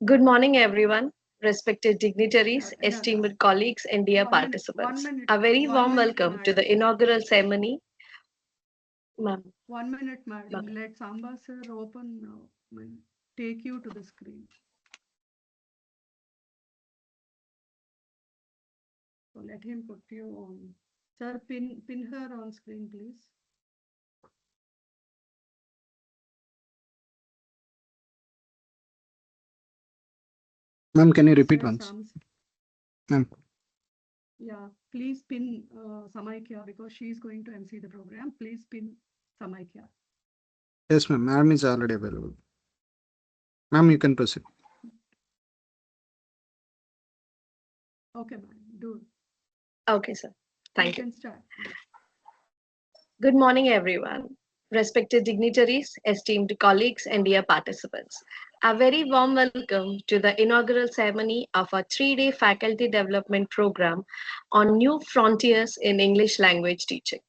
Good morning, everyone, respected dignitaries, esteemed colleagues, and dear participants. A very warm welcome to the inaugural ceremony. Ma'am. 1 minute, madam. Let Samba sir open, take you to the screen. So let him put you on. Sir, pin her on screen, please. Ma'am, can you repeat once? Ma'am. Yeah, please pin Samaikya because she is going to MC the program. Please pin Samaikya. Yes, ma'am. Ma'am is already available. Ma'am, you can proceed. Okay, ma'am. Do. Okay, sir. Thank you. You can start. Good morning, everyone, respected dignitaries, esteemed colleagues, and dear participants. A very warm welcome to the inaugural ceremony of our 3-day faculty development program on new frontiers in English language teaching.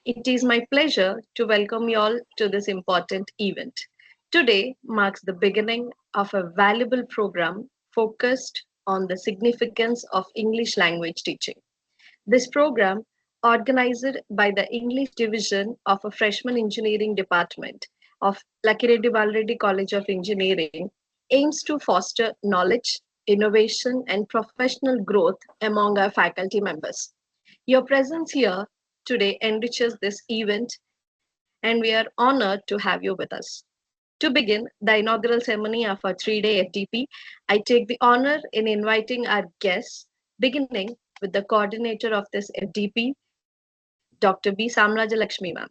It is my pleasure to welcome you all to this important event. Today marks the beginning of a valuable program focused on the significance of English language teaching. This program, organized by the English Division of a Freshman Engineering Department of Lakireddy Balreddy College of Engineering, aims to foster knowledge, innovation, and professional growth among our faculty members. Your presence here today enriches this event, and we are honored to have you with us. To begin the inaugural ceremony of our 3-day FDP, I take the honor in inviting our guests, beginning with the coordinator of this FDP, Dr. B. Samrajalakshmi ma'am.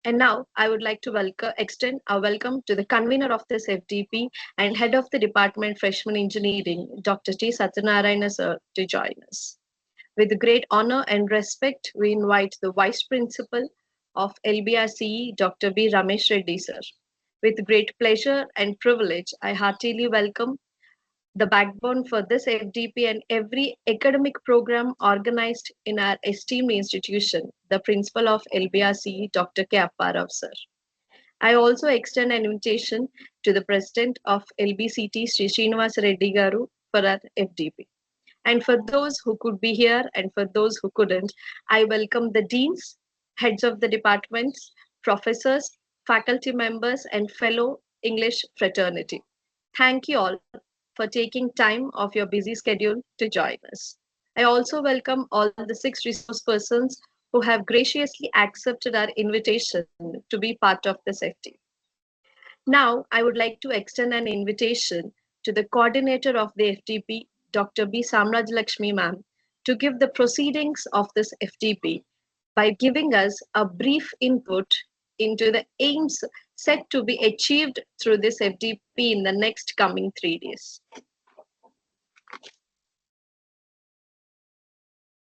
And now I would like to extend our welcome to the convener of this FDP and head of the department Freshman Engineering, Dr. T. Satyanarayana sir, to join us. With great honor and respect, we invite the Vice Principal of LBRCE, Dr. B. Ramesh Reddy sir. With great pleasure and privilege, I heartily welcome the backbone for this FDP and every academic program organized in our esteemed institution, the Principal of LBRCE, Dr. K. Apparao sir. I also extend an invitation to the President of LBCT, Sri Srinivas Reddy Garu, for our FDP. And for those who could be here and for those who couldn't, I welcome the deans, heads of the departments, professors, faculty members, and fellow English fraternity. Thank you all for taking time off your busy schedule to join us. I also welcome all the 6 resource persons who have graciously accepted our invitation to be part of this FT. Now, I would like to extend an invitation to the coordinator of the FTP, Dr. B. Samrajalakshmi ma'am, to give the proceedings of this FTP by giving us a brief input into the aims set to be achieved through this FTP in the next coming 3 days.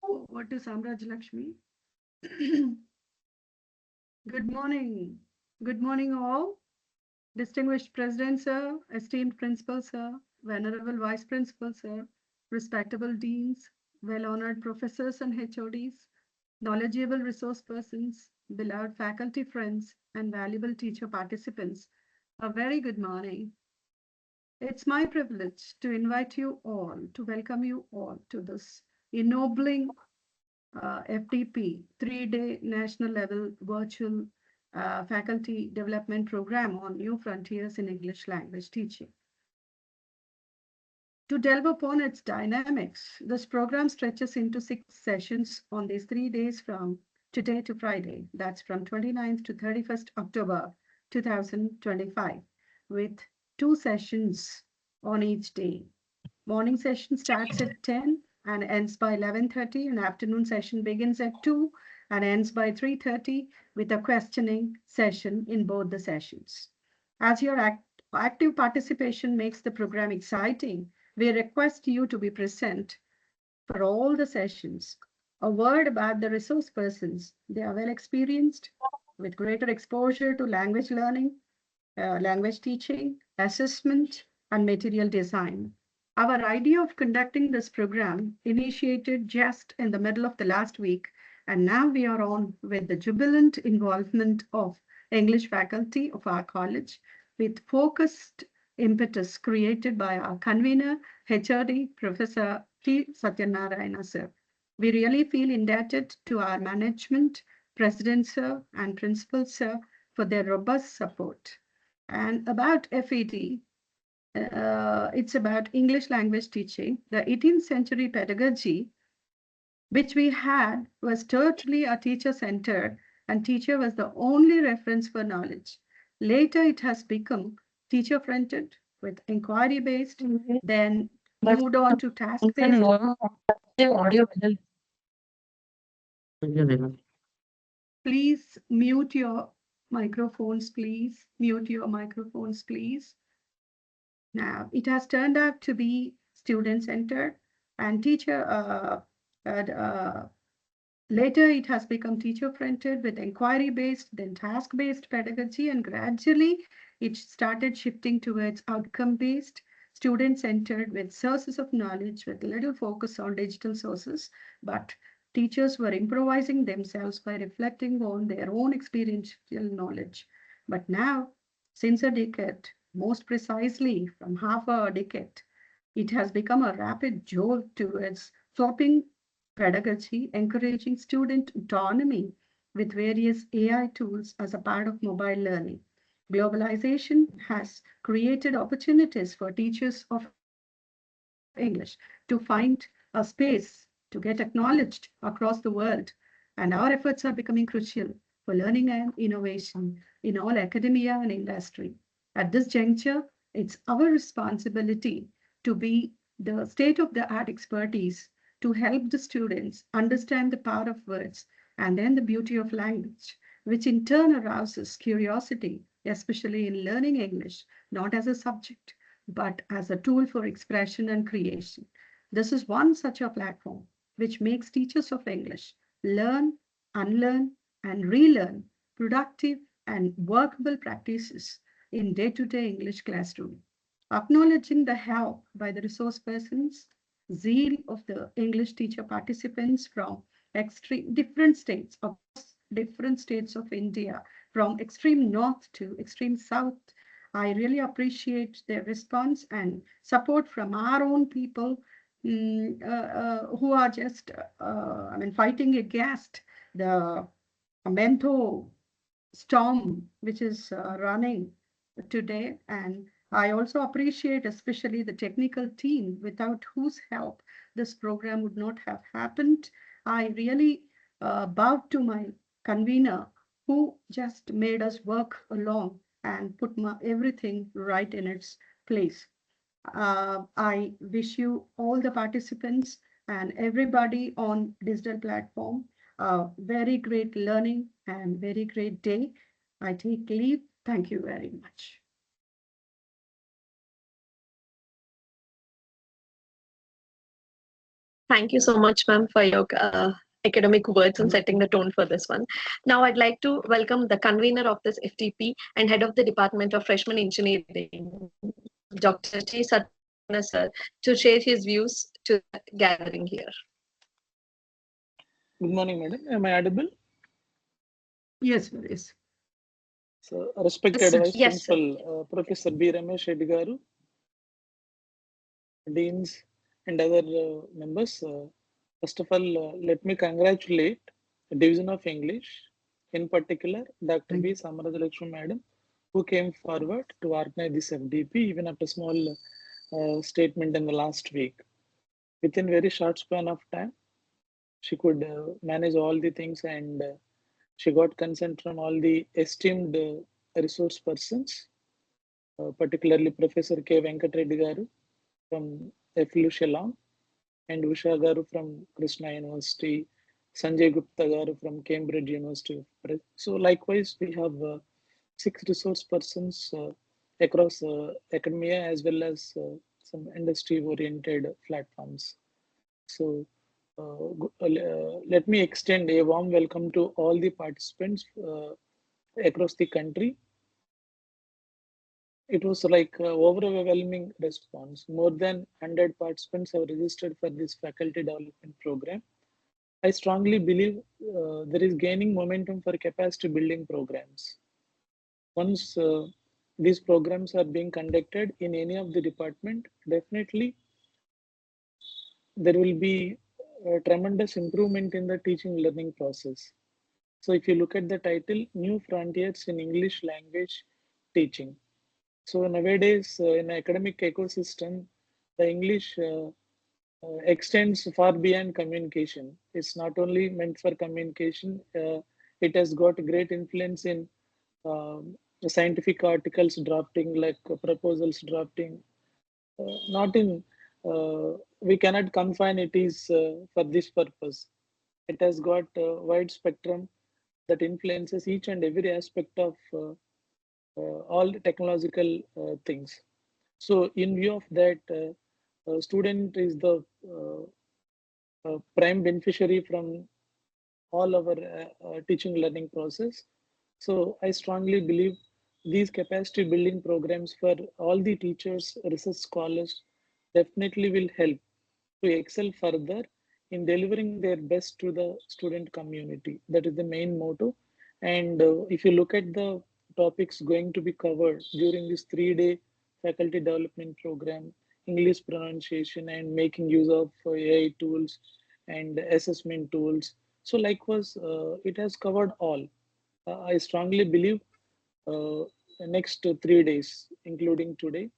What is Samrajalakshmi? Good morning. Good morning, all. Distinguished President, sir, esteemed Principal, sir, Venerable Vice Principal, sir, respectable deans, well-honored professors and HODs, knowledgeable resource persons, beloved faculty friends, and valuable teacher participants, a very good morning. It's my privilege to invite you all, to welcome you all to this ennobling FDP, 3-day national level virtual faculty development program on new frontiers in English language teaching. To delve upon its dynamics, this program stretches into 6 sessions on these 3 days from today to Friday. That's from 29th to 31st October 2025, with 2 sessions on each day. Morning session starts at 10 and ends by 11:30, and afternoon session begins at 2 and ends by 3:30 with a questioning session in both the sessions. As your active participation makes the program exciting, we request you to be present for all the sessions. A word about the resource persons. They are well experienced with greater exposure to language learning, language teaching, assessment, and material design. Our idea of conducting this program initiated just in the middle of the last week, and now we are on with the jubilant involvement of English faculty of our college with focused impetus created by our convener, HRD, Professor T. Satyanarayana, sir. We really feel indebted to our management, president, sir, and principal, sir, for their robust support. And about FET, it's about English language teaching. The 18th century pedagogy, which we had, was totally a teacher-centered, and teacher was the only reference for knowledge. Later, it has become teacher-fronted with inquiry-based, then moved on to task-based. Please mute your microphones, please. Mute your microphones, please. Now, it has turned out to be student-centered and teacher later, it has become teacher-centered with inquiry-based, then task-based pedagogy, and gradually it started shifting towards outcome-based, student-centered with sources of knowledge with little focus on digital sources. But teachers were improvising themselves by reflecting on their own experiential knowledge. But now, since a decade, most precisely from half a decade, it has become a rapid jolt towards swapping pedagogy, encouraging student autonomy with various AI tools as a part of mobile learning. Globalization has created opportunities for teachers of English to find a space to get acknowledged across the world. And our efforts are becoming crucial for learning and innovation in all academia and industry. At this juncture, it's our responsibility to be the state-of-the-art expertise to help the students understand the power of words and then the beauty of language, which in turn arouses curiosity, especially in learning English, not as a subject, but as a tool for expression and creation. This is one such a platform which makes teachers of English learn, unlearn, and relearn productive and workable practices in day-to-day English classroom. Acknowledging the help by the resource persons, zeal of the English teacher participants from extreme different states across different states of India, from extreme north to extreme south. I really appreciate their response and support from our own people who are just, fighting against the mental storm which is running today. And I also appreciate especially the technical team without whose help this program would not have happened. I really bow to my convener who just made us work along and put everything right in its place. I wish you all the participants and everybody on digital platform a very great learning and very great day. I take leave. Thank you very much. Thank you so much, ma'am, for your academic words and setting the tone for this one. Now, I'd like to welcome the convener of this FTP and head of the Department of Freshman Engineering, Dr. T. Satyanarayana, sir, to share his views to the gathering here. Good morning, madam. Am I audible? Yes, Maris. So, respected Vice Yes, Principal Professor B. Ramesh Reddy garu, Deans, and other members. First of all, let me congratulate the Division of English, in particular, Dr. B. Samarajalaxmi madam, who came forward to organize this FDP, even after small statement in the last week. Within very short span of time, she could manage all the things, and she got consent from all the esteemed resource persons, particularly Professor K. Venkat Reddy garu from EFLU Shillong, and Usha garu from Krishna University, Sanjay Gupta garu from Cambridge University. So likewise, we have 6 resource persons across academia as well as some industry-oriented platforms. So let me extend a warm welcome to all the participants across the country. It was like overwhelming response. More than 100 participants have registered for this faculty development program. I strongly believe there is gaining momentum for capacity building programs. Once these programs are being conducted in any of the department, definitely there will be a tremendous improvement in the teaching learning process. So if you look at the title, New Frontiers in English Language Teaching. So nowadays, in academic ecosystem, the English extends far beyond communication. It's not only meant for communication, it has got great influence in scientific articles drafting, like proposals drafting. Not in, we cannot confine it is for this purpose. It has got a wide spectrum that influences each and every aspect of all the technological things. So in view of that, student is the prime beneficiary from all our teaching learning process. So I strongly believe these capacity building programs for all the teachers, research scholars definitely will help to excel further in delivering their best to the student community. That is the main motto. And if you look at the topics going to be covered during this 3-day faculty development program, English pronunciation and making use of AI tools and assessment tools. So likewise, it has covered all. I strongly believe the next 3 days, including today,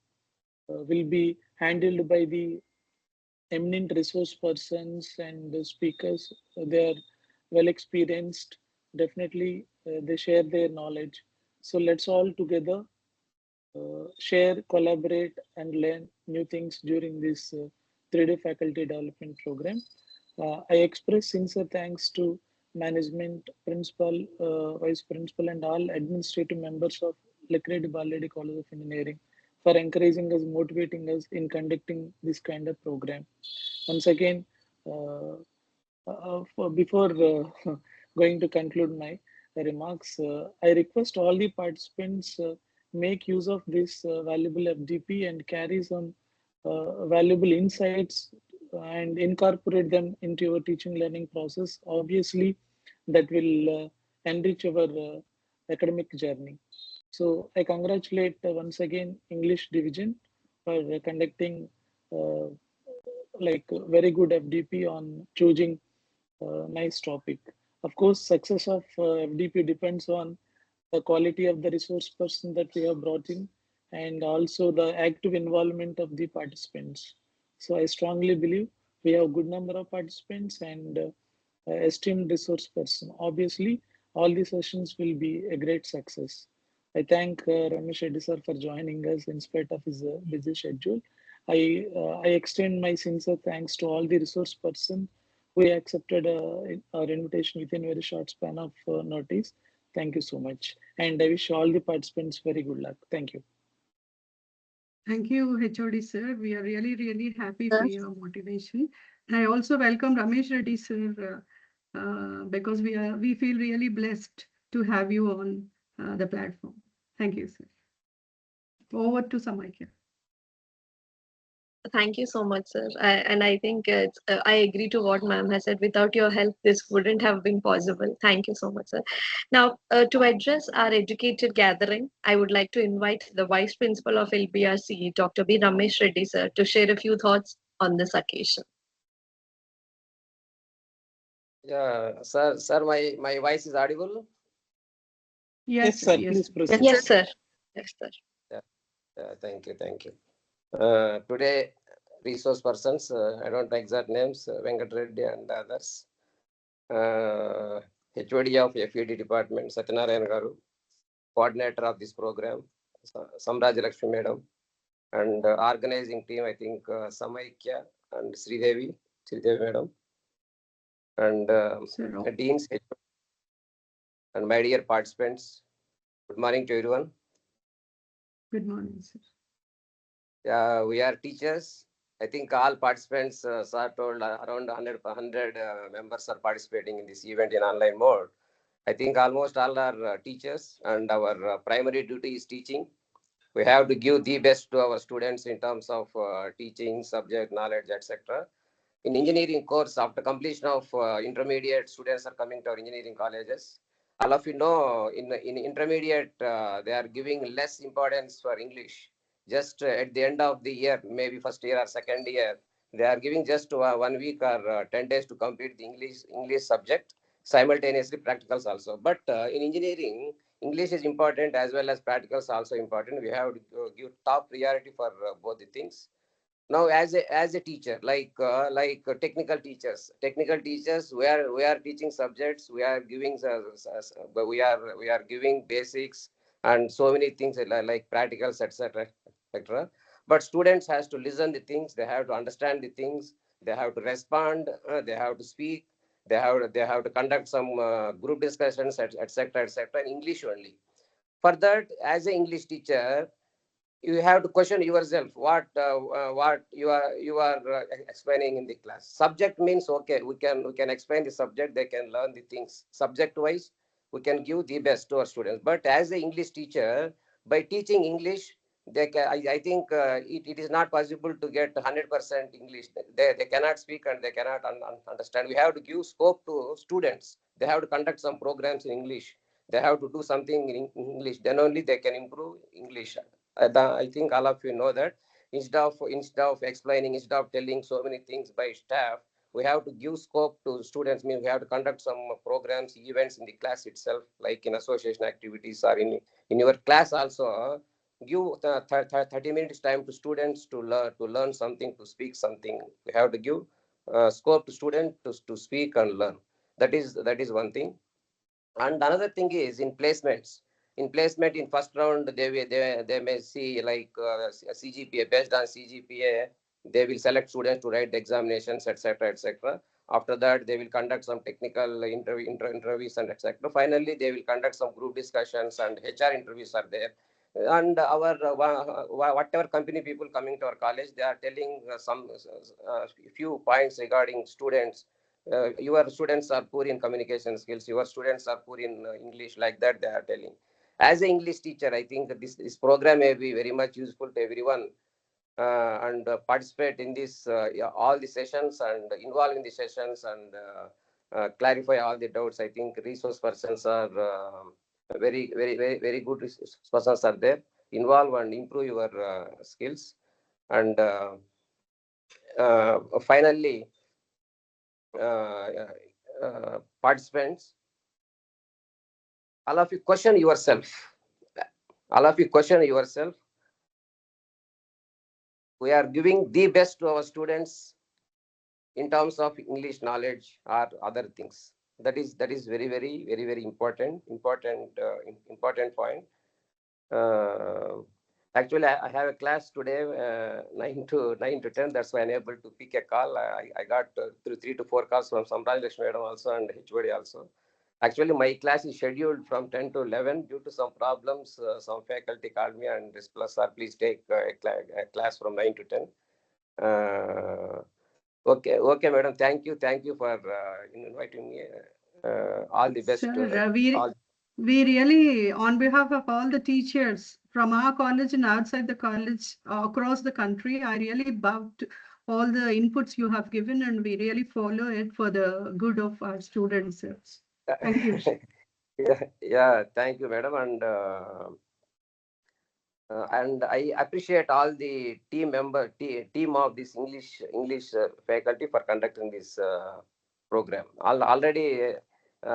will be handled by the eminent resource persons and the speakers. They are well experienced. Definitely, they share their knowledge. So let's all together share, collaborate, and learn new things during this 3-day faculty development program. I express sincere thanks to management, principal, vice principal, and all administrative members of Lekred Baledi College of Engineering for encouraging us, motivating us in conducting this kind of program. Once again, before going to conclude my remarks, I request all the participants make use of this valuable FDP and carry some valuable insights and incorporate them into your teaching learning process. Obviously, that will enrich our academic journey. So I congratulate once again English division for conducting like very good FDP on choosing nice topic. Of course, success of FDP depends on the quality of the resource person that we have brought in and also the active involvement of the participants. So I strongly believe we have a good number of participants and esteemed resource person. Obviously, all the sessions will be a great success. I thank Ramesh Reddy sir for joining us in spite of his busy schedule. I extend my sincere thanks to all the resource person who accepted our invitation within a very short span of notice. Thank you so much. And I wish all the participants very good luck. Thank you. Thank you, HOD sir. We are really, really happy for your motivation. I also welcome Ramesh Reddy sir because we feel really blessed to have you on the platform. Thank you, sir. Over to Samaikya. Thank you so much, sir. And I think I agree to what ma'am has said. Without your help, this wouldn't have been possible. Thank you so much, sir. Now, to address our educated gathering, I would like to invite the Vice Principal of LBRC, Dr. B. Ramesh Reddy, sir, to share a few thoughts on this occasion. Yeah, sir, my voice is audible? Yes, sir. yes, Please sir. proceed. Yes, sir. Yes, sir. Yeah, thank you. Today, resource persons, I don't know exact names, Venkat Reddy and others, HOD of FED department, Satyanarayan Garu, coordinator of this program, Samraj Lakshmi Madam, and organizing team, I think Samaikya and Sridevi Madam, and deans and my dear participants. Good morning to everyone. Good morning, sir. Yeah, we are teachers. I think all participants, sir told around 100 members are participating in this event in online mode. I think almost all are teachers, and our primary duty is teaching. We have to give the best to our students in terms of teaching, subject knowledge, etc. In engineering course, after completion of intermediate, students are coming to our engineering colleges. all of you know, in intermediate, they are giving less importance for English. Just at the end of the year, maybe first year or second year, they are giving just 1 week or 10 days to complete the English subject, simultaneously practicals also. But in engineering, English is important as well as practicals also important. We have to give top priority for both the things. Now as a teacher, technical teachers, we are teaching subjects, we are giving we are giving basics and so many things like practicals, etc. But students has to listen the things, they have to understand the things, they have to respond, they have to speak, they have to conduct some group discussions, etc. in English only. For that, as an English teacher, you have to question yourself what you are explaining in the class. Subject means okay, we can explain the subject, they can learn the things subject wise, we can give the best to our students. But as an English teacher, by teaching English, I think it is not possible to get 100% English. They cannot speak and they cannot understand. We have to give scope to students, they have to conduct some programs in English, they have to do something in English, then only they can improve English. I think all of you know that. Instead of explaining, instead of telling so many things by staff, we have to give scope to students. Mean we have to conduct some programs, events in the class itself, like in association activities or in your class also. Give 30 minutes time to students to learn something, to speak something. We have to give scope to students to speak and learn. That is one thing. And another thing is in placements. In placement in first round, they may see like CGPA. Based on CGPA, they will select students to write the examinations, etc. After that, they will conduct some technical interviews and etc. Finally, they will conduct some group discussions and HR interviews are there. And our whatever company people coming to our college, they are telling some few points regarding students. Your students are poor in communication skills, your students are poor in English, like that they are telling. As an English teacher, I think that this program may be very much useful to everyone, and participate in this yeah, all the sessions and involve in the sessions and clarify all the doubts. I think resource persons are very good resource persons are there. Involve and improve your skills. And finally, uh, participants, all of you question yourself. All of you question yourself. We are giving the best to our students in terms of English knowledge or other things. That is very important point. Uh, Actually, I have a class today, 9 to 10. That's why I'm able to pick a call. I got through 3 to 4 calls from Samraj Lakshmi Madam also and HOD also. Actually, my class is scheduled from 10 to 11. Due to some problems, some faculty called me and this plus, sir, please take a class from 9 to 10. Uh, okay, madam. Thank you for inviting me. All the best. Sir, All. we really, on behalf of all the teachers from our college and outside the college, across the country, I really bow to all the inputs you have given, and we really follow it for the good of our students. Sir. Thank you. Yeah, thank you, madam. And I appreciate all the team of this English faculty for conducting this program. Already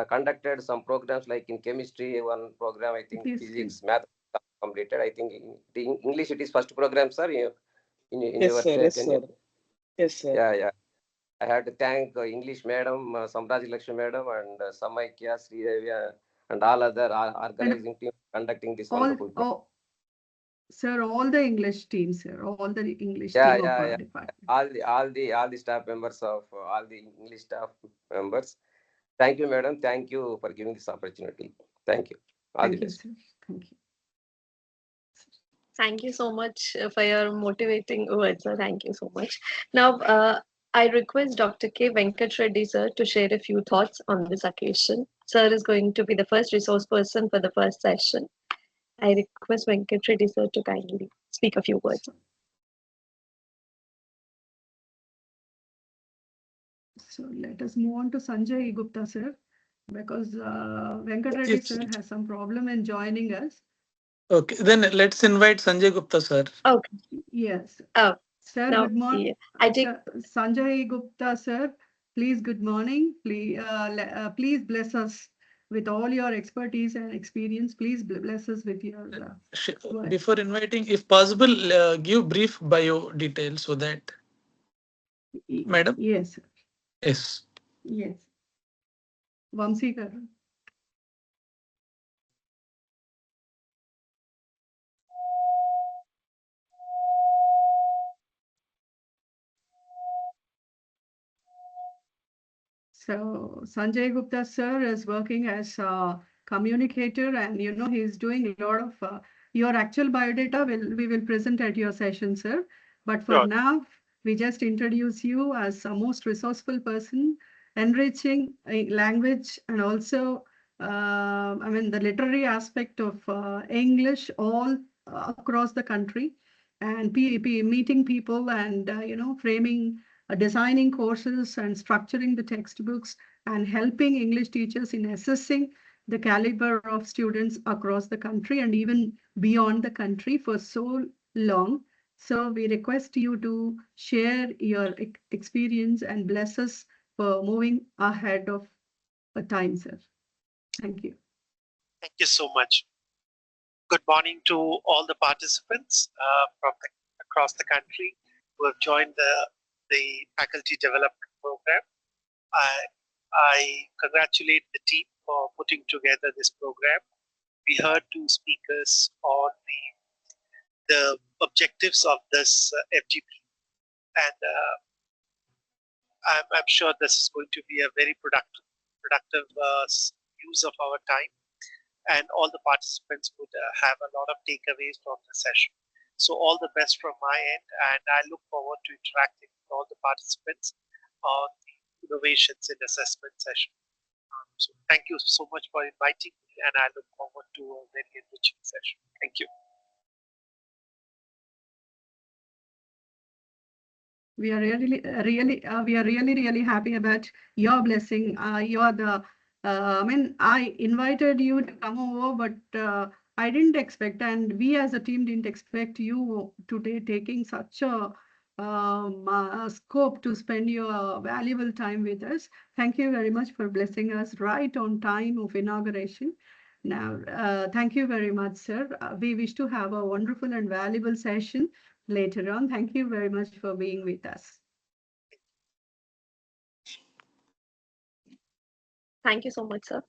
conducted some programs like in chemistry, one program, I think Yes, physics, math completed. I think the English it is first program, sir. In Yes, your sir. Yes, tenure. sir. Yes, sir. Yeah. I have to thank English madam, Samraj Lakshmi madam, and Samaikya, Sridevi, and all other and organizing team conducting this all, wonderful program. oh, sir, all the English team, sir, all the English Yeah, team of yeah, our yeah. department. All the staff members of all the English staff members. Thank you, madam. Thank you for giving this opportunity. Thank you. All the Thank you, best. sir. Thank you. Thank you so much for your motivating words, sir. Thank you so much. Now, I request Dr. K. Venkat Reddy, sir, to share a few thoughts on this occasion. Sir is going to be the first resource person for the first session. I request Venkat Reddy, sir, to kindly speak a few words. So let us move on to Sanjay Gupta, sir. because Venkat Reddy sir has some problem in joining us. Okay, then let's invite Sanjay Gupta sir. Okay. Yes. Oh, Sir, now, good morning. yeah, I take Sanjay Gupta, sir, please, good morning. Please bless us with all your expertise and experience. Please bless us with your words. Before inviting, if possible, give brief bio details so that, madam. Yes. Yes. Yes. Vamsi garu. So Sanjay Gupta sir is working as a communicator, and you know he's doing a lot of your actual biodata we will present at your session, sir. But for now, we just introduce you as a most resourceful person, enriching language and also I mean the literary aspect of English all across the country, and meeting people and you know framing designing courses and structuring the textbooks and helping English teachers in assessing the caliber of students across the country and even beyond the country for so long. So we request you to share your experience and bless us for moving ahead of a time, sir. Thank you. Thank you so much. Good morning to all the participants from across the country who have joined the faculty development program. I congratulate the team for putting together this program. We heard two speakers on the objectives of this FGP, and I'm sure this is going to be a very productive use of our time, and all the participants would have a lot of takeaways from the session. So all the best from my end, and I look forward to interacting with all the participants on the innovations in assessment session. So thank you so much for inviting me, and I look forward to a very enriching session. Thank you. We are really happy about your blessing. You're the, I mean, I invited you to come over, but I didn't expect, and we as a team didn't expect you today taking such a scope to spend your valuable time with us. Thank you very much for blessing us right on time of inauguration. Now, thank you very much, sir. We wish to have a wonderful and valuable session later on. Thank you very much for being with us. Thank you so much, sir.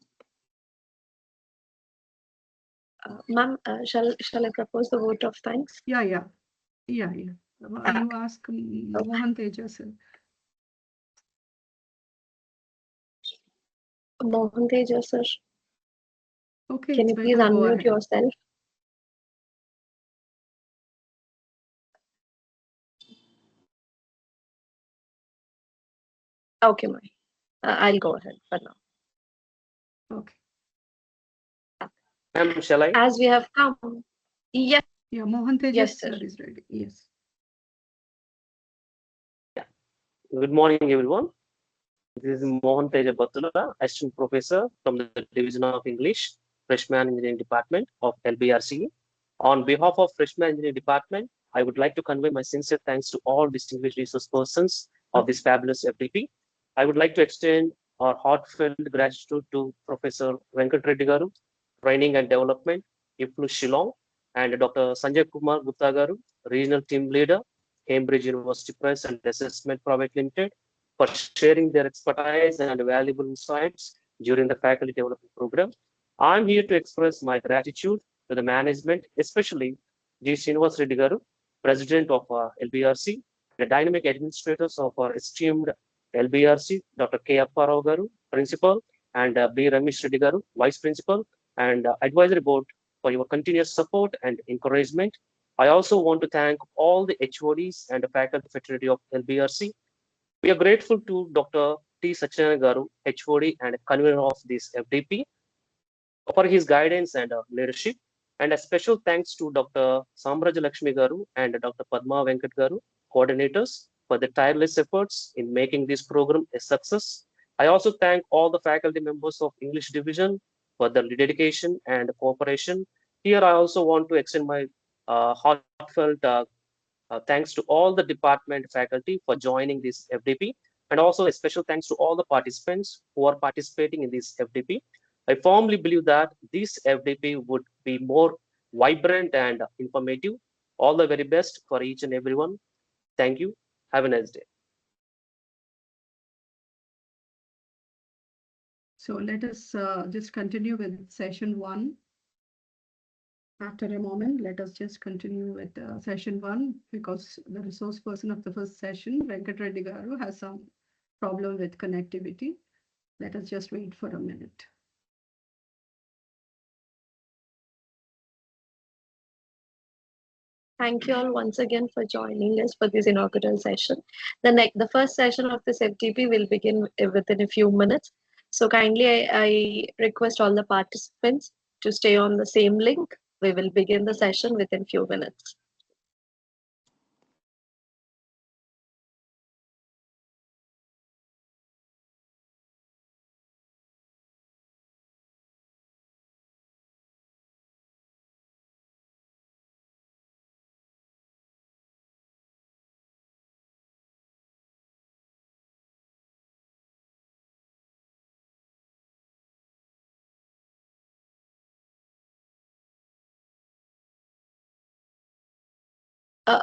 Ma'am, shall I propose the vote of thanks? Yeah. You ask Mohan Teja, sir. Mohan Teja, sir. Okay, Can you please unmute yourself? Okay, ma'am. I'll go ahead for now. Okay. Shall I? As we have come, yes. Yeah, Mohan Teja, Yes, sir sir. is ready. Yes. Yeah. Good morning, everyone. This is Mohan Teja Battula, Assistant Professor from the Division of English, Freshman Engineering Department of LBRC. On behalf of Freshman Engineering Department, I would like to convey my sincere thanks to all distinguished resource persons of this fabulous FDP. I would like to extend our heartfelt gratitude to Professor Venkat Reddy Garu, Training and Development, EFLU Shillong, and Dr. Sanjay Kumar Gupta Garu, Regional Team Leader, Cambridge University Press and Assessment Private Limited, for sharing their expertise and valuable insights during the faculty development program. I'm here to express my gratitude to the management, especially G. Srinivas Reddy Garu, President of LBRC, the dynamic administrators of our esteemed LBRC, Dr. K. Apparao Garu, Principal, and B. Ramesh Reddy Garu, Vice Principal, and Advisory Board for your continuous support and encouragement. I also want to thank all the HODs and the faculty fraternity of LBRC. We are grateful to Dr. T. Sachinarayana Garu, HOD and convener of this FDP, for his guidance and leadership. And a special thanks to Dr. Samraj Lakshmi Garu and Dr. Padma Venkat Garu, coordinators, for the tireless efforts in making this program a success. I also thank all the faculty members of English Division for their dedication and cooperation. Here, I also want to extend my heartfelt thanks to all the department faculty for joining this FDP, and also a special thanks to all the participants who are participating in this FDP. I firmly believe that this FDP would be more vibrant and informative. All the very best for each and everyone. Thank you. Have a nice day. So let us just continue with session 1. After a moment, let us just continue with session 1 because the resource person of the first session, Venkat Reddy garu, has some problem with connectivity. Let us just wait for a minute. Thank you all once again for joining us for this inaugural session. The first session of this FTP will begin within a few minutes. So kindly, I request all the participants to stay on the same link. We will begin the session within few minutes.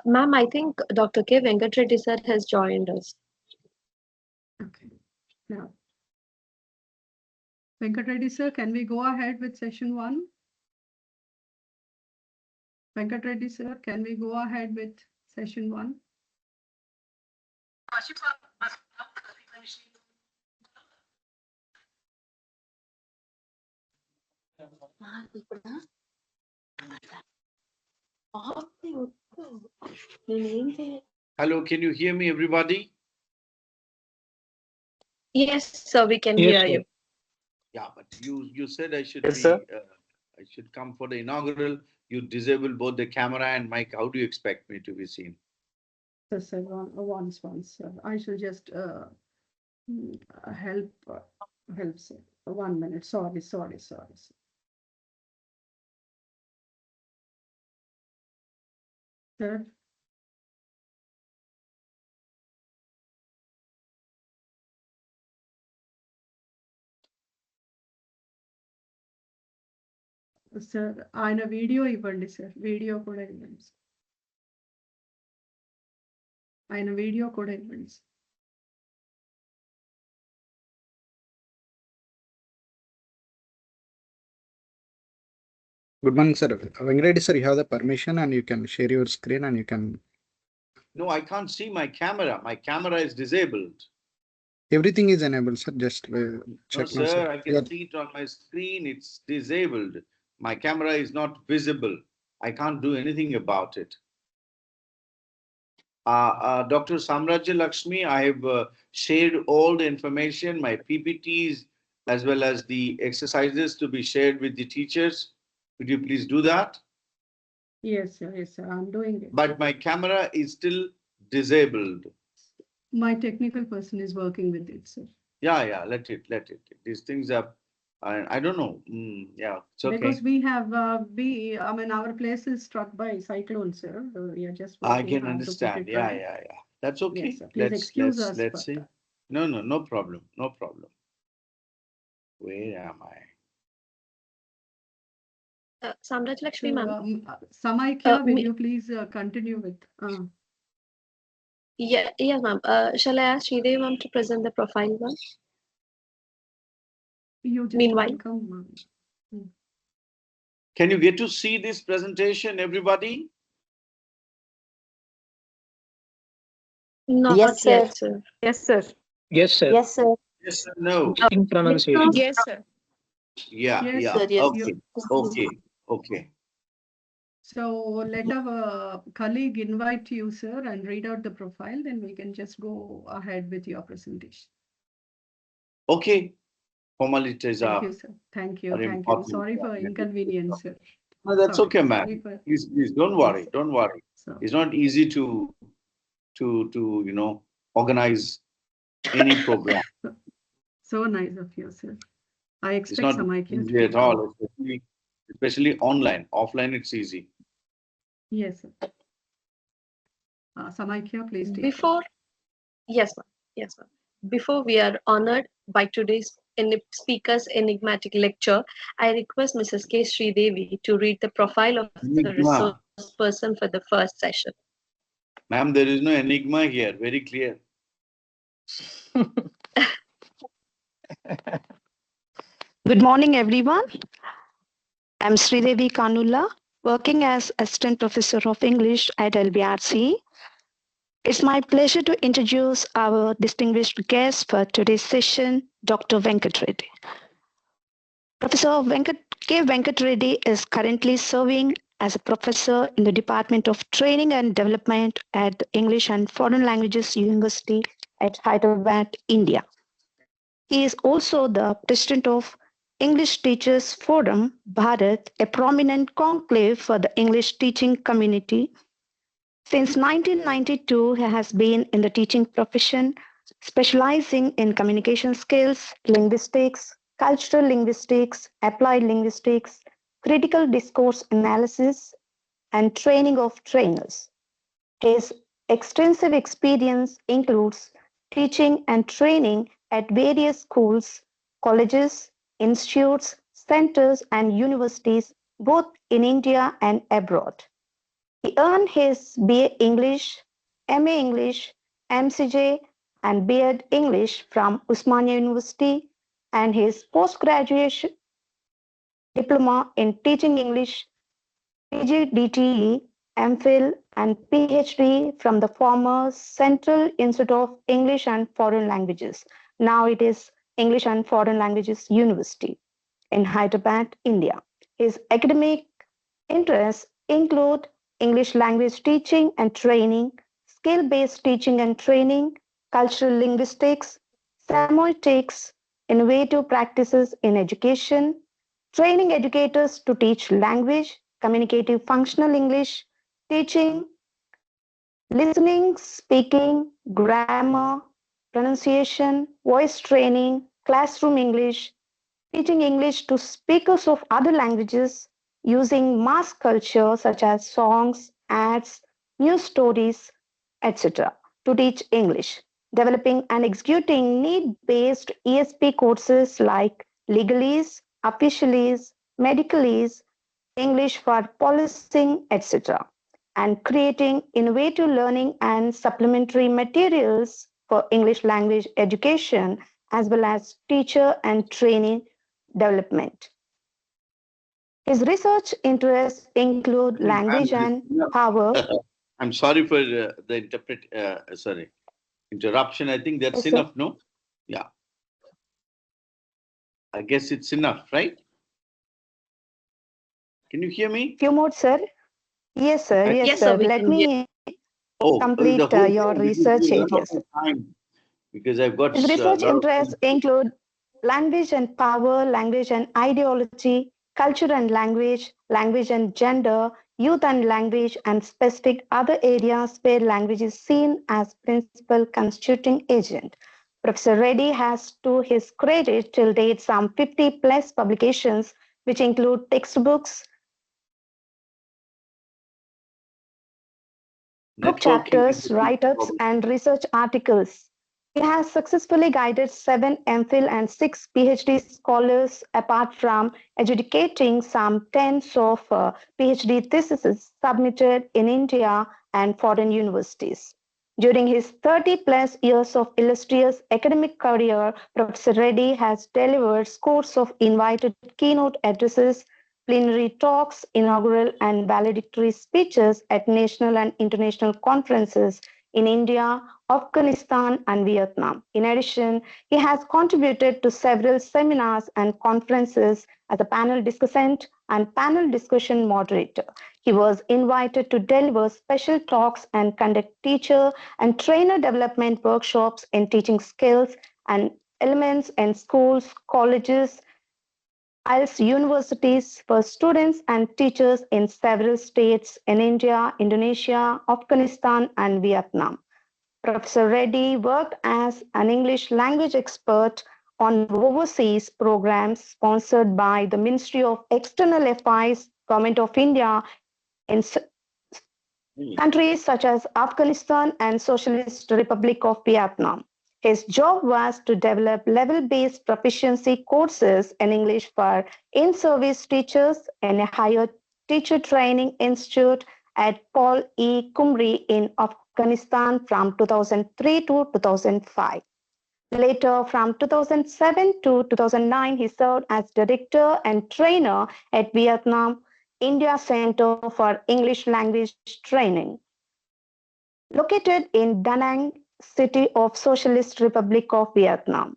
Ma'am, I think Dr. K. Venkat Reddy sir has joined us. Okay. Now, Venkat Reddy sir, can we go ahead with session 1? Venkat Reddy sir, can we go ahead with session 1? Hello, can you hear me, everybody? Yes, sir, we can Yes, hear sir. you. Yeah, but you said I should Yes, be sir. I should come for the inaugural. You disable both the camera and mic. How do you expect me to be seen? Sir, once. I shall just help sir. 1 minute. Sorry. Sir. Sir ఆయన video ఇవ్వండి sir video కూడా ఇవ్వండి sir ఆయన video కూడా ఇవ్వండి sir Good morning, sir. Venkat Reddy sir, you have the permission and you can share your screen and you can. No, I can't see my camera. My camera is disabled. Everything is enabled, sir. Just check. No, sir, I can Yeah. see it on my screen. It's disabled. My camera is not visible. I can't do anything about it. Dr. Samrajya Lakshmi, I have shared all the information, my PPTs, as well as the exercises to be shared with the teachers. Could you please do that? yes sir I'm doing it But my camera is still disabled. my technical person is working with it sir Yeah, let it. These things are, I don't know. Yeah, it's okay. because we have our place is struck by cyclone sir we are just I working can how to put understand. it Yeah. right. That's okay. Yes, sir. Please excuse us Let's for see. that. No problem. No problem. Where am I? Samraj Lakshmi, So, ma'am. Samaikya, will you please continue with Yes, ma'am. Shall I ask Sridevi ma'am to present the profile one? you just Meanwhile. welcome ma'am. Can you get to see this presentation, everybody? Not Yes, sir. yet, sir. Yes, sir. Yes, sir. Yes, sir. Yes or no? In pronunciation. Yes, sir. Yeah. Yes, sir, yes. Okay. So let our colleague invite you, sir, and read out the profile, then we can just go ahead with your presentation. Okay. Formalities Thank are. you, sir. Thank you. important. Sorry for inconvenience, sir. No, that's Sorry. okay, ma'am. Sorry for- Please don't Yes, worry. sir. Don't worry. So, It's not easy to organize any program. So nice of you, sir. I It's expect not Samaikya to easy at do well. all, especially online. Offline, it's easy. Yes, sir. Samaikya, please take it. Before, yes, ma'am. Yes, ma'am. Before we are honored by today's speaker's enigmatic lecture, I request Mrs. K. Sridevi to read the profile of the resource Enigma. person for the first session. Ma'am, there is no enigma here. Very clear. Good morning, everyone. I'm Sridevi Kanula, working as Assistant Professor of English at LBRC. It's my pleasure to introduce our distinguished guest for today's session, Dr. Venkat Reddy. Professor Venkat Reddy is currently serving as a professor in the Department of Training and Development at the English and Foreign Languages University at Hyderabad, India. He is also the president of English Teachers Forum, Bharat, a prominent conclave for the English teaching community. Since 1992, he has been in the teaching profession, specializing in communication skills, linguistics, cultural linguistics, applied linguistics, critical discourse analysis, and training of trainers. His extensive experience includes teaching and training at various schools, colleges, institutes, centers, and universities, both in India and abroad. He earned his BA English, MA English, MCJ, and B.Ed English from Usmania University and his postgraduate diploma in teaching English, PGDTE, MPhil, and PhD from the former Central Institute of English and Foreign Languages. Now it is English and Foreign Languages University in Hyderabad, India. His academic interests include English language teaching and training, skill-based teaching and training, cultural linguistics, semiotics, innovative practices in education, training educators to teach language, communicative functional English, teaching, listening, speaking, grammar, pronunciation, voice training, classroom English, teaching English to speakers of other languages using mass culture such as songs, ads, news stories, etc. to teach English, developing and executing need-based ESP courses like legalese, officialese, medicalese, English for policing, etc., and creating innovative learning and supplementary materials for English language education as well as teacher and trainee development. His research interests include language Ma'am, and power. I'm sorry for the interruption. I think that's Yes, sir. enough, no? Yeah. I guess it's enough, right? Can you hear me? Few more, sir. Yes, sir. Yes, Yes, sir, sir. we Let can hear. me Oh, the complete whole your time, this will research be a lot of areas. my time because I've got His a research lot of interests things. include language and power, language and ideology, culture and language and gender, youth and language, and specific other areas where language is seen as principal constituting agent. Professor Reddy has to his credit till date some 50 plus publications, which include textbooks, book Networking is chapters, a big write-ups, problem. and research articles. He has successfully guided 7 MPhil and 6 PhD scholars, apart from adjudicating some tens of PhD theses submitted in India and foreign universities. During his 30 plus years of illustrious academic career, Professor Reddy has delivered scores of invited keynote addresses, plenary talks, inaugural and valedictory speeches at national and international conferences in India, Afghanistan, and Vietnam. In addition, he has contributed to several seminars and conferences as a panel discussant and panel discussion moderator. He was invited to deliver special talks and conduct teacher and trainer development workshops in teaching skills and elements in schools, colleges, IELTS universities for students and teachers in several states in India, Indonesia, Afghanistan, and Vietnam. Professor Reddy worked as an English language expert on overseas programs sponsored by the Ministry of External Affairs, Government of India in countries such as Afghanistan and Socialist Republic of Vietnam. His job was to develop level-based proficiency courses in English for in-service teachers in a higher teacher training institute at Paul E. Kumri in Afghanistan from 2003 to 2005. Later, from 2007 to 2009, he served as director and trainer at Vietnam India Center for English Language Training, located in Da Nang city of Socialist Republic of Vietnam.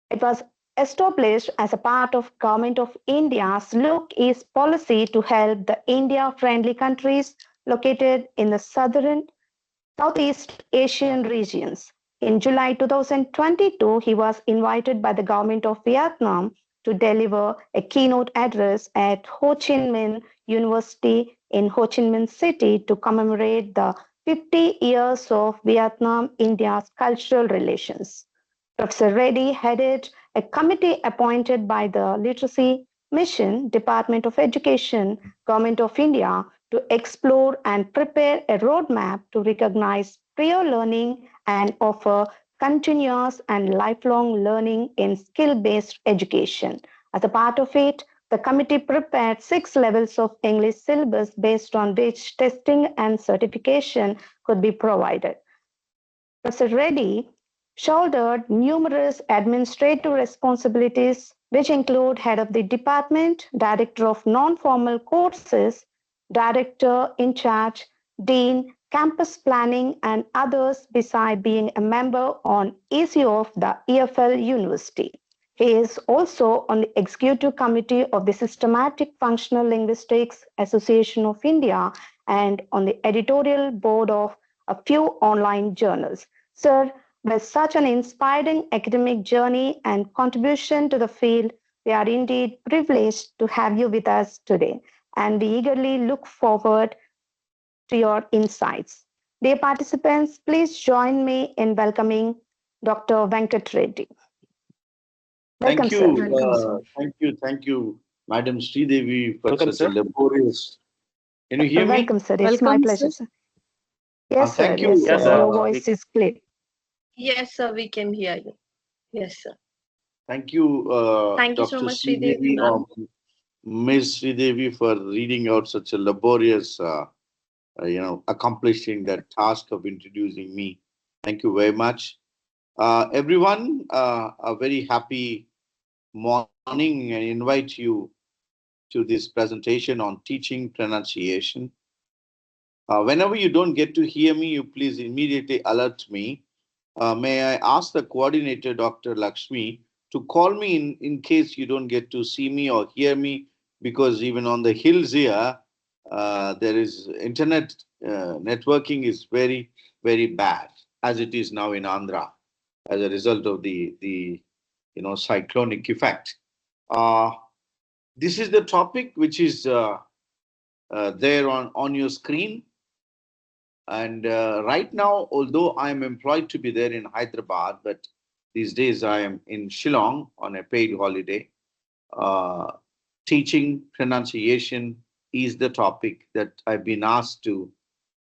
It was established as a part of Government of India's Look East policy to help the India-friendly countries located in the southern Southeast Asian regions. In July 2022, he was invited by the government of Vietnam to deliver a keynote address at Ho Chi Minh University in Ho Chi Minh City to commemorate the 50 years of Vietnam-India's cultural relations. Professor Reddy headed a committee appointed by the Literacy Mission, Department of Education, Government of India to explore and prepare a roadmap to recognize prior learning and offer continuous and lifelong learning in skill-based education. As a part of it, the committee prepared 6 levels of English syllabus based on which testing and certification could be provided. Professor Reddy shouldered numerous administrative responsibilities, which include head of the department, director of non-formal courses, director in charge, dean, campus planning, and others, beside being a member on ECO of the EFL University. He is also on the executive committee of the Systematic Functional Linguistics Association of India and on the editorial board of a few online journals. Sir, with such an inspiring academic journey and contribution to the field, we are indeed privileged to have you with us today, and we eagerly look forward to your insights. Dear participants, please join me in welcoming Dr. Venkat Reddy. Welcome, Thank you. sir. Welcome, sir. Thank you, Madam Sridevi, for Welcome, such a sir. laborious. Can you hear me? Welcome, sir. It's my pleasure, sir. Yes, sir. Thank you. Yes, sir. Yes, sir. Your voice is clear. Yes, sir, we can hear you. Yes, sir. Thank you, Thank you so Dr. much, Sridevi, Sridevi ma'am. or Ms. Sridevi, for reading out such a laborious, accomplishing that task of introducing me. Thank you very much. Everyone, a very happy morning, and invite you to this presentation on teaching pronunciation. Whenever you don't get to hear me, you please immediately alert me. May I ask the coordinator, Dr. Lakshmi, to call me in case you don't get to see me or hear me, because even on the hills here, there is internet networking is very, very bad, as it is now in Andhra, as a result of the cyclonic effect. This is the topic which is there on your screen. And right now, although I am employed to be there in Hyderabad, but these days I am in Shillong on a paid holiday. Teaching pronunciation is the topic that I've been asked to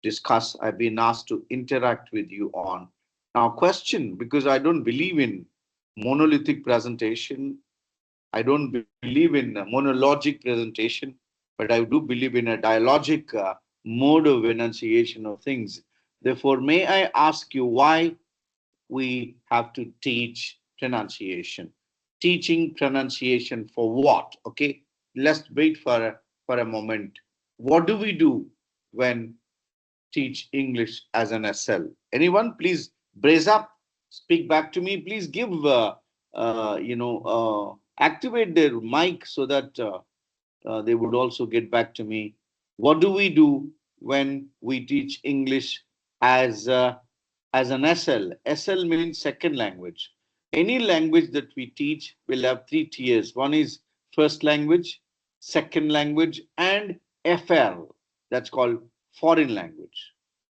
discuss. I've been asked to interact with you on. Now, question, because I don't believe in monolithic presentation. I don't believe in a monologic presentation, but I do believe in a dialogic mode of enunciation of things. Therefore, may I ask you why we have to teach pronunciation? Teaching pronunciation for what? Okay, let's wait for a moment. What do we do when teach English as an SL? Anyone, please brace up, speak back to me. Please give, activate their mic so that they would also get back to me. What do we do when we teach English as as an SL? SL means second language. Any language that we teach will have 3 tiers. One is first language, second language, and FL. That's called foreign language.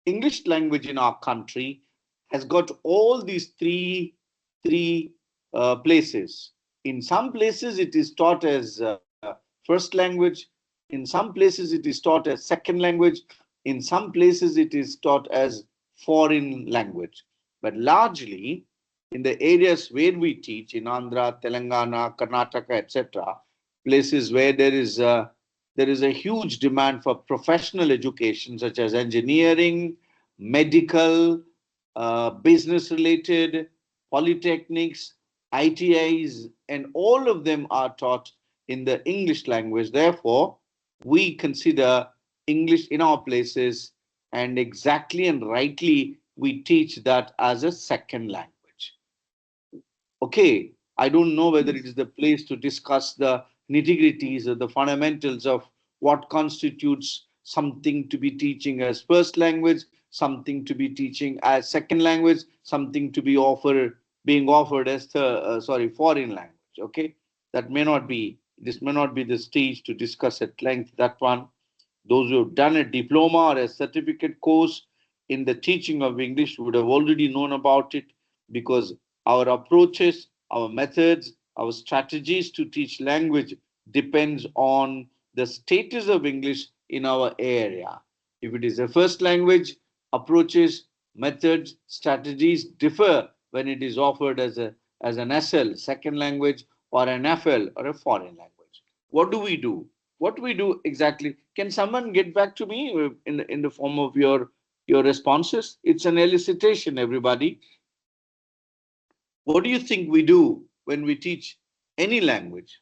English language in our country has got all these three places. In some places, it is taught as first language. In some places, it is taught as second language. In some places, it is taught as foreign language. But largely, in the areas where we teach, in Andhra, Telangana, Karnataka, etc., places where there is a huge demand for professional education, such as engineering, medical, business related, polytechnics, ITIs, and all of them are taught in the English language. Therefore, we consider English in our places, and exactly and rightly we teach that as a second language. Okay, I don't know whether it is the place to discuss the nitty-gritties or the fundamentals of what constitutes something to be teaching as first language, something to be teaching as second language, something to be being offered as foreign language. Okay, that may not be, this may not be the stage to discuss at length that one. Those who have done a diploma or a certificate course in the teaching of English would have already known about it, because our approaches, our methods, our strategies to teach language depends on the status of English in our area. If it is a first language, approaches, methods, strategies differ when it is offered as an SL, second language, or an FL, or a foreign language. What do we do? What do we do exactly? Can someone get back to me in the form of your responses? It's an elicitation, everybody. What do you think we do when we teach any language,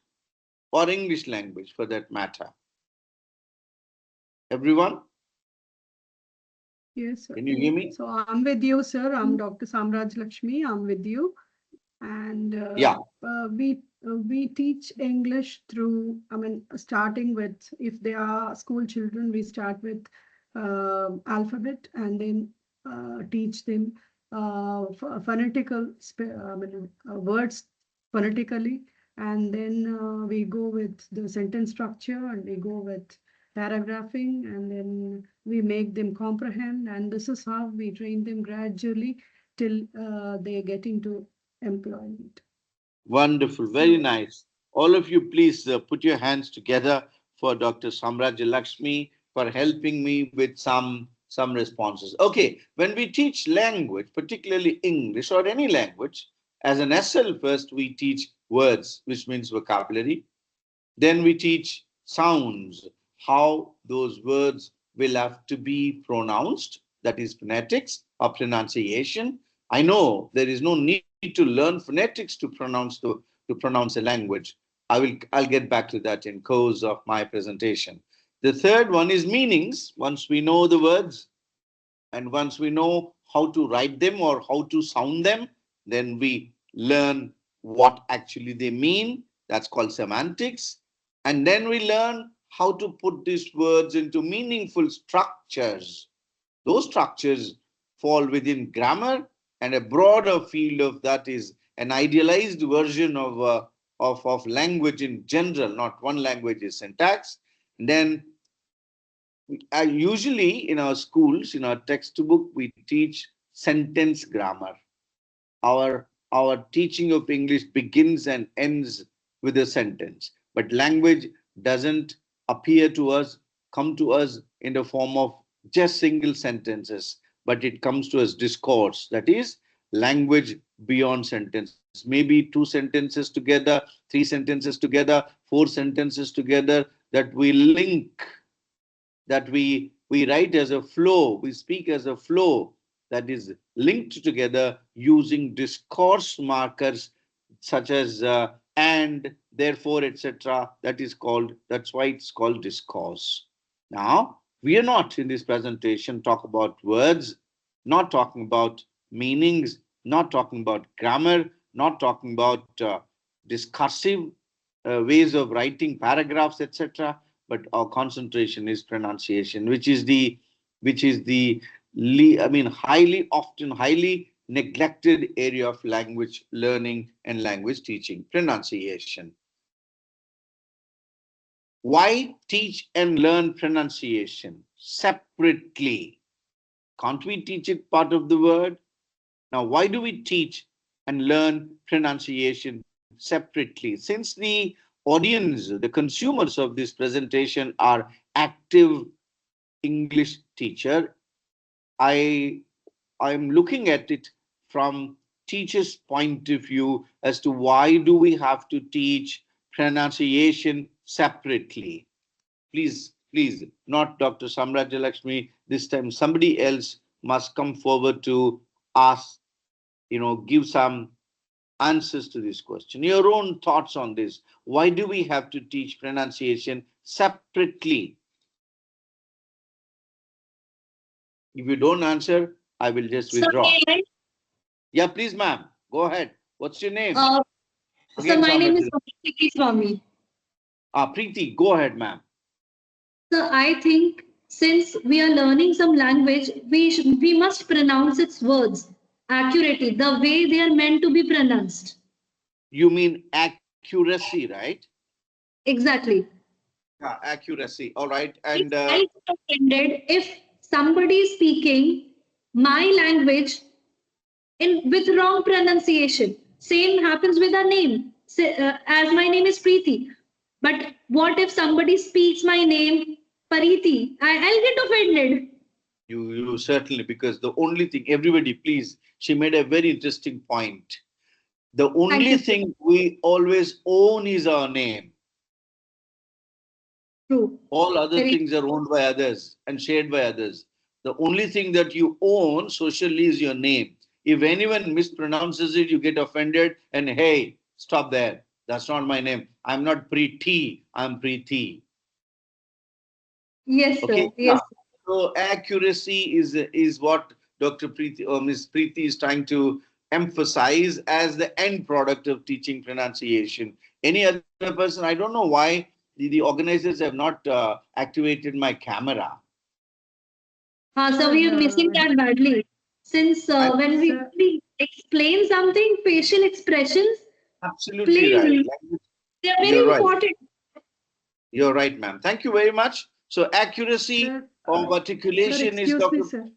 or English language for that matter? Everyone? Yes, sir. Can you hear me? So I'm with you, sir. I'm Dr. Samraj Lakshmi. I'm with you. And Yeah. we teach English through, I mean, starting with, if they are school children, we start with alphabet, and then teach them phonetical words phonetically, and then we go with the sentence structure, and we go with paragraphing, and then we make them comprehend, and this is how we train them gradually till they get into employment. Wonderful. Very nice. All of you, please put your hands together for Dr. Samraj Lakshmi for helping me with some responses. Okay, when we teach language, particularly English or any language, as an SL first, we teach words, which means vocabulary. Then we teach sounds, how those words will have to be pronounced, that is phonetics or pronunciation. I know there is no need to learn phonetics to pronounce a language. I'll get back to that in course of my presentation. The third one is meanings. Once we know the words, and once we know how to write them or how to sound them, then we learn what actually they mean. That's called semantics. And then we learn how to put these words into meaningful structures. Those structures fall within grammar, and a broader field of that is an idealized version of language in general. Not one language is syntax. And then usually in our schools, in our textbook, we teach sentence grammar. Our teaching of English begins and ends with a sentence. But language doesn't appear to us, come to us in the form of just single sentences, but it comes to us discourse. That is language beyond sentences. Maybe two sentences together, three sentences together, four sentences together that we link, that we write as a flow, we speak as a flow that is linked together using discourse markers such as and, therefore, etc. That's why it's called discourse. Now, we are not in this presentation talk about words, not talking about meanings, not talking about grammar, not talking about discursive ways of writing paragraphs, etc. But our concentration is pronunciation, which is the highly neglected area of language learning and language teaching, pronunciation. Why teach and learn pronunciation separately? Can't we teach it part of the word? Now, why do we teach and learn pronunciation separately. Since the audience, the consumers of this presentation are active English teacher, I'm looking at it from teacher's point of view as to why do we have to teach pronunciation separately. Please, not Dr. Samrajya Lakshmi. This time somebody else must come forward to ask, give some answers to this question. Your own thoughts on this. Why do we have to teach pronunciation separately? If you don't answer, I will just withdraw. Yeah, please, ma'am. Go ahead. What's your name? So my name is Preeti Swami. Preeti, go ahead, ma'am. So I think since we are learning some language, we must pronounce its words accurately, the way they are meant to be pronounced. You mean accuracy, right? Exactly. Yeah, accuracy. All right. And I get offended if somebody is speaking my language with wrong pronunciation. Same happens with our name. As my name is Preeti. But what if somebody speaks my name Pariti? I'll get offended. you certainly, because the only thing, everybody, please, she made a very interesting point. The only thing we always own is our name. True. All other things are owned by others and shared by others. The only thing that you own socially is your name. If anyone mispronounces it, you get offended and hey, stop there. That's not my name. I'm not Preeti, I'm Preeti. Yes, sir. Okay. Yes. So accuracy is what Dr. Preeti or Ms. Preeti is trying to emphasize as the end product of teaching pronunciation. Any other person, I don't know why the organizers have not activated my camera. So we are missing that badly. Since when we explain something, facial expressions, Absolutely right. They are very important. You're right, ma'am. Thank you very much. So accuracy of articulation is Dr.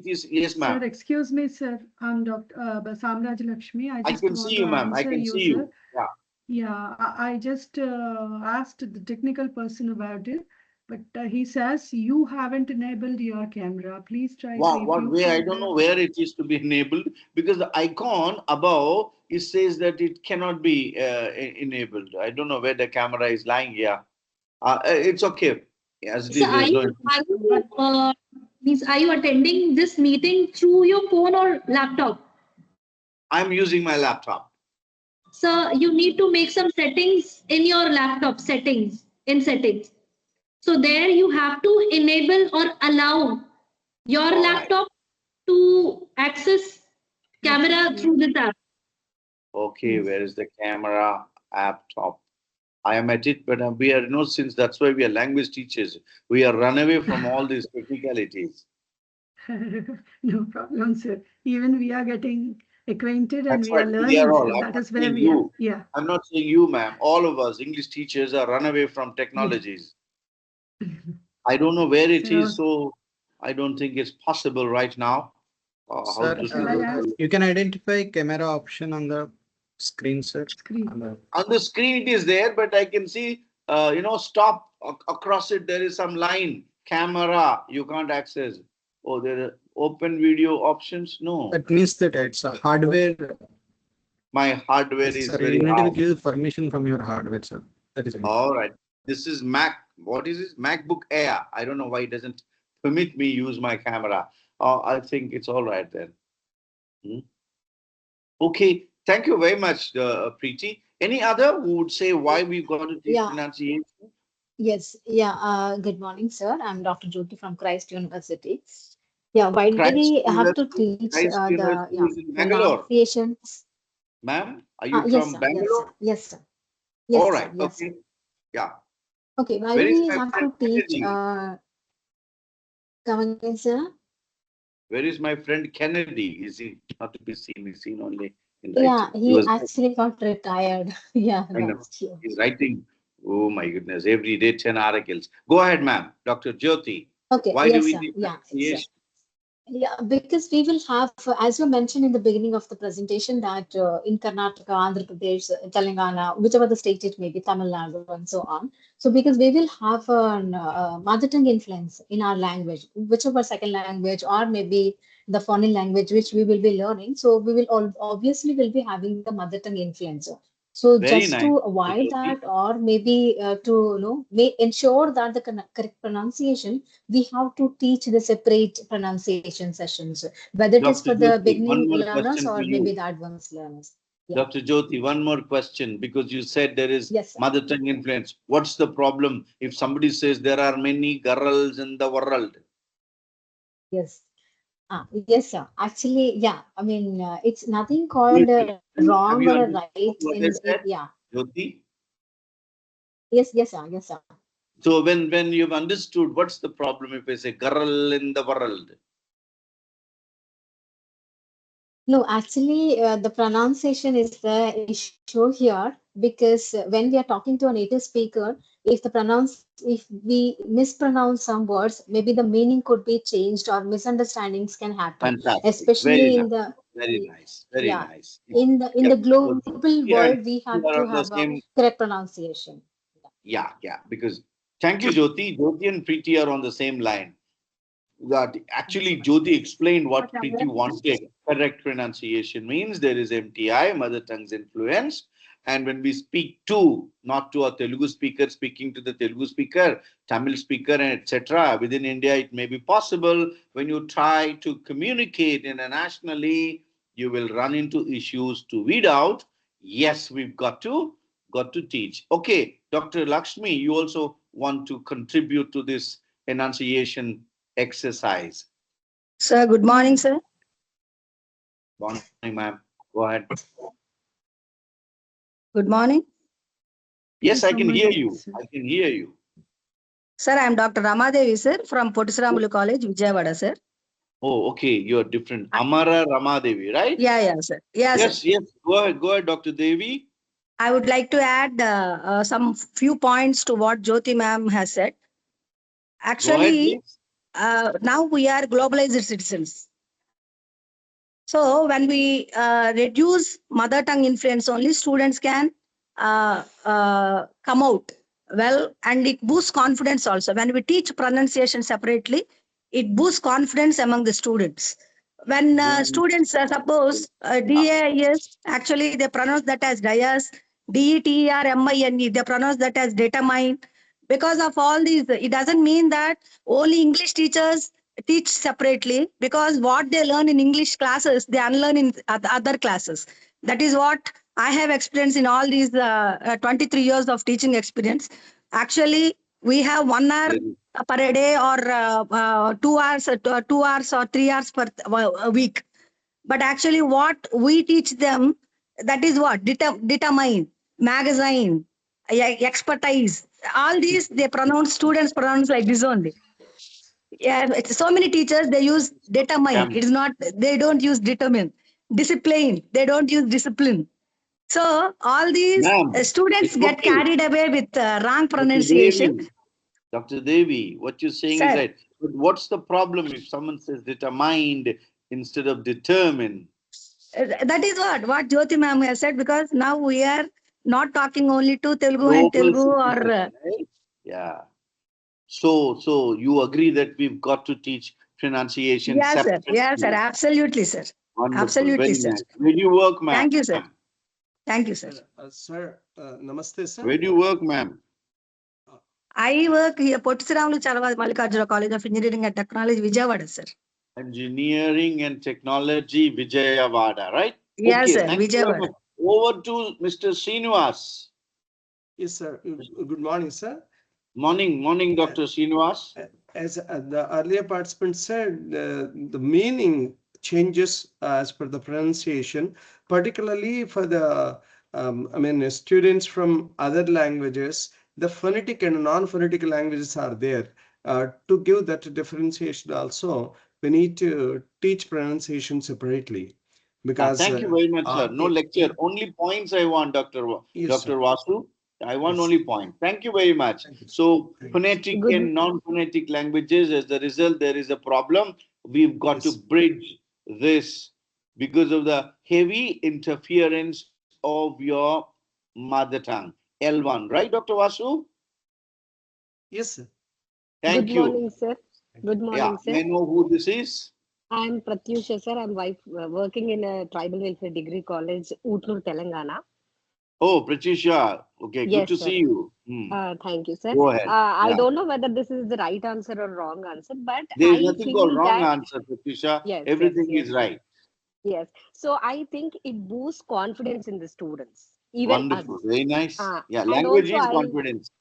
Yes, ma'am. Sir, excuse me, sir. I'm Dr. Samraj Lakshmi. I can see you, ma'am. I can see you. Yeah. Yeah, I just asked the technical person about it, but he says you haven't enabled your camera. Please try. What way? I don't know where it is to be enabled, because the icon above, it says that it cannot be enabled. I don't know where the camera is lying here. It's okay. As it is, are you attending this meeting through your phone or laptop? I'm using my laptop. So you need to make some settings in your laptop, settings. So there you have to enable or allow your laptop to access camera through this app. Okay, where is the camera app top? I am at it, but we are since that's why we are language teachers. We are run away from all these technicalities. No problem, sir. Even we are getting acquainted and That's we are right. learning. We are all. That is where we are. Yeah. I'm not saying you, ma'am. All of us English teachers are run away from technologies. I don't know where it is, so I don't think it's possible right now. Sir, you can identify camera option on the screen, sir. On the screen it is there, but I can see, stop across it. There is some line. Camera, you can't access. Oh, there are open video options. No. That means that it's a hardware. My hardware is sir, very you need high. to give permission from your hardware, sir. That is all right. This is Mac. What is this? MacBook Air. I don't know why it doesn't permit me use my camera. I think it's all right then. Okay. Thank you very much, Preeti. Any other who would say why we got to teach pronunciation? Yes. Yeah. Good morning, sir. I'm Dr. Jyoti from Christ University. Yeah. Why do we have to teach the pronunciations? Ma'am, are you yes, from sir, Bangalore? Yes, sir. Yes, all right. Sir, yes, okay. Sir. Yeah. Okay. Why do we have to teach? Come again, sir. Where is my friend Kennedy? Is he not to be seen? He's seen only in writing. Yeah, he actually got retired. Yeah, last year. He's writing. Oh my goodness! Every day 10 articles. Go ahead, ma'am. Dr. Jyoti. Okay. Why yes, do we sir. need yeah, sure. Yeah, because we will have, as you mentioned in the beginning of the presentation, that in Karnataka, Andhra Pradesh, Telangana, whichever the state it may be, Tamil Nadu, and so on. So, because we will have a mother tongue influence in our language, whichever second language, or maybe the foreign language which we will be learning. So, we will obviously will be having the mother tongue influence. So, Very just nice, to Dr. avoid Jyoti. that, or maybe to may ensure that the correct pronunciation, we have to teach the separate pronunciation sessions, whether it is for Dr. the Jyoti, beginning one more learners question or for maybe you. the advanced learners. Yeah. Dr. Jyoti, one more question, because you said there is Yes, sir. mother tongue influence. What's the problem if somebody says there are many girls in the world? Yes. Yes, sir. Actually, yeah. I mean, it's nothing called Have wrong you or a understood right what I said, yeah. Jyoti? Yes, yes, sir. Yes, sir. So when you've understood, what's the problem if I say girl in the world? No, actually, the pronunciation is the issue here because when we are talking to a native speaker, if we mispronounce some words, maybe the meaning could be changed or misunderstandings can happen, Fantastic. Very especially in nice. the Very nice. Very yeah, nice. in Yep. the So global Jyoti world, and we have Preeti to are on have the a same. correct pronunciation. Yeah, yeah. Because thank you, Jyoti. Jyoti and Preeti are on the same line. That actually Jyoti explained what Preeti wanted. Correct pronunciation means there is MTI, mother tongue's influence. And when we speak to, not to a Telugu speaker, speaking to the Telugu speaker, Tamil speaker, and etc. Within India, it may be possible. When you try to communicate internationally, you will run into issues to weed out. Yes, we've got to teach. Okay, Dr. Lakshmi, you also want to contribute to this enunciation exercise. Sir, good morning, sir. Morning, ma'am. Go ahead. Good morning. Yes, I can hear Somebody you. else. I can hear you. Sir, I am Dr. Ramadevi, sir, from Pottisaramulu College, Vijayawada, sir. Oh, okay. You're different. Amara Ramadevi, right? Yeah, sir. Yeah, sir. Yes, yes. Go ahead, Dr. Devi. I would like to add some few points to what Jyoti ma'am has said. Go ahead, Actually, please. now we are globalized citizens. So when we reduce mother tongue influence, only students can come out well, and it boosts confidence also. When we teach pronunciation separately, it boosts confidence among the students. When students suppose DAIS, actually they pronounce that as dias, DETERMINE, they pronounce that as determine. Because of all these, it doesn't mean that only English teachers teach separately, because what they learn in English classes, they unlearn in other classes. That is what I have experienced in all these 23 years of teaching experience. Actually, we have 1 hour per day or 2 hours, 2 hours or 3 hours per a week. But actually, what we teach them, that is what determine, magazine, expertise. All these they pronounce, students pronounce like this only. Yeah, so many teachers they use determine. It is not, they don't use determine. Discipline, they don't use discipline. So all these Ma'am, students it's get okay. carried away with wrong Dr. pronunciation. Devi, Dr. Devi, what you're saying is Sir, right. But what's the problem if someone says determined instead of determined? that is what Jyoti ma'am has said, because now we are not talking only to Telugu and Global Telugu citizen, or right? Yeah. So you agree that we've got to teach pronunciation yeah, sir. Yeah, sir. separately. Absolutely, sir. Wonderful. Absolutely, Very sir. nice. Where do you work, ma'am? Thank you, sir. Thank you, sir. Sir, namaste, sir. Where do you work, ma'am? I work here, Pottisaramulu Chalava Mallikarjuna College of Engineering and Technology, Vijayawada, sir. Engineering and Technology, Vijayawada, right? Yes, Okay, sir. thank you very Vijayawada. much. Over to Mr. Srinivas. Yes, sir. Good morning, sir. Morning, Dr. Srinivas. As the earlier participant said, the meaning changes as per the pronunciation, particularly for the students from other languages. The phonetic and non-phonetic languages are there. To give that differentiation also, we need to teach pronunciation separately, because Thank you very much, sir. No lecture, only points I want, yes, Dr. Vasu. I want yes. only points. Thank you very much. So, phonetic Good. and non-phonetic languages, as the result, there is a problem. we've got to Yes. bridge this because of the heavy interference of your mother tongue. L1, right, Dr. Vasu? Yes, sir. Thank Good you. morning, sir. Good Yeah, morning, may sir. I know who this is? I'm Pratyusha, sir. I'm working in a tribal welfare degree college, Utlur, Telangana. Oh, Pratisha. Okay, good Yes, to sir. see you. Thank you, sir. Go ahead. I Yeah. don't know whether this is the right answer or wrong answer, but There is I nothing called feel wrong that answer, Pratisha. yes, yes, Everything yes, is right. yes. So I think it boosts confidence in the students, even us. Wonderful. Very nice. Yeah, And language also is I confidence.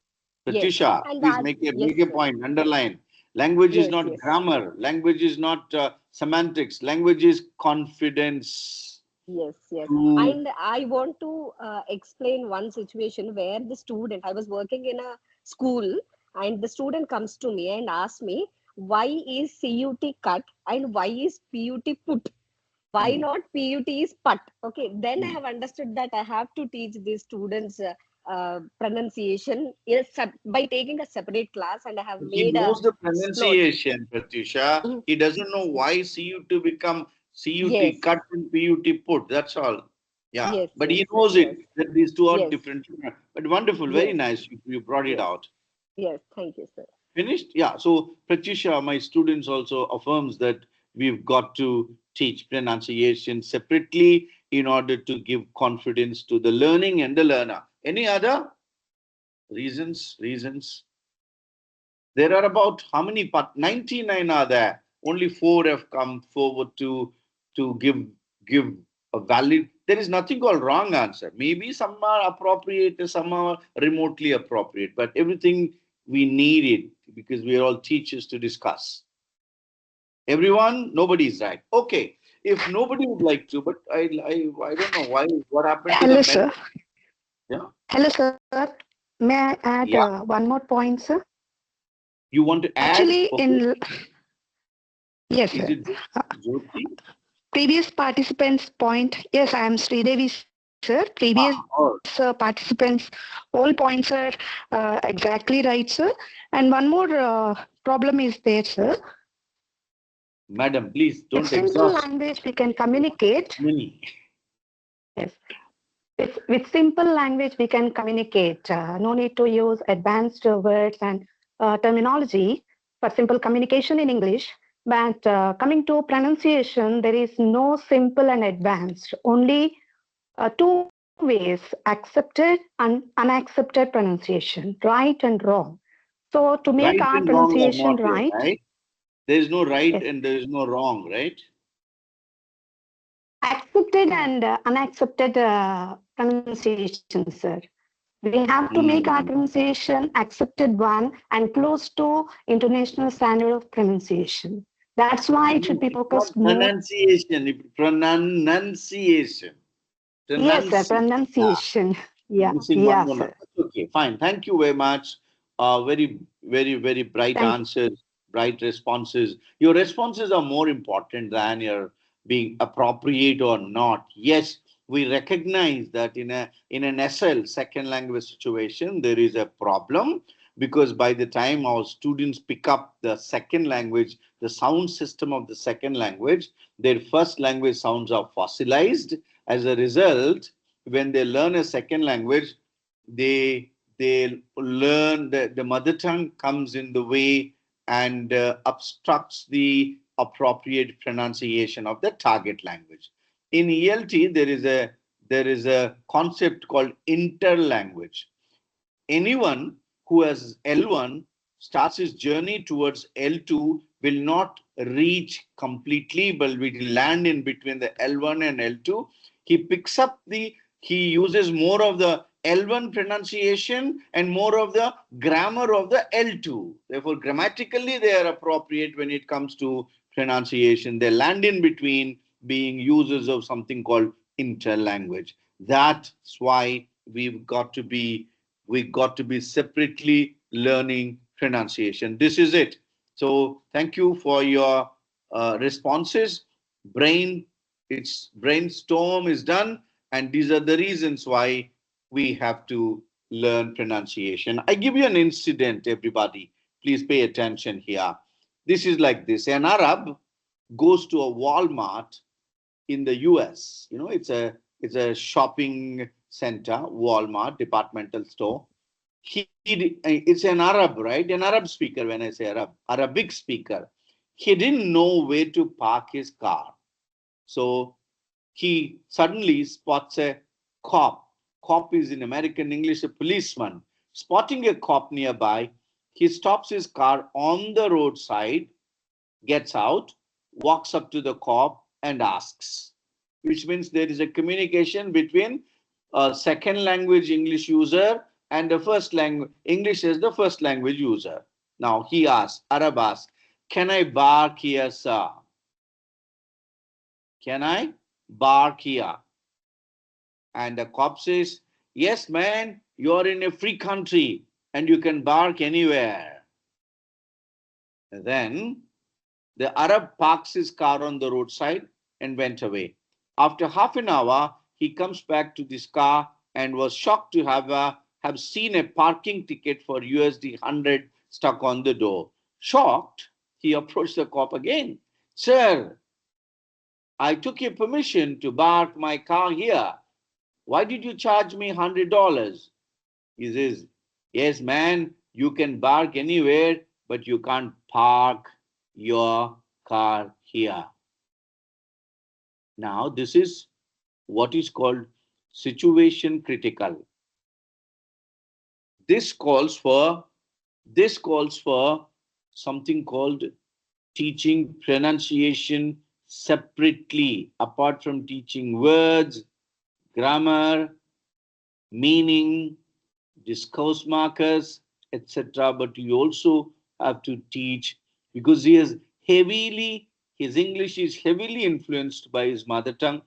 yes, Pratisha, and please that make yes, a sir. point, underline. Language is Yes, not yes. grammar. Language is not semantics. Language is confidence. Yes, yes. To And I want to explain one situation where I was working in a school, and the student comes to me and asks me, why is CUT cut and why is PUT put? Why Hmm, not PUT is put? Okay, then I hmm. have understood that I have to teach these students pronunciation by taking a separate class, and I have He made a knows the note. pronunciation, Pratisha. Mhm. He doesn't know why CUT become CUT Yes, cut and PUT put. That's all. Yeah, yes, but yes, he knows yes, it that these two are yes, different. But wonderful, very yes, nice. You brought it yes, out. yes. Thank you, sir. Finished? Yeah. So Pratisha, my students also affirms that we've got to teach pronunciation separately in order to give confidence to the learning and the learner. Any other reasons? Reasons? There are about how many? 99 are there. Only four have come forward to give a valid. There is nothing called wrong answer. Maybe some are appropriate, some are remotely appropriate, but everything we need it because we are all teachers to discuss. Everyone, nobody is right. Okay, if nobody would like to, but I don't know why. What happened to the Hello, men? sir. Yeah, Hello, sir. May I add yeah. one more point, sir? You want to add? Actually, Okay. yes, Is sir. it Jyoti? Previous participants' point, yes, I am Sridevi, sir. Previous Oh, participants, all points are exactly right, sir. And one more problem is there, sir. madam, please With don't simple exhaust language, we can communicate. many. Yes. With simple language, we can communicate. No need to use advanced words and terminology for simple communication in English. But coming to pronunciation, there is no simple and advanced. Only two ways: accepted and unaccepted pronunciation, right and wrong. So to make Right our and wrong are pronunciation not there, right, right? There is no right yes, and there is no wrong, right? accepted and unaccepted pronunciation, sir. We have to make our Hmm. pronunciation accepted one and close to international standard of pronunciation. That's why it should No, be it's not focused more. pronunciation, it's pronunciation. Yes, sir, Pronunciation. pronunciation. Yeah, Missing one yeah, more. sir. Okay, fine. Thank you very much. Very bright Thank you. answers, bright responses. Your responses are more important than your being appropriate or not. Yes, we recognize that in an SL second language situation there is a problem because by the time our students pick up the second language, the sound system of the second language, their first language sounds are fossilized. As a result, when they learn a second language, they learn the mother tongue comes in the way and obstructs the appropriate pronunciation of the target language. In ELT, there is a concept called interlanguage. Anyone who has L1 starts his journey towards L2 will not reach completely, but will land in between the L1 and L2. He uses more of the L1 pronunciation and more of the grammar of the L2. Therefore, grammatically, they are appropriate when it comes to pronunciation. They land in between being users of something called interlanguage. That's why we got to be separately learning pronunciation. This is it. So thank you for your responses. Its brainstorm is done, and these are the reasons why we have to learn pronunciation. I give you an incident, everybody. Please pay attention here. This is like this. An Arab goes to a Walmart in the US. You know, it's a shopping center, Walmart, departmental store. It's an Arab, right? An Arab speaker. When I say Arab, Arabic speaker. He didn't know where to park his car. So he suddenly spots a cop. Cop is in American English a policeman. Spotting a cop nearby, he stops his car on the roadside, gets out, walks up to the cop and asks, which means there is a communication between a second language English user and the first language English as the first language user. Now he asks, Arab asks, can I bark here, sir? Can I bark here? And the cop says, yes, man, you're in a free country and you can bark anywhere. And then the Arab parks his car on the roadside and went away. After half an hour, he comes back to this car and was shocked to have seen a parking ticket for USD 100 stuck on the door. Shocked, he approached the cop again. Sir, I took your permission to park my car here. Why did you charge me $100? He says, yes, man, you can park anywhere, but you can't park your car here. Now, this is what is called situation critical. This calls for something called teaching pronunciation separately, apart from teaching words, grammar, meaning, discourse markers, etc. But you also have to teach, because his English is heavily influenced by his mother tongue.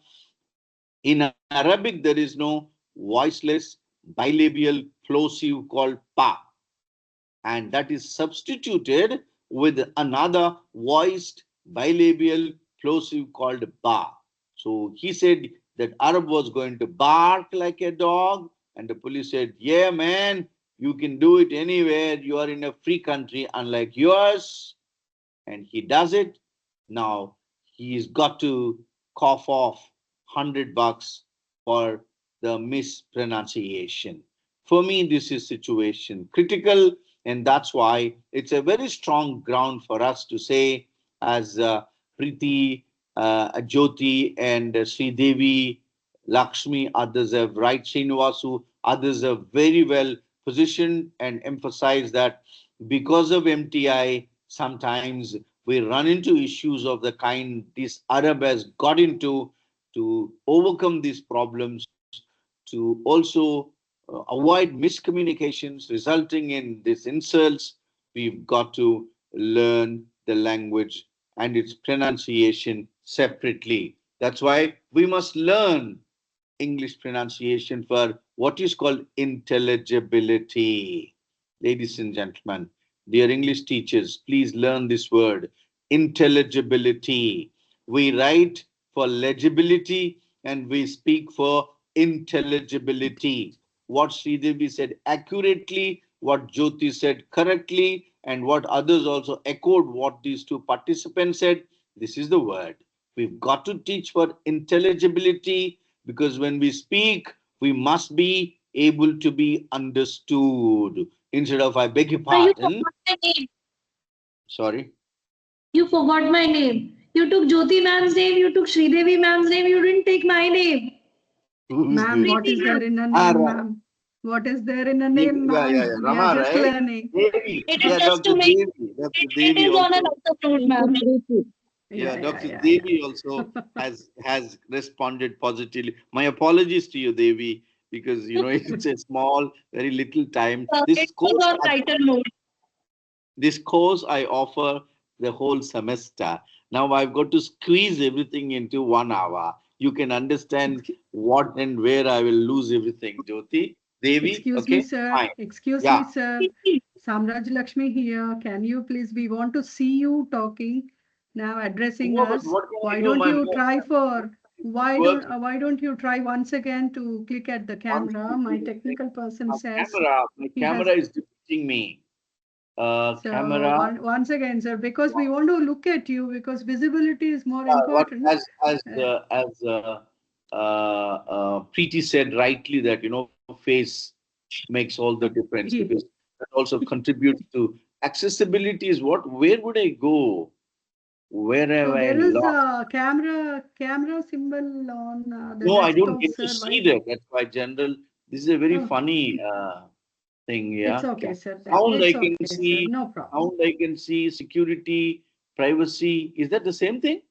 In Arabic, there is no voiceless bilabial plosive called pa, and that is substituted with another voiced bilabial plosive called ba. So he said that Arab was going to bark like a dog, and the police said, yeah, man, you can do it anywhere. You are in a free country, unlike yours. And he does it. Now he's got to cough off $100 for the mispronunciation. For me, this is situation critical, and that's why it's a very strong ground for us to say, as Preeti, Jyoti, and Sri Devi, Lakshmi, others have right, Srinivasu, others have very well positioned and emphasized that because of MTI, sometimes we run into issues of the kind this Arab has got into. To overcome these problems, to also avoid miscommunications resulting in these insults, we've got to learn the language and its pronunciation separately. That's why we must learn English pronunciation for what is called intelligibility. Ladies and gentlemen, dear English teachers, please learn this word, intelligibility. We write for legibility and we speak for intelligibility. What Sridevi said accurately, what Jyoti said correctly, and what others also echoed what these two participants said, this is the word. We've got to teach for intelligibility, because when we speak, we must be able to be understood. Instead of, I beg your You pardon. forgot my name. Sorry. You forgot my name. You took Jyoti ma'am's name, you took Sridevi ma'am's name, you didn't take my name. Who's Ma'am, this? what is there in a name, ma'am? What is there in a name, ma'am? We are Rama, just right? learning. Devi. It Yeah, is just Dr. to make Devi. Dr. it Devi is on a also. lots of fruit, ma'am. Yeah, Dr. Devi also has responded positively. My apologies to you, Devi, because you know it's a small, very little time. It was on lighter mode. This course I offer the whole semester. Now I've got to squeeze everything into 1 hour. You can understand what and where I will lose everything. Jyoti, Devi, Excuse okay, me, sir. fine. Excuse Yeah. me, sir. Samraj Lakshmi here. Can you please? We want to see you talking now, addressing No, but us. what can I Why do? don't My you try for? work. Why don't you try once again to click at the camera? My technical person says My he has. camera is depicting me. So camera. once again, sir, because we want to look at you, because visibility is more What important. Preeti said rightly that face makes all the difference, because that also contributes to accessibility. Is what? Where would I go? Where have So I there is lost? a camera symbol on the No, I don't desktop, get to sir. see that. That's why general. This is a very funny thing. It's Yeah. okay, sir. Sound I It's can okay, sir. see. No problem. Sound I can see. Security, privacy. Is that the same thing?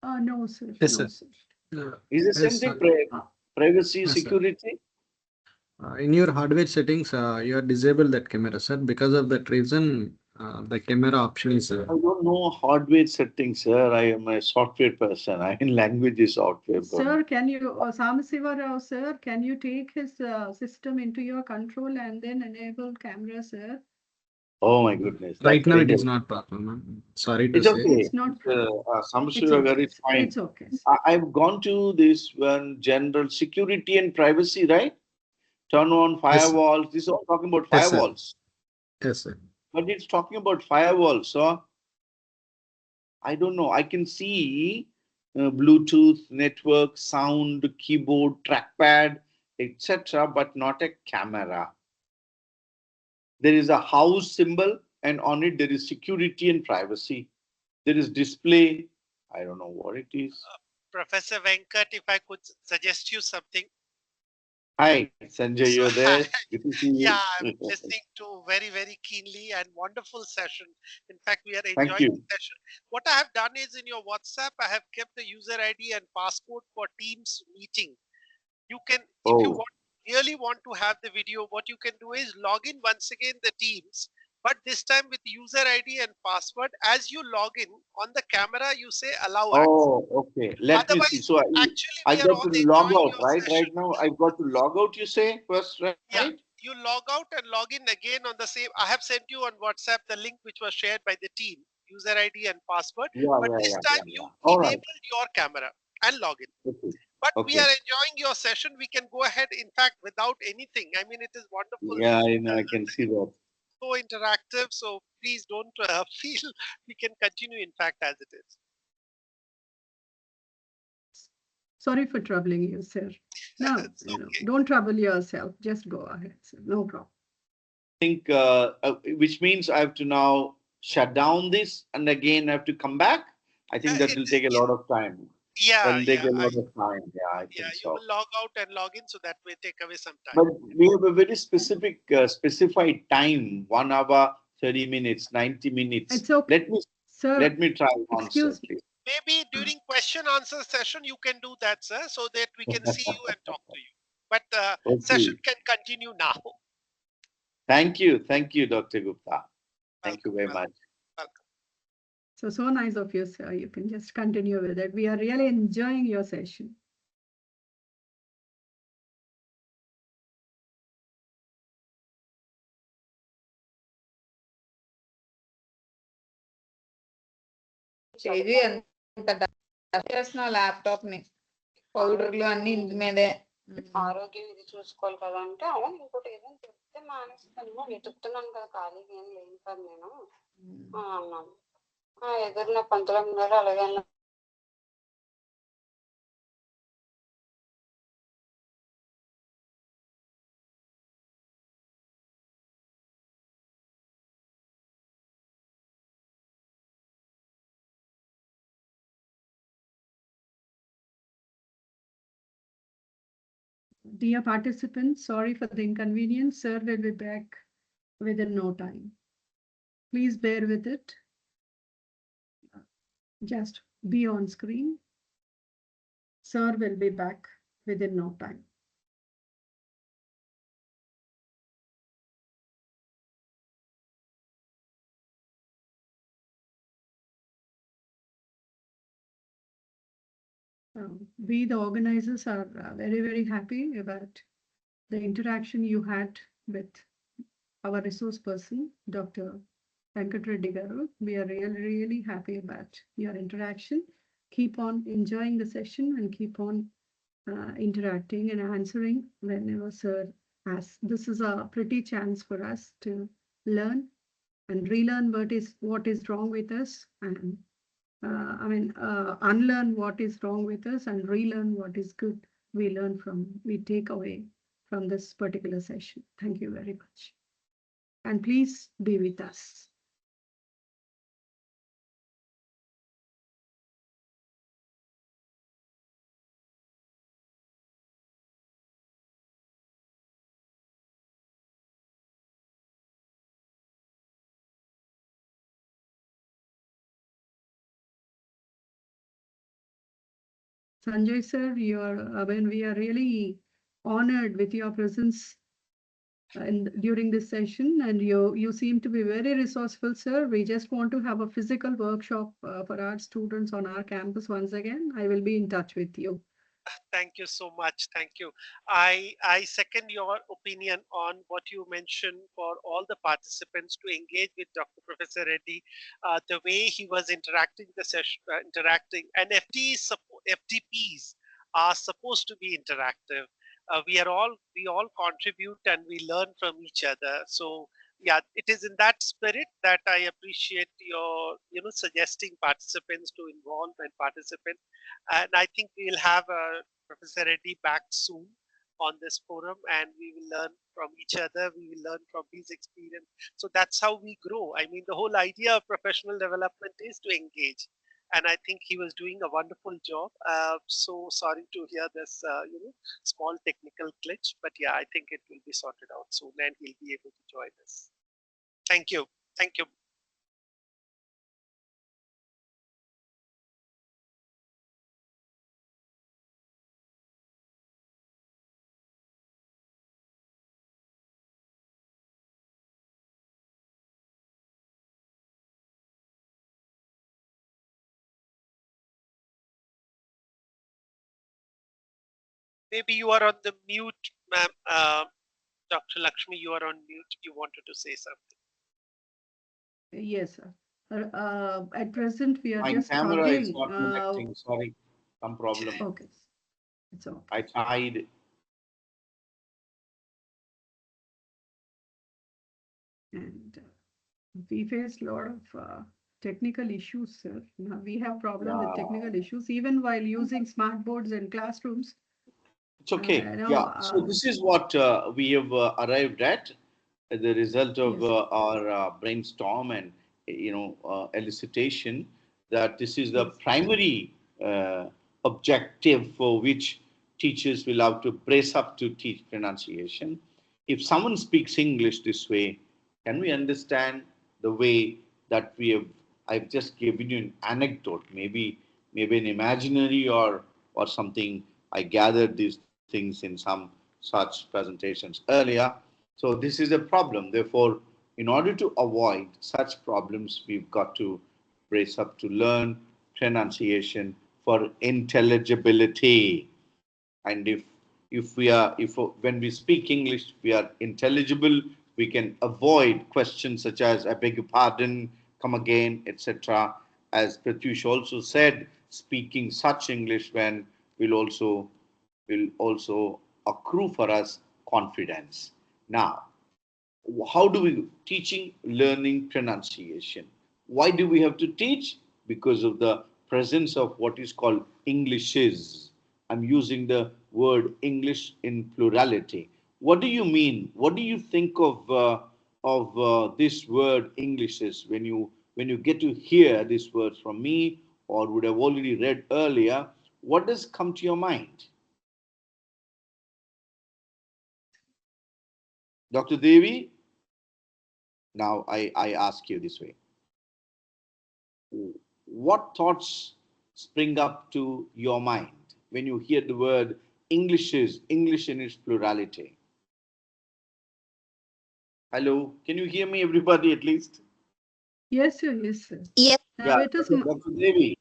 No, sir. Yes, No, sir. sir. Is the same Yes, thing? sir. Privacy, Yes, sir. security. In your hardware settings, you are disabled that camera, sir. Because of that reason, the camera option is. I don't know hardware settings, sir. I am a software person. I in language is software. Sir, can you, Samasiva Rao, sir, can you take his system into your control and then enable camera, sir? Oh my goodness. Right now, it is not possible, ma'am. Sorry to It's say. okay. It's not. Samshiva okay. is fine. It's okay. I've gone to this one, general security and privacy, right? Turn on firewalls. This is all talking about Yes, sir. firewalls. Yes, sir. But it's talking about firewalls. So I don't know. I can see Bluetooth, network, sound, keyboard, trackpad, etc., but not a camera. There is a house symbol, and on it there is security and privacy. There is display. I don't know what it is. Professor Venkat, if I could suggest you something. Hi, Sanjay, you're there. Good to see you. Yeah, I'm listening to very, very keenly and wonderful session. In fact, we are Thank enjoying you. the session. What I have done is in your WhatsApp, I have kept the user ID and passcode for Teams meeting. You can, if you really want to have the video, what you can do is log in once again the Teams, but this time with user ID and password. As you log in on the camera, you say allow access. Oh, okay. Let me see. So I got to log out, right? Right now, I've got to log out, you say, first, right? Yeah, you log out and log in again on the same. I have sent you on WhatsApp the link which was shared by the team, user ID and password. But this time you enabled your camera and log in. Okay. But we are enjoying your session. We can go ahead, in fact, without anything. I mean, it is wonderful. Yeah, I know. I can see that. So interactive. So please don't feel. We can continue, in fact, as it is. Sorry for troubling you, sir. No, don't trouble yourself. Just go ahead, sir. No problem. I think, which means I have to now shut down this and again I have to come back. I think that will take a lot of time. Yeah, that will take a lot of time. Yeah, I think you so. will log out and log in, so that may take away some time. But we have a very specific, specified time: 1 hour, 30 minutes, 90 minutes. It's okay. Let me try once, excuse please. Maybe during question answer session you can do that, sir, so that we can see you and talk to you. But session can continue now. Thank you, Dr. Gupta. Thank you very much. Welcome. So nice of you, sir. You can just continue with it. We are really enjoying your session. చేసిన laptop ని పౌడర్లు అన్ని ఇంటి మీదే ఆరోగ్యం ఇది చూసుకోవాలి కదా అంటే అవును ఇంకోటి ఏదైనా చెప్తే మానేస్తాను వెతుకుతున్నాను కదా ఖాళీగా ఏం లేను కదా నేను అన్నాను ఎదురు నా పంతులు ఉన్నారు అలాగే Dear participants, sorry for the inconvenience. Sir will be back within no time. Please bear with it. Just be on screen. Sir will be back within no time. We, the organizers, are very, very happy about the interaction you had with our resource person, Dr. Venkat Reddy garu. We are really, really happy about your interaction. Keep on enjoying the session and keep on interacting and answering whenever sir asks. This is a pretty chance for us to learn and relearn what is wrong with us, and unlearn what is wrong with us and relearn what is good we take away from this particular session. Thank you very much. And please be with us. Sanjay sir, we are really honored with your presence during this session, and you seem to be very resourceful, sir. We just want to have a physical workshop for our students on our campus once again. I will be in touch with you. Thank you so much. Thank you. I second your opinion on what you mentioned for all the participants to engage with Dr. Professor Reddy, the way he was interacting the session, and FDPs are supposed to be interactive. We all contribute and we learn from each other. So yeah, it is in that spirit that I appreciate your suggesting participants to involve and participate. And I think we'll have Professor Reddy back soon on this forum, and we will learn from each other. We will learn from his experience. So that's how we grow. I mean, the whole idea of professional development is to engage. And I think he was doing a wonderful job. So sorry to hear this, small technical glitch, but yeah, I think it will be sorted out soon, and he'll be able to join us. Thank you. Thank you. Maybe you are on the mute, ma'am. Dr. Lakshmi, you are on mute. You wanted to say something. Yes, sir. At present, we are My just camera is struggling. not connecting. Sorry, some problem. Okay, it's okay. I tried. And we face a lot of technical issues, sir. Now, we have problem with technical issues even while using smart boards in classrooms. It's okay. So this is what we have arrived at, the result of our brainstorm and elicitation, that this is the primary objective for which teachers will have to brace up to teach pronunciation. If someone speaks English this way, can we understand the way that we have? I've just given you an anecdote, maybe an imaginary or something. I gathered these things in some such presentations earlier. So this is a problem. Therefore, in order to avoid such problems, we've got to brace up to learn pronunciation for intelligibility. And if when we speak English we are intelligible, we can avoid questions such as "I beg your pardon," "come again," etc. As Pratyush also said, speaking such English when will also accrue for us confidence. Now, how do we teaching learning pronunciation? Why do we have to teach? Because of the presence of what is called Englishes. I'm using the word English in plurality. What do you mean? What do you think of this word Englishes when you get to hear these words from me or would have already read earlier? What does come to your mind? Dr. Devi, now I ask you this way. What thoughts spring up to your mind when you hear the word English in its plurality? Hello, can you hear me, everybody, at least? Yes, sir. Yes, sir. Yes. Now it is Dr. Devi.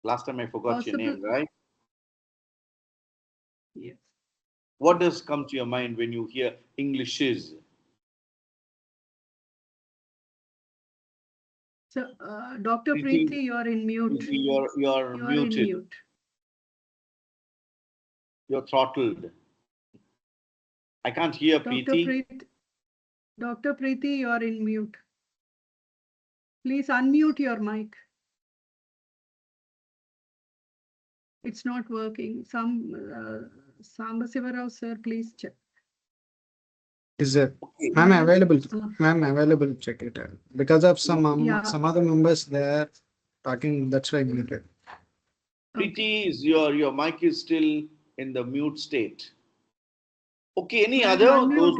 Last time I forgot your name, right? Yes. What does come to your mind when you hear Englishes? So, Dr. Preeti, you're in mute. You're muted. In mute. You're throttled. I can't hear Dr. Preeti, you are in mute. Please unmute your mic. It's not working. Sambasiva Rao, sir, please check. Is it? Ma'am, available. Ma'am, available. Check it out. Because of some other members there talking. That's why I muted. Preeti, your mic is still in the mute state. Okay, any other? Those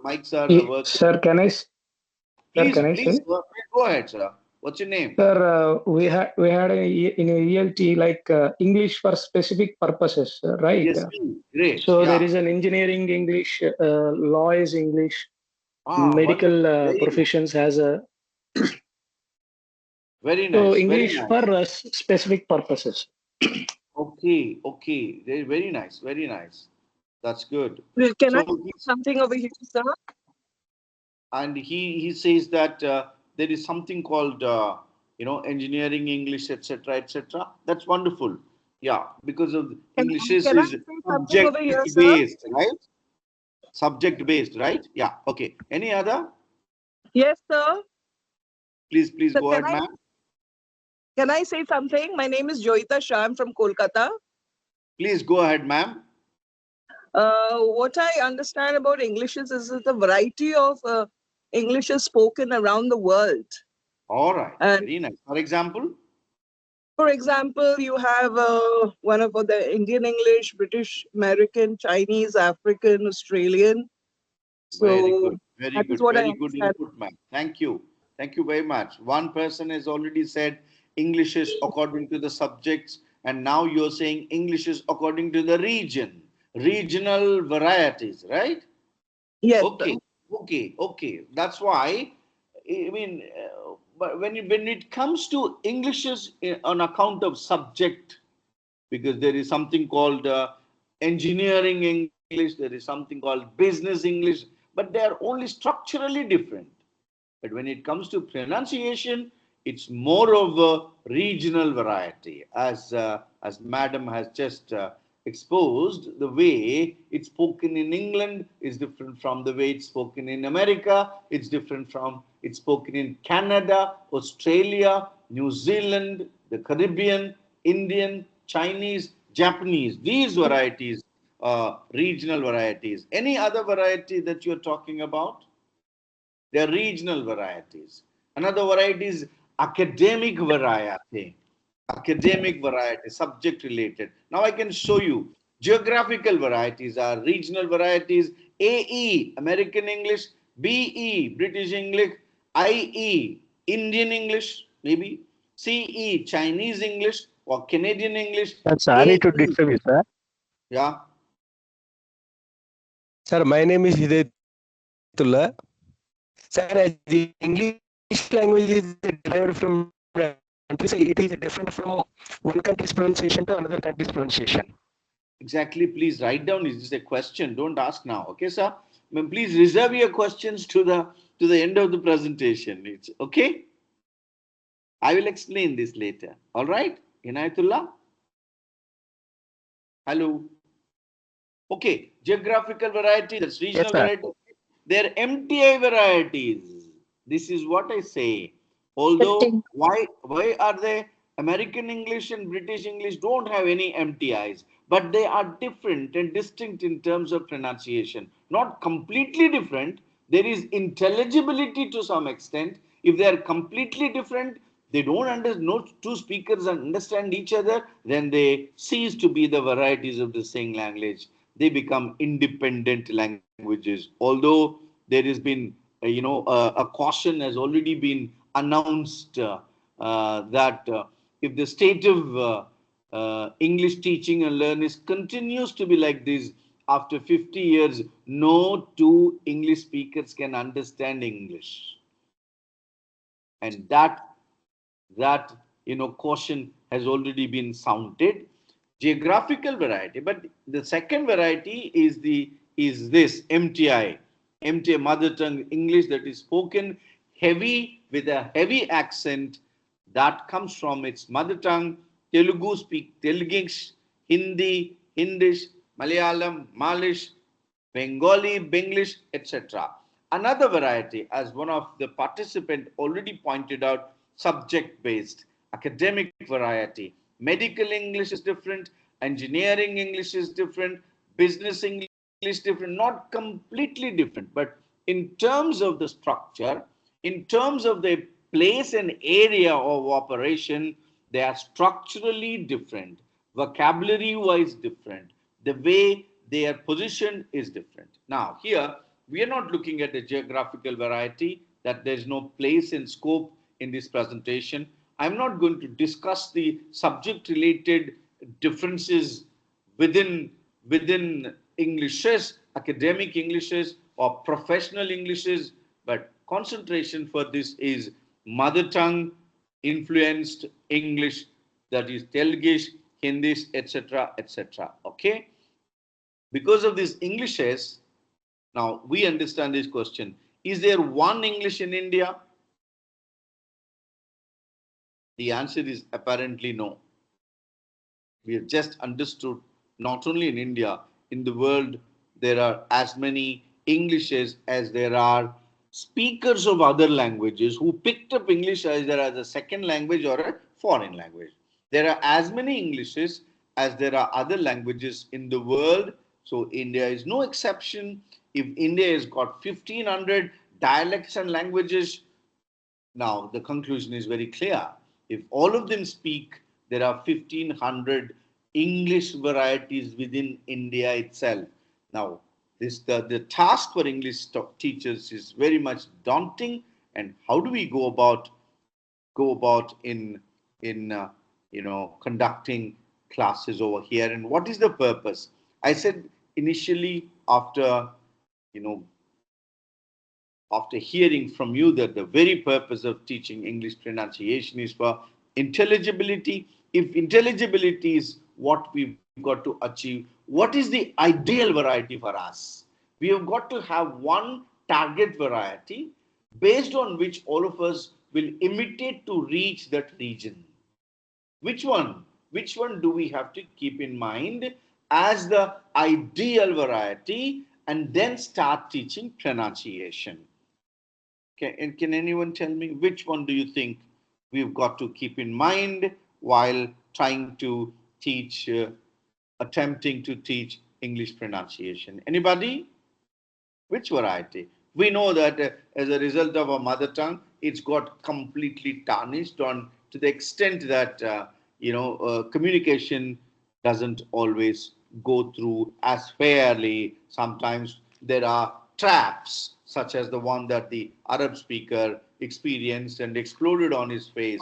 mics are working. Sir, can I? Please go ahead, sir. What's your name? Sir, we had in a ELT like English for specific purposes, right? Yes, great. So there is an engineering English, law is English, medical professions has a. Very nice. So English nice. for specific purposes. Okay. Very nice. Very nice. That's good. Can I say something over here, sir? And he says that there is something called engineering English, etc., etc. That's wonderful. Yeah, because of English is subject based, right? Subject based, right? Yeah. Okay. Any other? Yes, sir. Please go ahead, ma'am. Can I say something? My name is Joyita Shah. I'm from Kolkata. Please go ahead, ma'am. What I understand about English is the variety of English is spoken around the world. All right. Very nice. For example, you have one of the Indian English, British, American, Chinese, African, Australian. So very good. Very good input, ma'am. Thank you. Thank you very much. One person has already said English is according to the subjects, and now you're saying English is according to the regional varieties, right? Yes. Okay. That's why, I mean, but when it comes to English is on account of subject, because there is something called engineering English, there is something called business English, but they are only structurally different. But when it comes to pronunciation, it's more of a regional variety, as Madam has just exposed. The way it's spoken in England is different from the way it's spoken in America. It's different from it's spoken in Canada, Australia, New Zealand, the Caribbean, Indian, Chinese, Japanese. These varieties, regional varieties. Any other variety that you're talking about? They are regional varieties. Another variety is academic variety. Academic variety, subject related. Now I can show you. Geographical varieties are regional varieties. AE, American English. BE, British English. IE, Indian English, maybe. CE, Chinese English or Canadian English. Sorry to disturb you, sir. Yeah. Sir, my name is Hidayatullah. Sir, as the English language is derived from countries, it is different from one country's pronunciation to another country's pronunciation. Exactly. Please write down. Is this a question? Don't ask now. Okay, sir. Please reserve your questions to the end of the presentation. It's okay. I will explain this later. All right, Inayatullah. Hello. Okay. Geographical variety. That's regional variety. They're MTI varieties. This is what I say. Although, why are they? American English and British English don't have any MTIs, but they are different and distinct in terms of pronunciation. Not completely different. There is intelligibility to some extent. If they are completely different, they don't understand, no two speakers understand each other, then they cease to be the varieties of the same language. They become independent languages. Although there has been, a caution has already been announced that if the state of English teaching and learning continues to be like this, after 50 years, no two English speakers can understand English. And that caution has already been sounded. Geographical variety, but the second variety is this MTI, mother tongue English, that is spoken heavy with a heavy accent that comes from its mother tongue. Telugu speak Telugish, Hindi, Hindish, Malayalam, Malish, Bengali, Benglish, etc. Another variety, as one of the participants already pointed out, subject-based, academic variety. Medical English is different, engineering English is different, business English different, not completely different, but in terms of the structure, in terms of the place and area of operation, they are structurally different, vocabulary wise different, the way they are positioned is different. Now, here we are not looking at a geographical variety, that there is no place and scope in this presentation. I'm not going to discuss the subject related differences within Englishes, academic Englishes or professional Englishes, but concentration for this is mother tongue influenced English, that is Telugu, Hindi, etc., etc. Okay, because of these Englishes, now we understand this question: is there one English in India? The answer is apparently no. We have just understood, not only in India, in the world, there are as many Englishes as there are speakers of other languages who picked up English as either as a second language or a foreign language. There are as many Englishes as there are other languages in the world. So India is no exception. If India has got 1,500 dialects and languages, now, the conclusion is very clear. If all of them speak, there are 1,500 English varieties within India itself. Now, the task for English teachers is very much daunting. And how do we go about in conducting classes over here? And what is the purpose? I said initially, after hearing from you that the very purpose of teaching English pronunciation is for intelligibility. If intelligibility is what we've got to achieve, what is the ideal variety for us? We have got to have one target variety based on which all of us will imitate to reach that region. Which one? Which one do we have to keep in mind as the ideal variety and then start teaching pronunciation? Can anyone tell me which one do you think we've got to keep in mind while trying to teach, attempting to teach English pronunciation? Anybody? Which variety? We know that as a result of our mother tongue, it's got completely tarnished on to the extent that communication doesn't always go through as fairly. Sometimes there are traps, such as the one that the Arab speaker experienced and exploded on his face.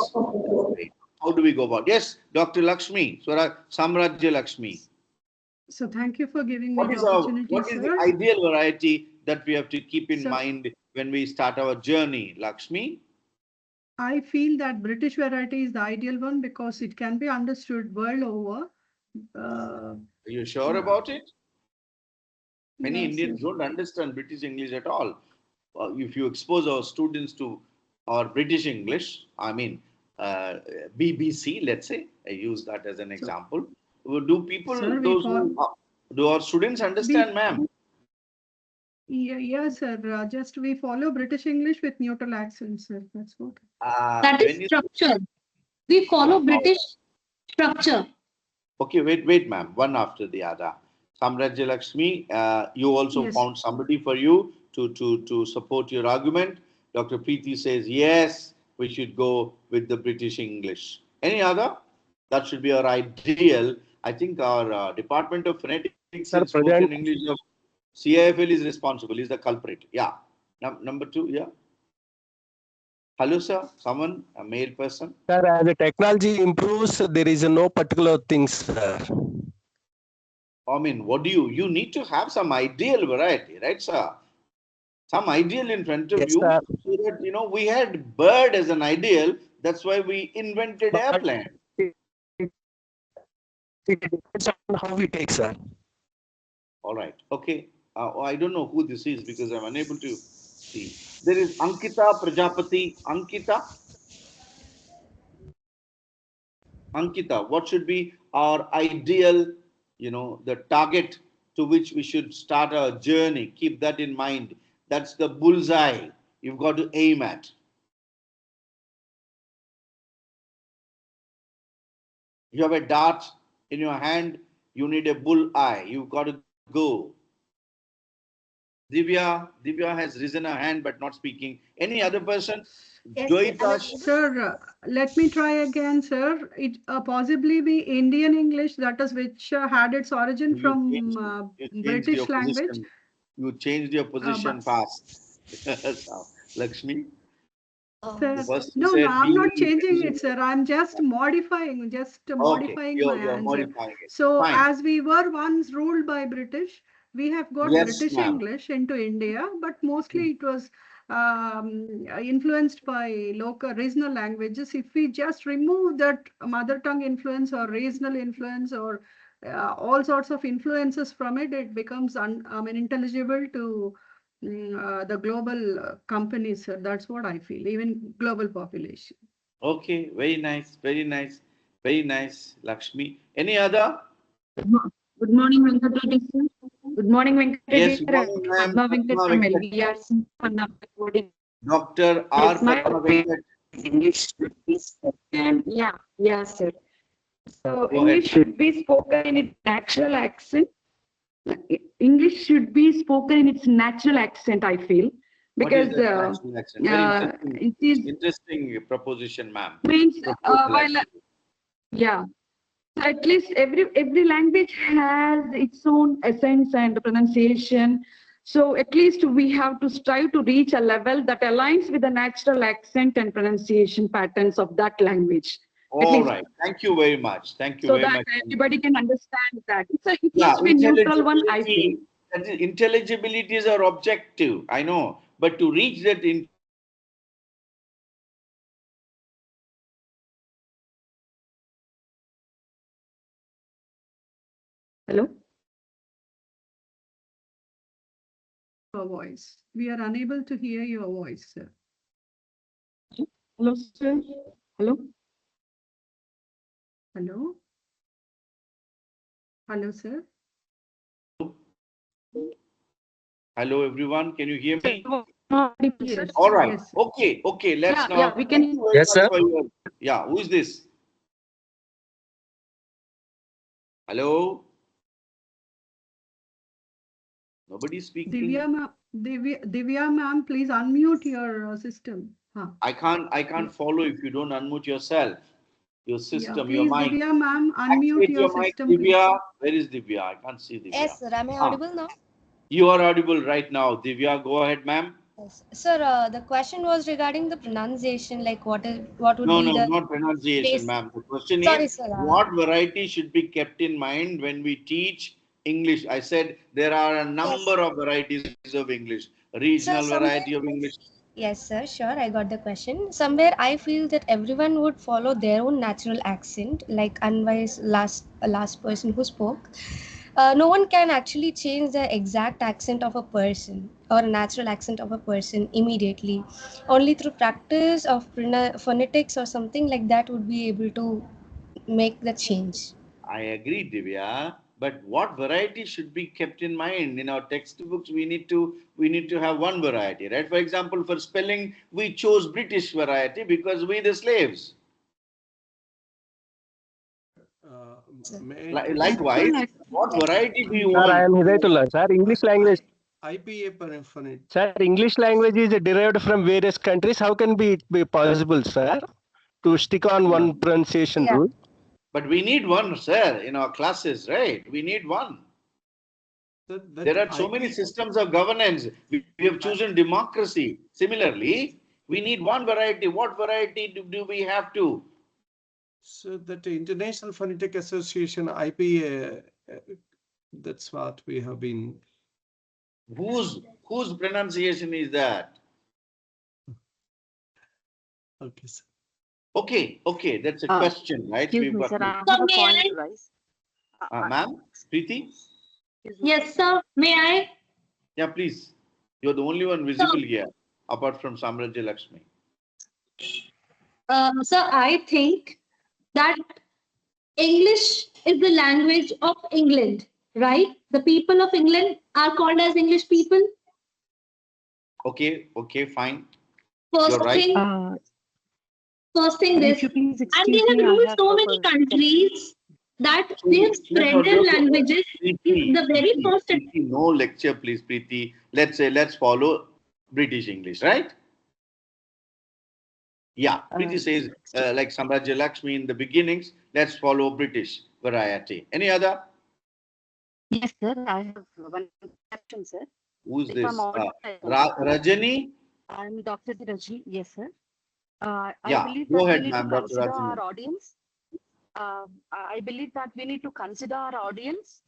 How do we go about? Yes, Dr. Lakshmi, Samrajya Lakshmi. So thank you for giving me the opportunity, what is the ideal variety that we have to keep in mind when we start our journey, Lakshmi? I feel that British variety is the ideal one because it can be understood world over. Are you sure about it? Many Indians don't understand British English at all. If you expose our students to our British English, I mean BBC, let's say, I use that as an example. Do our students understand, ma'am? Yeah, sir. Just we follow British English with neutral accents, sir. That's what. That is structure. We follow British structure. Okay, wait, ma'am. One after the other. Samrajya Lakshmi, you also found somebody for you to support your argument. Dr. Preeti says, yes, we should go with the British English. Any other? That should be our ideal. I think our Department of Phonetics and Spoken English of CIFL is responsible, is the culprit. Yeah. Number two, yeah. Hello, sir. Someone, a male person? Sir, as the technology improves, there is no particular thing, sir. I mean, what do you need to have some ideal variety, right, sir? Some ideal in front of you, sir. So that, we had bird as an ideal. That's why we invented airplane. It depends on how we take, sir. All right. Okay. I don't know who this is because I'm unable to see. There is Ankita Prajapati. Ankita, what should be our ideal, the target to which we should start our journey. Keep that in mind. That's the bullseye you've got to aim at. You have a dart in your hand, you need a bull eye. You've got to go. Divya has risen her hand but not speaking. Any other person? Sir, let me try again, sir. It possibly be Indian English, that is which had its origin from British language. You changed your position fast. Lakshmi? Sir, no, I'm not changing it, sir. I'm just modifying my answer. Modifying it. So, Fine. as we were once ruled by British, we have got British English into India, but mostly it was influenced by local regional languages. If we just remove that mother tongue influence or regional influence or all sorts of influences from it, it becomes unintelligible to the global companies, sir. That's what I feel, even global population. Okay, very nice, very nice, very nice, Lakshmi. Any other? Good morning, Venkat Reddy, sir. Good morning, Venkat Yes, Reddy. good morning, ma'am. Padma Venkat Padma from Venkat. LBRC. Dr. R. It's my Padma Venkat. English should be spoken. Yeah, sir. So Go English ahead. should be spoken in its natural accent. English should be spoken in its natural accent, I feel. Because What is that natural accent? Very it is interesting proposition, ma'am. means yeah. So at least every language has its own essence and pronunciation. So at least we have to strive to reach a level that aligns with the natural accent and pronunciation patterns of that language. All right. Thank you very much. Thank you so very that much. everybody can understand that. It must be neutral one, I feel. Intelligibility is our objective, I know. But to reach that Hello? Your voice. We are unable to hear your voice, sir. Hello, sir. Hello? Hello? Hello, sir. Hello, everyone. Can you hear me? Yes. All right. Yes. Okay. Let's now. Yeah, we can. Yes, sir. Yeah, who is this? Hello? Nobody speaking. Divya ma'am, please unmute your system. I can't follow if you don't unmute yourself. Your system, please, your mic. Divya ma'am, unmute your mic, system, Divya. Where is Divya? I can't see Divya. Yes, sir. Am I audible now? You are audible right now. Divya, go ahead, ma'am. Yes. Sir, the question was regarding the pronunciation, like what would No, be the not pronunciation, ma'am. The question Sorry, is, sir. what variety should be kept in mind when we teach English? I said there are a number of varieties of English. Regional variety of English. Yes, sir. Sure, I got the question. Somewhere I feel that everyone would follow their own natural accent, like unwise last person who spoke. No one can actually change the exact accent of a person or a natural accent of a person immediately. Only through practice of phonetics or something like that would be able to make the change. I agree, Divya. But what variety should be kept in mind? In our textbooks, we need to have one variety, right? For example, for spelling, we chose British variety because we the slaves. Likewise, what variety do you want? Sir, I am Hidayatullah. Sir, English language. IPA per phonetics. Sir, English language is derived from various countries. How can it be possible, sir, to stick on one pronunciation rule? But we need one, sir, in our classes, right? We need one. There are so many systems of governance. We have chosen democracy. Similarly, we need one variety. What variety do we have to? So that International Phonetic Association, IPA, that's what we have been. Whose pronunciation is that? Okay, sir. Okay, that's a question, right? Excuse me, sir, I have a point to raise. Ma'am, Preeti? Yes, sir. May I? Yeah, please. You're the only one visible here, apart from Samrajya Lakshmi. Sir, I think that English is the language of England. right? The people of England are called as English people. Okay, okay, fine. First You're right. thing, first thing If this, you please and excuse they have me, I ruled have so many for countries that they So, have spread their languages. Preeti, The very first, Preeti, no lecture, please, Preeti. Let's say, let's follow British English, right? Yeah, Preeti says, like Samrajya Lakshmi in the beginnings, let's follow British variety. Any other? yes, sir. I have one question, sir. Who's If I'm this? audible, I hope. Rajani? I'm Dr. Raji. Yes, sir. I Yeah, believe go that we ahead, need to ma'am, Dr. consider Rajani. our audience. I believe that we need to consider our audience.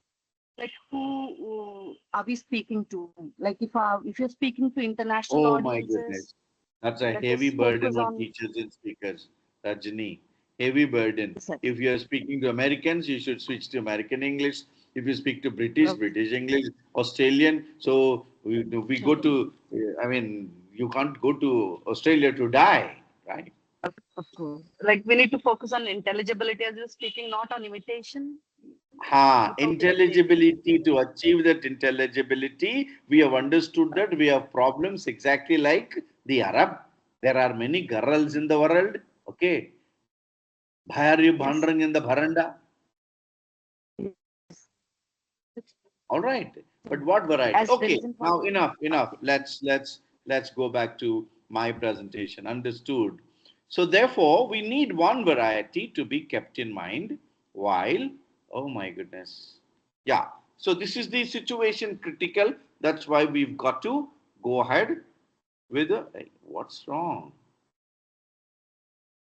Like who are we speaking to? Like if you're speaking to international Oh my audiences, goodness. That's a let heavy us burden focus on on. teachers and speakers, Rajani. Heavy burden. Yes, sir. If you are speaking to Americans, you should switch to American English. If you speak to British, Okay. British English, Australian. So we go to, I mean, you can't go to Australia to die, right? Of course. Like we need to focus on intelligibility as you're speaking, not on imitation. Intelligibility, to achieve that intelligibility, we have understood that we have problems exactly like the Arab. There are many girls in the world. Okay. Why are you wandering in the veranda? All right. But what variety? As there Okay. isn't Now one. enough. Let's go back to my presentation. Understood. So therefore, we need one variety to be kept in mind while, oh my goodness. Yeah. So this is the situation critical. That's why we've got to go ahead with what's wrong?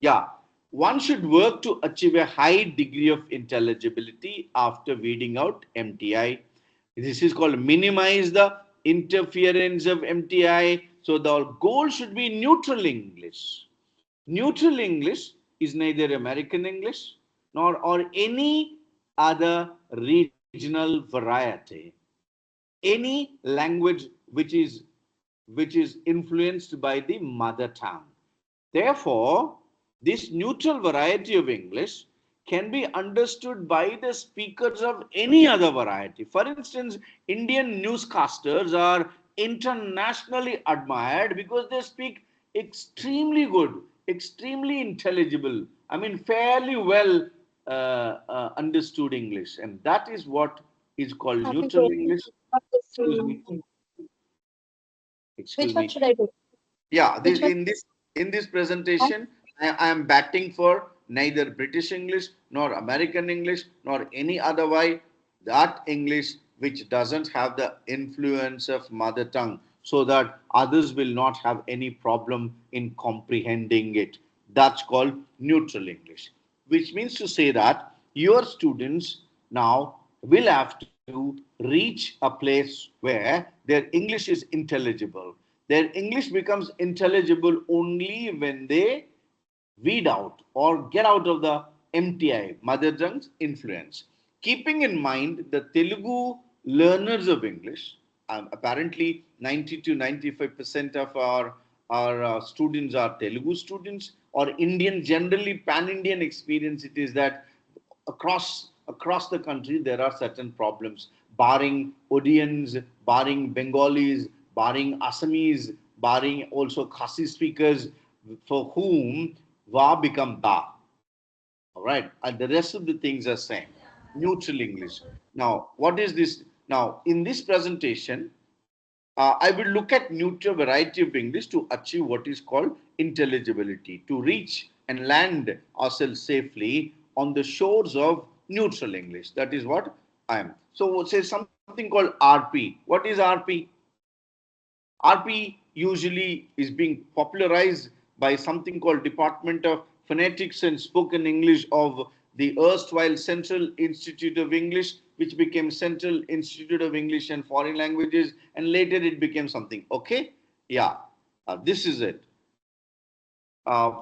Yeah. One should work to achieve a high degree of intelligibility after weeding out MTI. This is called minimize the interference of MTI. So the goal should be neutral English. Neutral English is neither American English nor or any other regional variety. Any language which is influenced by the mother tongue. Therefore, this neutral variety of English can be understood by the speakers of any other variety. For instance, Indian newscasters are internationally admired because they speak extremely good, extremely intelligible, I mean, fairly well understood English. And that is what is called neutral English. Excuse me. Which Excuse one me. should I do? Yeah, Which one? in this presentation, I am batting for neither British English nor American English nor any other way, that English which doesn't have the influence of mother tongue, so that others will not have any problem in comprehending it. That's called neutral English, which means to say that your students now will have to reach a place where their English is intelligible. Their English becomes intelligible only when they weed out or get out of the MTI, mother tongue's influence. Keeping in mind the Telugu learners of English, apparently 90 to 95% of our students are Telugu students or Indian, generally pan-Indian experience. It is that across the country there are certain problems, barring Odians, barring Bengalis, barring Assamese, barring also Khasi speakers, for whom va become da. All right, and the rest of the things are same. Neutral English. Now, what is this? Now, in this presentation, I will look at neutral variety of English to achieve what is called intelligibility, to reach and land ourselves safely on the shores of neutral English. That is what I am. So, say something called RP. What is RP? RP usually is being popularized by something called Department of Phonetics and Spoken English of the erstwhile Central Institute of English, which became Central Institute of English and Foreign Languages, and later it became something. Okay? Yeah, this is it. Uh,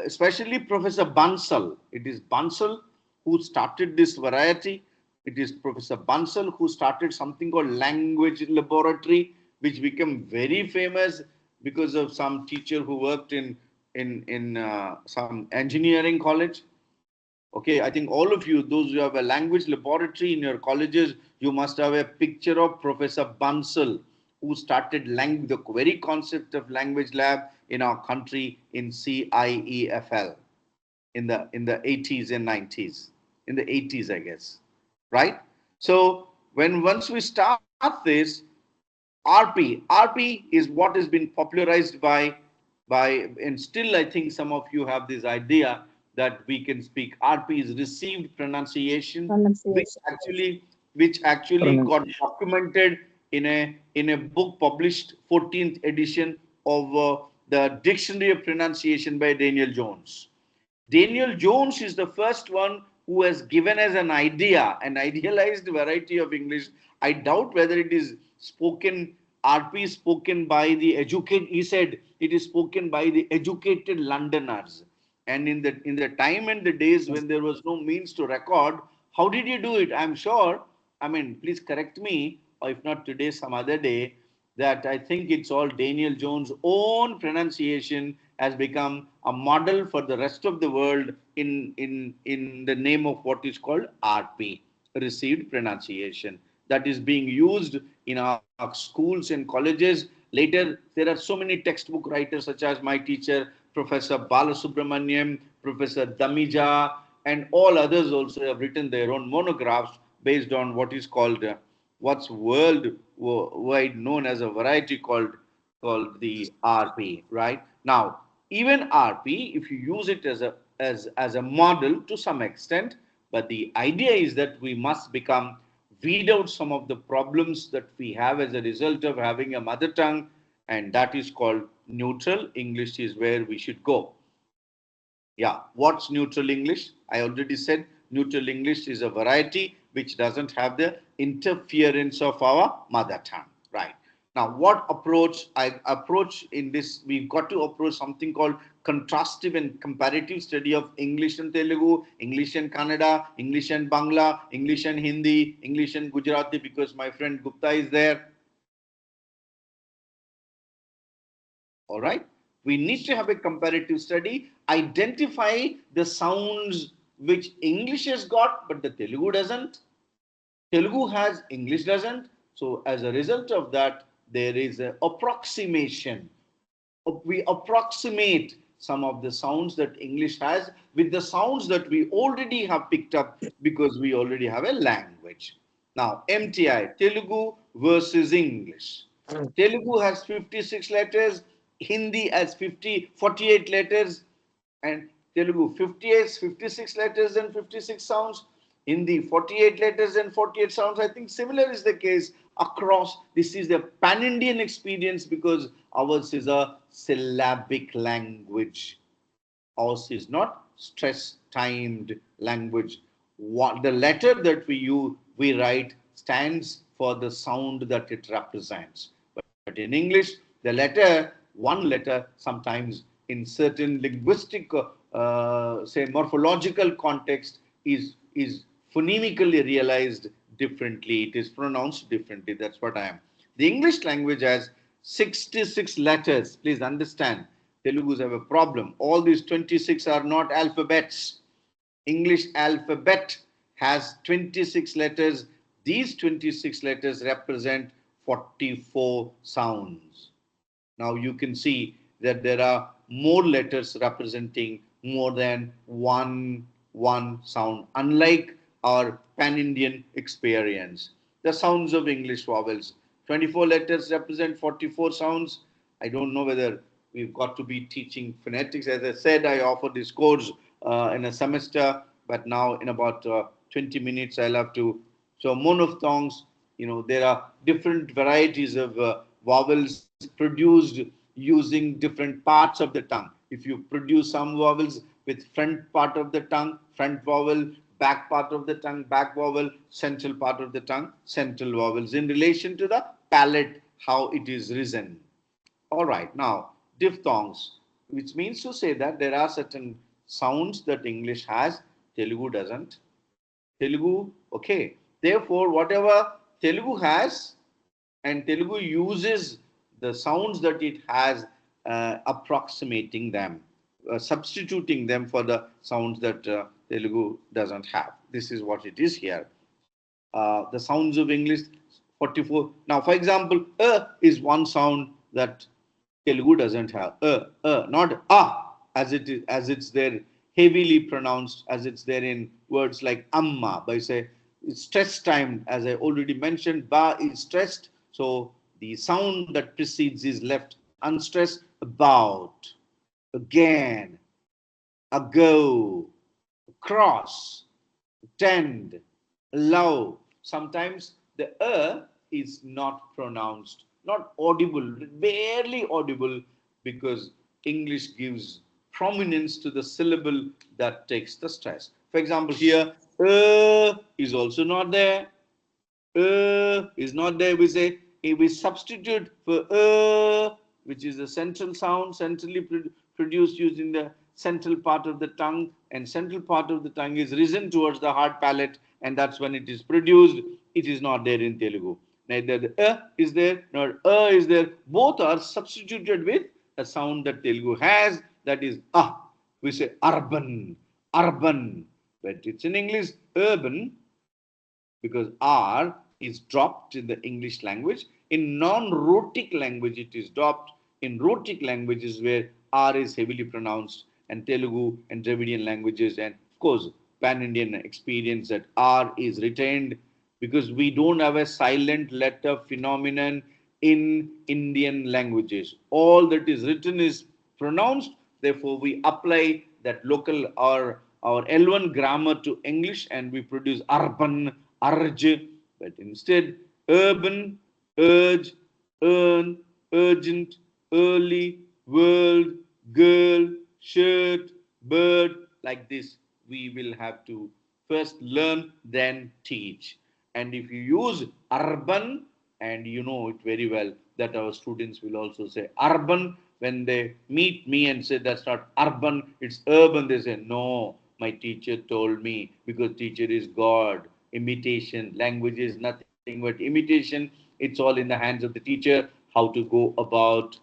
Especially Professor Bansal. It is Bansal who started this variety. It is Professor Bansal who started something called Language Laboratory, which became very famous because of some teacher who worked in some engineering college. Okay, I think all of you, those who have a language laboratory in your colleges, you must have a picture of Professor Bansal, who started the very concept of language lab in our country in CIEFL in the 80s and 90s, in the 80s, I guess, right? So once we start this, RP is what has been popularized and still I think some of you have this idea that we can speak. RP is received pronunciation, which actually got documented in a book published 14th edition of the Dictionary of Pronunciation by Daniel Jones. Daniel Jones is the first one who has given us an idealized variety of English. I doubt whether it is spoken, RP spoken by the educated, he said it is spoken by the educated Londoners. And in the time and the days when there was no means to record, how did you do it? I'm sure, I mean, please correct me, or if not today, some other day, that I think it's all Daniel Jones' own pronunciation has become a model for the rest of the world in the name of what is called RP, received pronunciation, that is being used in our schools and colleges. Later, there are so many textbook writers such as my teacher, Professor Balasubramaniam, Professor Damija, and all others also have written their own monographs based on what is called what's worldwide known as a variety called the RP. Right now, even RP, if you use it as a model to some extent, but the idea is that we must weed out some of the problems that we have as a result of having a mother tongue, and that is called neutral English is where we should go. Yeah, what's neutral English? I already said neutral English is a variety which doesn't have the interference of our mother tongue. Right. Now, what approach I approach in this, we've got to approach something called contrastive and comparative study of English and Telugu, English and Kannada, English and Bangla, English and Hindi, English and Gujarati, because my friend Gupta is there. All right. We need to have a comparative study, identify the sounds which English has got, but the Telugu doesn't. Telugu has, English doesn't. So as a result of that, there is an approximation. We approximate some of the sounds that English has with the sounds that we already have picked up because we already have a language. Now, MTI, Telugu versus English. Telugu has 56 letters, Hindi has 48 letters, and Telugu 56 letters and 56 sounds. Hindi 48 letters and 48 sounds. I think similar is the case across. This is the pan-Indian experience because ours is a syllabic language. Ours is not stress-timed language. What the letter that we write stands for the sound that it represents. But in English, one letter, sometimes in certain linguistic, say morphological context, is phonemically realized differently. It is pronounced differently. That's what I am. The English language has 66 letters. Please understand, Telugus have a problem. All these 26 are not alphabets. English alphabet has 26 letters. These 26 letters represent 44 sounds. Now you can see that there are more letters representing more than one sound, unlike our pan-Indian experience. The sounds of English vowels. 24 letters represent 44 sounds. I don't know whether we've got to be teaching phonetics. As I said, I offer this course in a semester, but now in about 20 minutes I'll have to. So monophthongs, there are different varieties of vowels produced using different parts of the tongue. If you produce some vowels with front part of the tongue, front vowel, back part of the tongue, back vowel, central part of the tongue, central vowels, in relation to the palate, how it is risen. All right, now diphthongs, which means to say that there are certain sounds that English has, Telugu doesn't. Telugu, okay. Therefore, whatever Telugu has, and Telugu uses the sounds that it has, approximating them, substituting them for the sounds that Telugu doesn't have. This is what it is here. The sounds of English 44. Now, for example, is one sound that Telugu doesn't have. Not as it is, as it's there heavily pronounced, as it's there in words like amma. By say it's stressed time, as I already mentioned. Ba is stressed, so the sound that precedes is left unstressed. About, again, ago, cross, tend, allow. Sometimes the is not pronounced, not audible, barely audible, because English gives prominence to the syllable that takes the stress. For example, here, is also not there. Is not there. We say, if we substitute for which is a central sound, centrally produced using the central part of the tongue, and central part of the tongue is risen towards the hard palate, and that's when it is produced. It is not there in Telugu. Neither the is there nor is there. Both are substituted with a sound that Telugu has, that is we say urban, urban, but it's in English urban, because R is dropped in the English language. In non-rhotic language, it is dropped. In rhotic languages where R is heavily pronounced, and Telugu and Dravidian languages, and of course, Pan-Indian experience, that R is retained, because we don't have a silent letter phenomenon in Indian languages. All that is written is pronounced. Therefore, we apply that local or our L1 grammar to English, and we produce urban, urge, but instead urban, urge, earn, urgent, early, world, girl, shirt, bird, like this. We will have to first learn, then teach. And if you use urban, and you know it very well that our students will also say urban when they meet me and say that's not urban, it's urban, they say no, my teacher told me, because teacher is God. Imitation, language is nothing but imitation. It's all in the hands of the teacher, how to go about.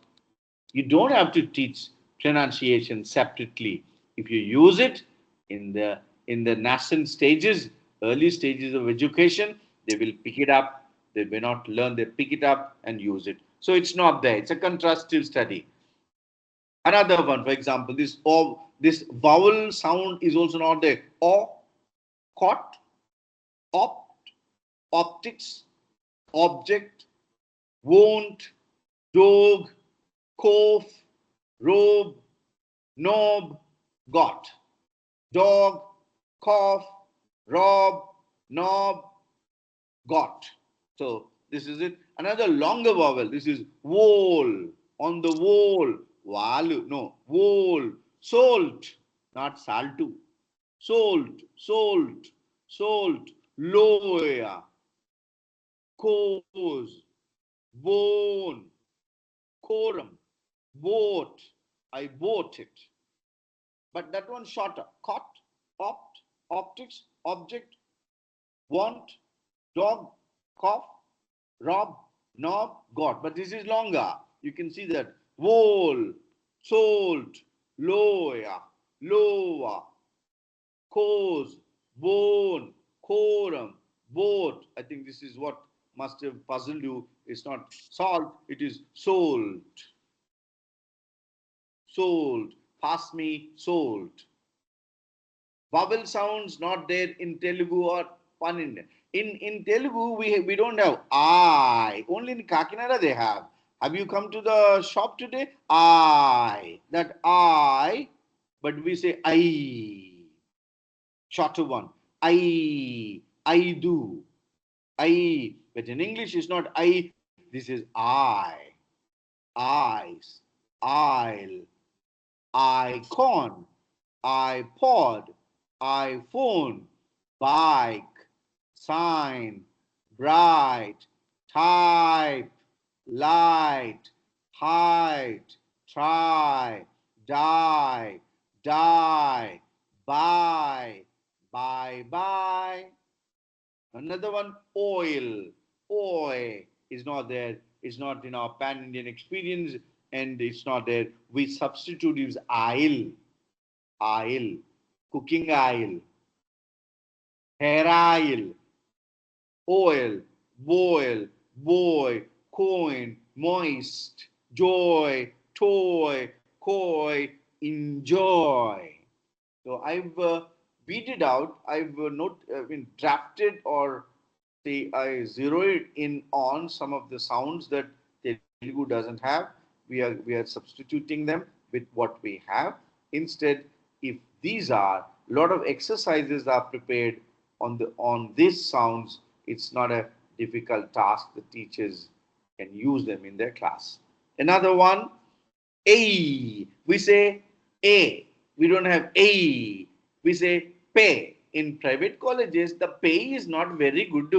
You don't have to teach pronunciation separately. If you use it in the nascent stages, early stages of education, they will pick it up. They may not learn, they pick it up and use it. So it's not there. It's a contrastive study. Another one, for example, this vowel sound is also not there. O, cot, opt, optics, object, won't, dog, cough, robe, knob, got. Dog, cough, rob, knob, got. So this is it. Another longer vowel. This is wall, on the wall. Walu, no, wall. Salt, not saltu. Salt, salt, salt. Loya, cause, bone, quorum, boat. I bought it. But that one shorter. Cot, opt, optics, object, want, dog, cough, rob, knob, got. But this is longer. You can see that. Wall, sold, loya, lower, cause, bone, quorum, boat. I think this is what must have puzzled you. It's not salt, it is sold. Sold. Pass me, sold. Vowel sounds not there in Telugu or Pan-Indian. In Telugu, we don't have I. Only in Kakinada they have. Have you come to the shop today? I. That I, but we say I. Shorter one. I do. I. But in English, it's not I. This is I. Eyes. I'll. Icon, iPod, iPhone, bike, sign, bright, type, light, height, try, die, buy, bye. Another one, oil. Oi is not there. It's not in our pan-Indian experience, and it's not there. We substitute use oil, cooking oil. Herail, oil, boil, boy, coin, moist, joy, toy, coy, enjoy. So I've beat it out. I've been drafted, or say I zeroed in on some of the sounds that Telugu doesn't have. We are substituting them with what we have. Instead, if these are a lot of exercises are prepared on these sounds, it's not a difficult task. The teachers can use them in their class. Another one, a. We say a. We don't have a. We say pay. In private colleges, the pay is not very good.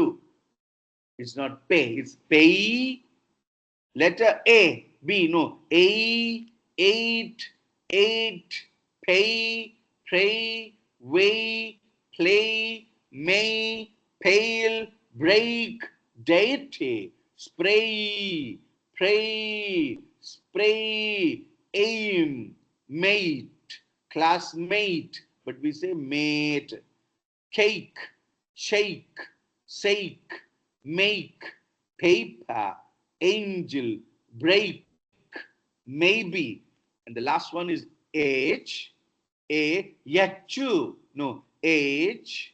It's not pay. It's pay. Letter A. B. No. A. Eight. Eight. Pay. Pray. Weigh. Play. May. Pale. Break. Deity. Spray. Pray. Spray. Aim. Mate. Classmate. But we say mate. Cake. Shake. Sake. Make. Paper. Angel. Break. Maybe. And the last one is age. Yachu. No. Age.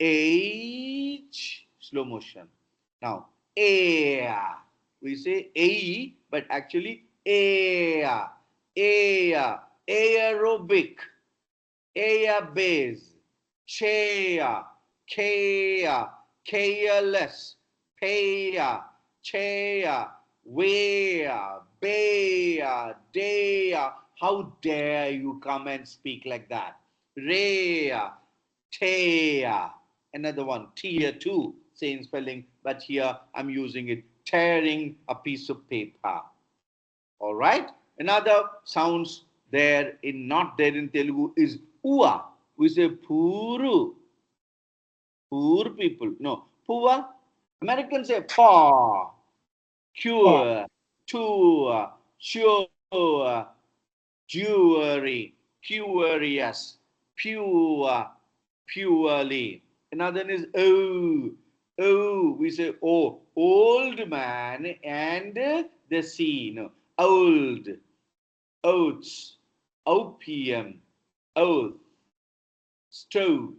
Age. Slow motion. Now, air. We say A, but actually air. Air. Aerobic. Air base. Chair. Care. Careless. Pair. Chair. Where. Bear. Dare. How dare you come and speak like that? Rare. Tear. Another one, tear too, same spelling, but here I'm using it, tearing a piece of paper. All right. Another sounds there in not there in Telugu is ua. We say puru. Poor people. No. Pua. Americans say paw. Cure. Tour. Sure. Jewelry. Curious. Pure. Purely. Another is oh. Oh, we say oh, old man and the sea. No, old, oats, opium, oath, stoke,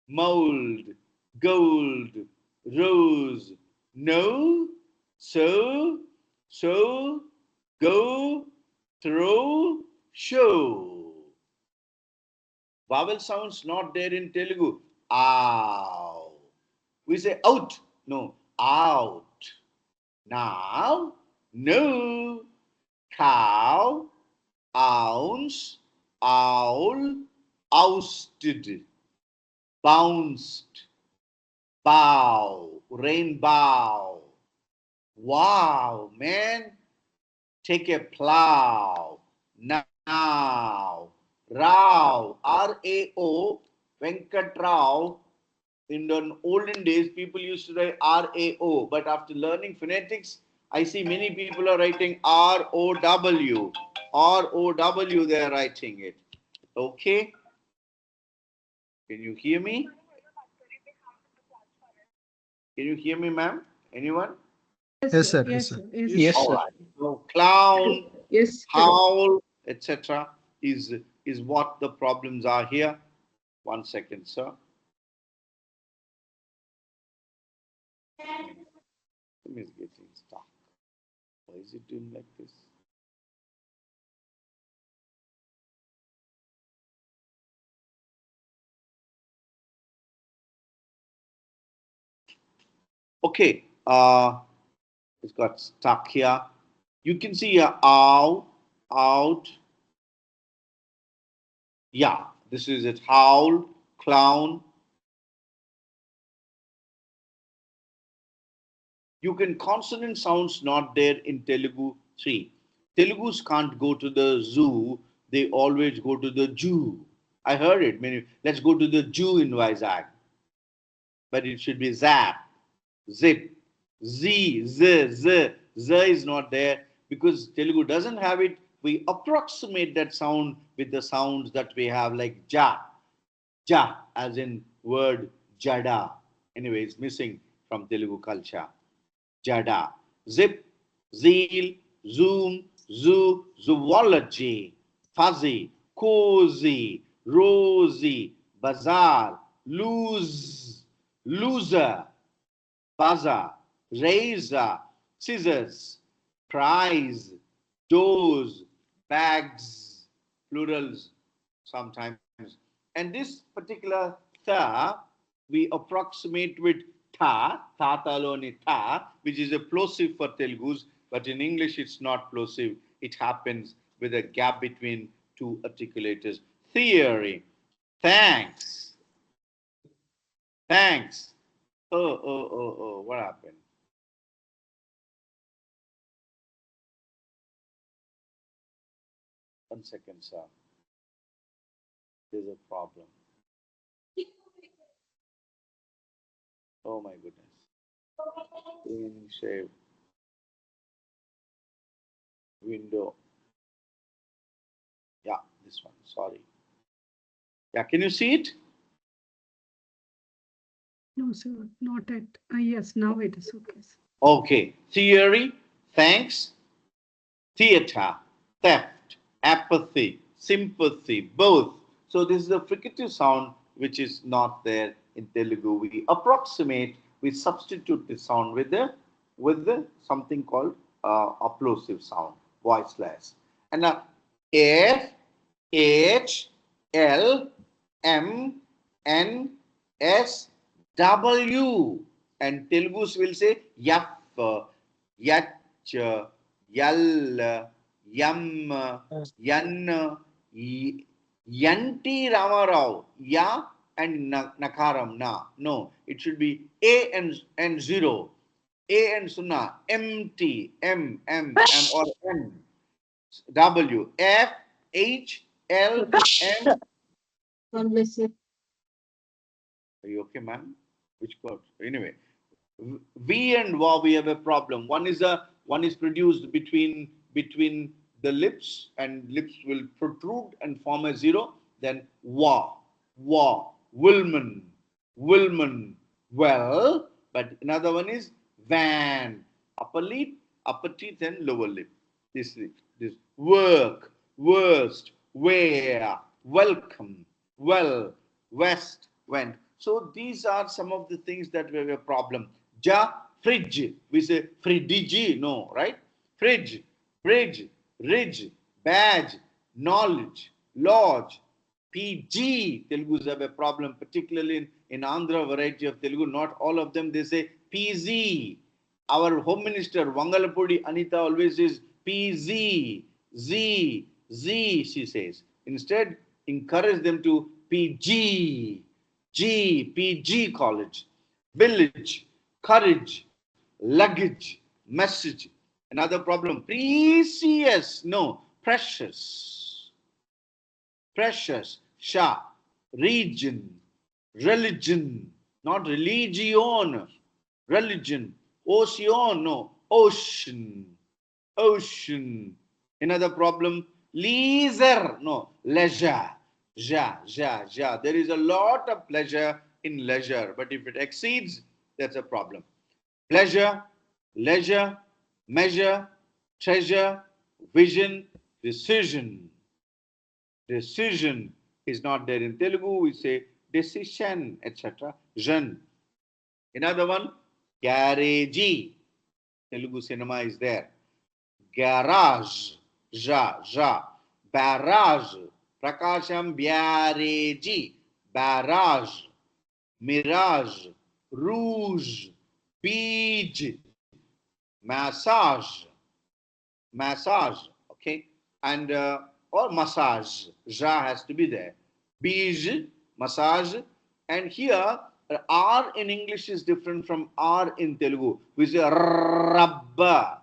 mold, gold, rose, no, so, go, throw, show. Vowel sounds not there in Telugu. Ow. We say out. No, out. Now, no. Cow, ounce, owl, ousted, bounced, bow, rainbow. Wow, man. Take a plow. Now. Rao, R-A-O, Venkat Rao. In the olden days, people used to write R-A-O, but after learning phonetics, I see many people are writing R-O-W. R-O-W, they are writing it. Okay? Can you hear me? Can you hear me, ma'am? Anyone? Yes, sir. Yes, sir. Yes, All sir. right. So clown, Yes. howl, etc. is what the problems are here. 1 second, sir. Is getting stuck. Why is it doing like this? Okay, it's got stuck here. You can see here, ow, out. Yeah, this is it. Howl, clown. You can consonant sounds not there in Telugu 3. Telugus can't go to the zoo. They always go to the Jew. I heard it. Let's go to the Jew in Vizag. But it should be zap, zip, z, z is not there because Telugu doesn't have it. We approximate that sound with the sounds that we have like ja, as in word Jada. Anyway, it's missing from Telugu culture. Jada. Zip, zeal, zoom, zoo, zoology, fuzzy, cozy, rosy, bazaar, lose, loser, buzzer, razor, scissors, prize, doors, bags, plurals sometimes. And this particular tha we approximate with taloni tha, which is a plosive for Telugus, but in English it's not plosive. It happens with a gap between two articulators. Theory. Thanks. Thanks. Oh, what happened? One second, sir. There's a problem. Oh my goodness. Clean shave. Window. Yeah, this one. Sorry. Yeah, can you see it? No, sir, not at. Yes, now it is okay. Okay. Theory, thanks, theater, theft, apathy, sympathy, both. So this is a fricative sound which is not there in Telugu. We approximate, we substitute the sound with the something called applosive sound, voiceless. And now F, H, L, M, N, S, W. And Telugus will say Yaf, Yach, Yal, Yam, Yan, Yanti Ramarao, Ya and Nakaram, Na. No, it should be A and 0. A and Sunna, MT, M, or N. W, F, H, L, M. God bless you. Are you okay, man? Which code? Anyway, V and wa we have a problem. One is produced between the lips, and lips will protrude and form a 0. Then wa, Wilman, well. But another one is van, upper lip, upper teeth, and lower lip. This work, worst, where, welcome, well, west, went. So these are some of the things that were a problem. Ja, fridge. We say fridigi, no, right? Fridge, bridge, ridge, badge, knowledge, lodge, PG. Telugus have a problem, particularly in Andhra variety of Telugu. Not all of them, they say PZ. Our Home Minister, Vangalapudi Anita, always says PZ, Z, she says. Instead, encourage them to PG, PG college, village, courage, luggage, message. Another problem, precious, no, precious, sha, region, religion, not religion, religion, ocean, no, ocean, Another problem, leisure, no, leisure, ja. There is a lot of pleasure in leisure, but if it exceeds, that's a problem. Pleasure, leisure, measure, treasure, vision, decision. Decision is not there in Telugu. We say decision, etc. Jan. Another one, garage. Telugu cinema is there. Garage, ja. Barrage, Prakasham Byarage, barrage. Mirage, rouge, beach, massage, okay, and or massage, ja has to be there. Beige, massage, and here R in English is different from R in Telugu. We say rubber,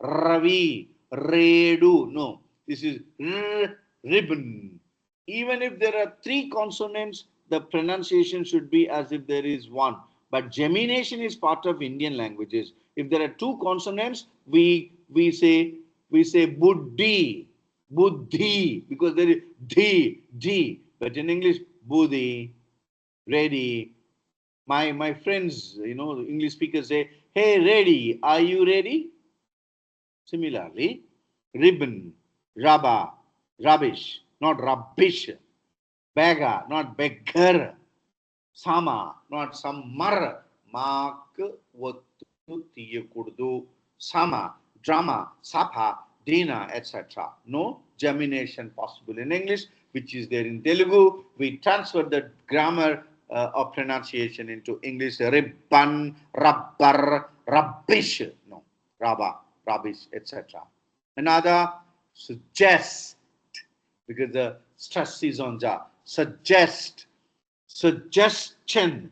ravi, redu. No, this is ribbon. Even if there are 3 consonants, the pronunciation should be as if there is 1. But gemination is part of Indian languages. If there are 2 consonants, we say buddhi, because there is d. But in English, buddhi, ready. My friends, English speakers say, hey, ready, are you ready? Similarly, ribbon, rubber, rubbish, not rubbish. Beggar, not beggar. Sama, not summer. Mark, wattu tiyakuddu. Sama, drama, sapa, dina, etc. No gemination possible in English, which is there in Telugu. We transfer the grammar of pronunciation into English. Ribbon, rubber, rubbish. No, rubber, rubbish, etc. Another, suggest, because the stress is on ja. Suggest, suggestion,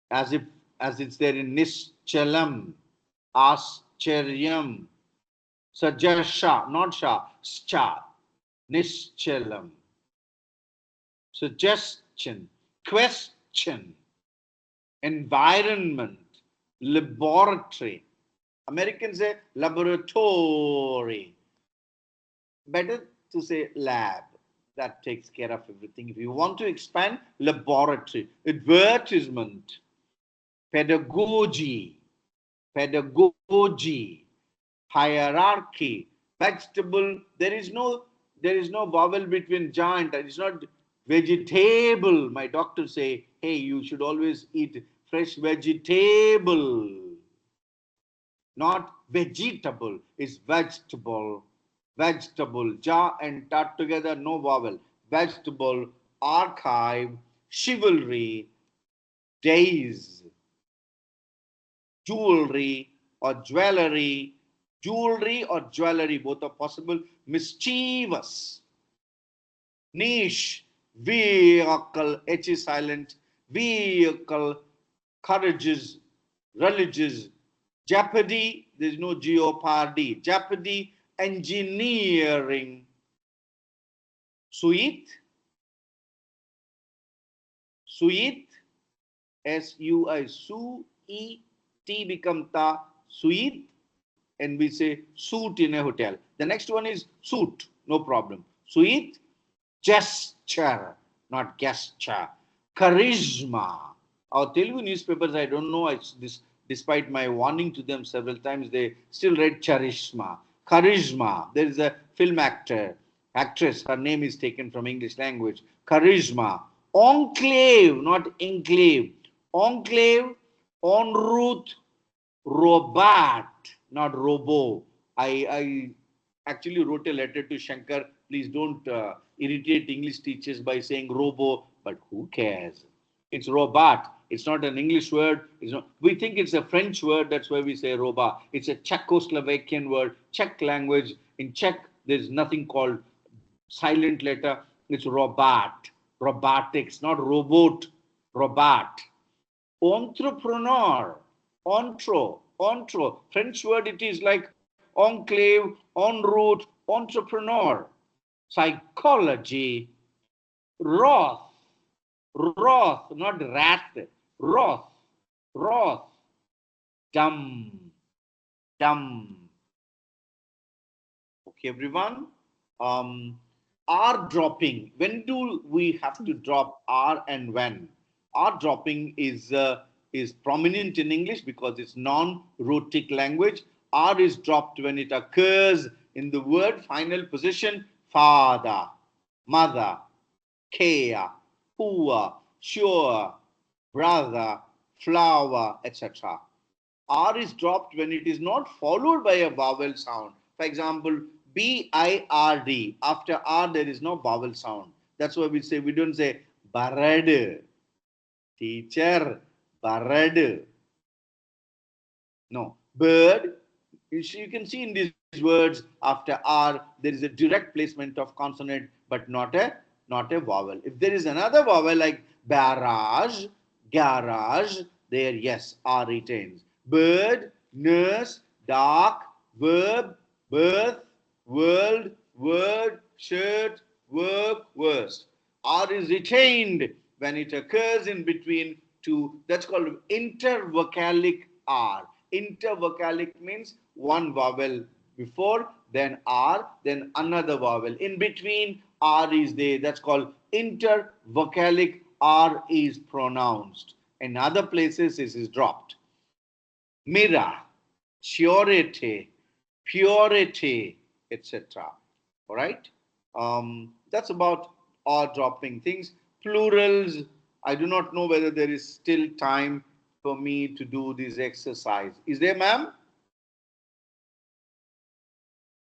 as it's there in nischalam, ascharyam, suggesha, not sha, scha, nischalam, suggestion, question, environment, laboratory. Americans say laboratory. Better to say lab. That takes care of everything. If you want to expand, laboratory, advertisement, pedagogy, hierarchy, vegetable. There is no vowel between giant. It is not vegetable. My doctor say, hey, you should always eat fresh vegetable. Not vegetable. It's vegetable. Vegetable. Ja and ta together, no vowel. Vegetable, archive, chivalry, days, jewelry or jewelry, both are possible. Mischievous, niche, vehicle, H is silent, vehicle, courageous, religious, jeopardy, there's no jeopardy, jeopardy, engineering, sweet, S-U-I, Su-E-T become ta, sweet, and we say suit in a hotel. The next one is suit, no problem. Sweet, gesture, not gesture. Charisma. Our Telugu newspapers, I don't know, despite my warning to them several times, they still read charisma. Charisma. There is a film actress, her name is taken from English language. Charisma. Enclave, not enclave. Enclave, en route, robot, not robo. I actually wrote a letter to Shankar. Please don't irritate English teachers by saying robo, but who cares? It's robot. It's not an English word. It's not. We think it's a French word. That's why we say robot. It's a Czechoslovakian word. Czech language. In Czech, there's nothing called silent letter. It's robot. Robotics, not robot. Robot. Entrepreneur, French word it is like enclave, en route, entrepreneur. Psychology, wrath, not wrath, wrath, dumb. Okay, everyone. R dropping. When do we have to drop R and when? R dropping is prominent in English because it's non-rhotic language. R is dropped when it occurs in the word final position father, mother, care, poor, sure, brother, flower, etc. R is dropped when it is not followed by a vowel sound. For example, B-I-R-D. After R, there is no vowel sound. That's why we don't say barad. Teacher, barad. No. Bird. You can see in these words, after R, there is a direct placement of consonant, but not a vowel. If there is another vowel like barrage, garage, there, yes, R retains. Bird, nurse, dark, verb, birth, world, word, shirt, work, worst. R is retained when it occurs in between two. That's called intervocalic R. Intervocalic means one vowel before, then R, then another vowel. In between, R is there. That's called intervocalic R is pronounced. In other places, it is dropped. Mira, surety, purity, etc. All right. That's about R dropping things. Plurals. I do not know whether there is still time for me to do this exercise. Is there, ma'am?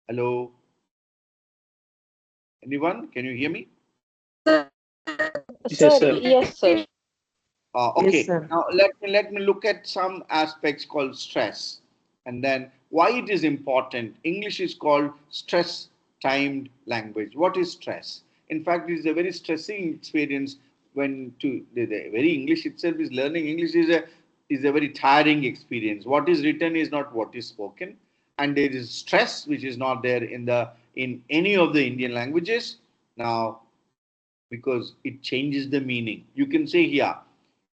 Hello? Anyone? Can you hear me? Yes, sir. Yes, sir. Okay, now let me look at some aspects called stress, and then why it is important. English is called stress timed language. What is stress? In fact, it is a very stressing experience when the very English itself is learning English is a very tiring experience. What is written is not what is spoken, and there is stress which is not there in any of the Indian languages. Now, because it changes the meaning. You can say here,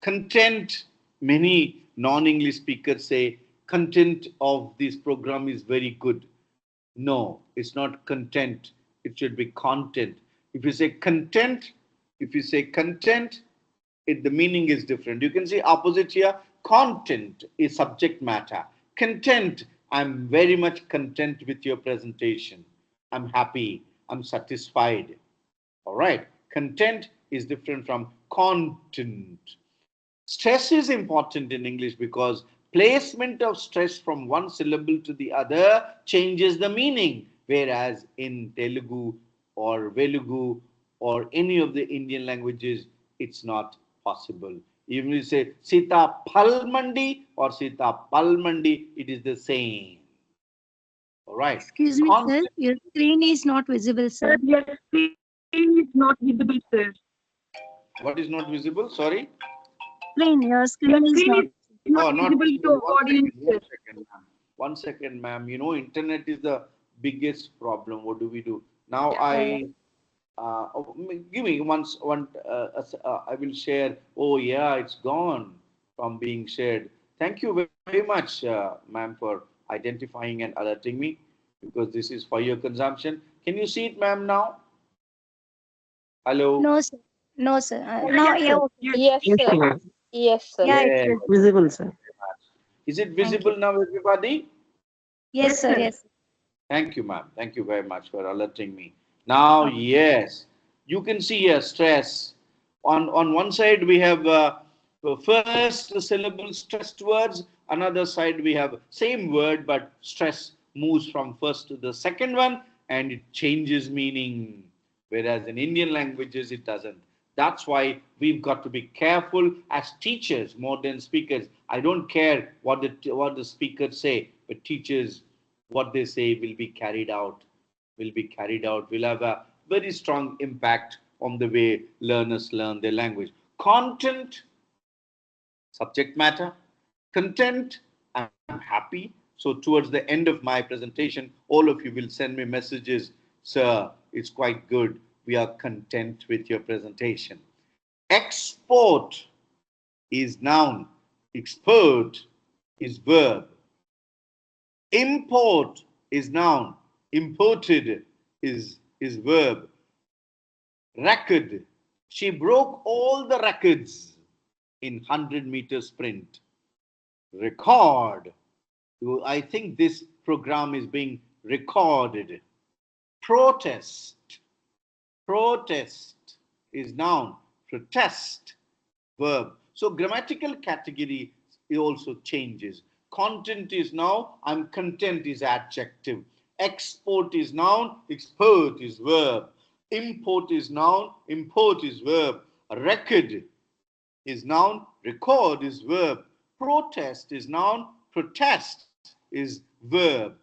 content, many non-English speakers say, content of this program is very good. No, it's not content. It should be content. If you say content, the meaning is different. You can see opposite here, content is subject matter. Content, I'm very much content with your presentation. I'm happy. I'm satisfied. All right. Content is different from content. Stress is important in English because placement of stress from one syllable to the other changes the meaning. Whereas in Telugu or Velugu or any of the Indian languages, it's not possible. Even if you say Sita Palmandi or Sita Palmandi, it is the same. All right. Excuse me, sir. Your screen is not visible, sir. Your screen is not visible, sir. What is not visible? Sorry. Your screen is not. Oh, not visible to audience. One second, ma'am. You know, internet is the biggest problem. What do we do? Now give me one, I will share. Oh yeah, it's gone from being shared. Thank you very much, ma'am, for identifying and alerting me, because this is for your consumption. Can you see it, ma'am, now? Hello? No, sir. No, sir. Now, yeah. Yes, sir. Yes, sir. Yeah, Yes. it's Visible, sir. Is it visible now, everybody? Yes, sir. Yes. Thank you, ma'am. Thank you very much for alerting me. Now, yes, you can see here stress. On one side, we have the first syllable stressed words. Another side, we have same word, but stress moves from first to the second one, and it changes meaning. Whereas in Indian languages, it doesn't. That's why we've got to be careful as teachers more than speakers. I don't care what the speakers say, but teachers, what they say will be carried out, will have a very strong impact on the way learners learn their language. Content, subject matter, content, I'm happy. So towards the end of my presentation, all of you will send me messages, sir, it's quite good. We are content with your presentation. Export is noun, export is verb. Import is noun, imported is verb. Record, she broke all the records in 100-meter sprint. Record, I think this program is being recorded. Protest, protest is noun, protest verb. So grammatical category also changes. Content is noun, and content is adjective. Export is noun, export is verb. Import is noun, import is verb. Record is noun, record is verb. Protest is noun, protest is verb.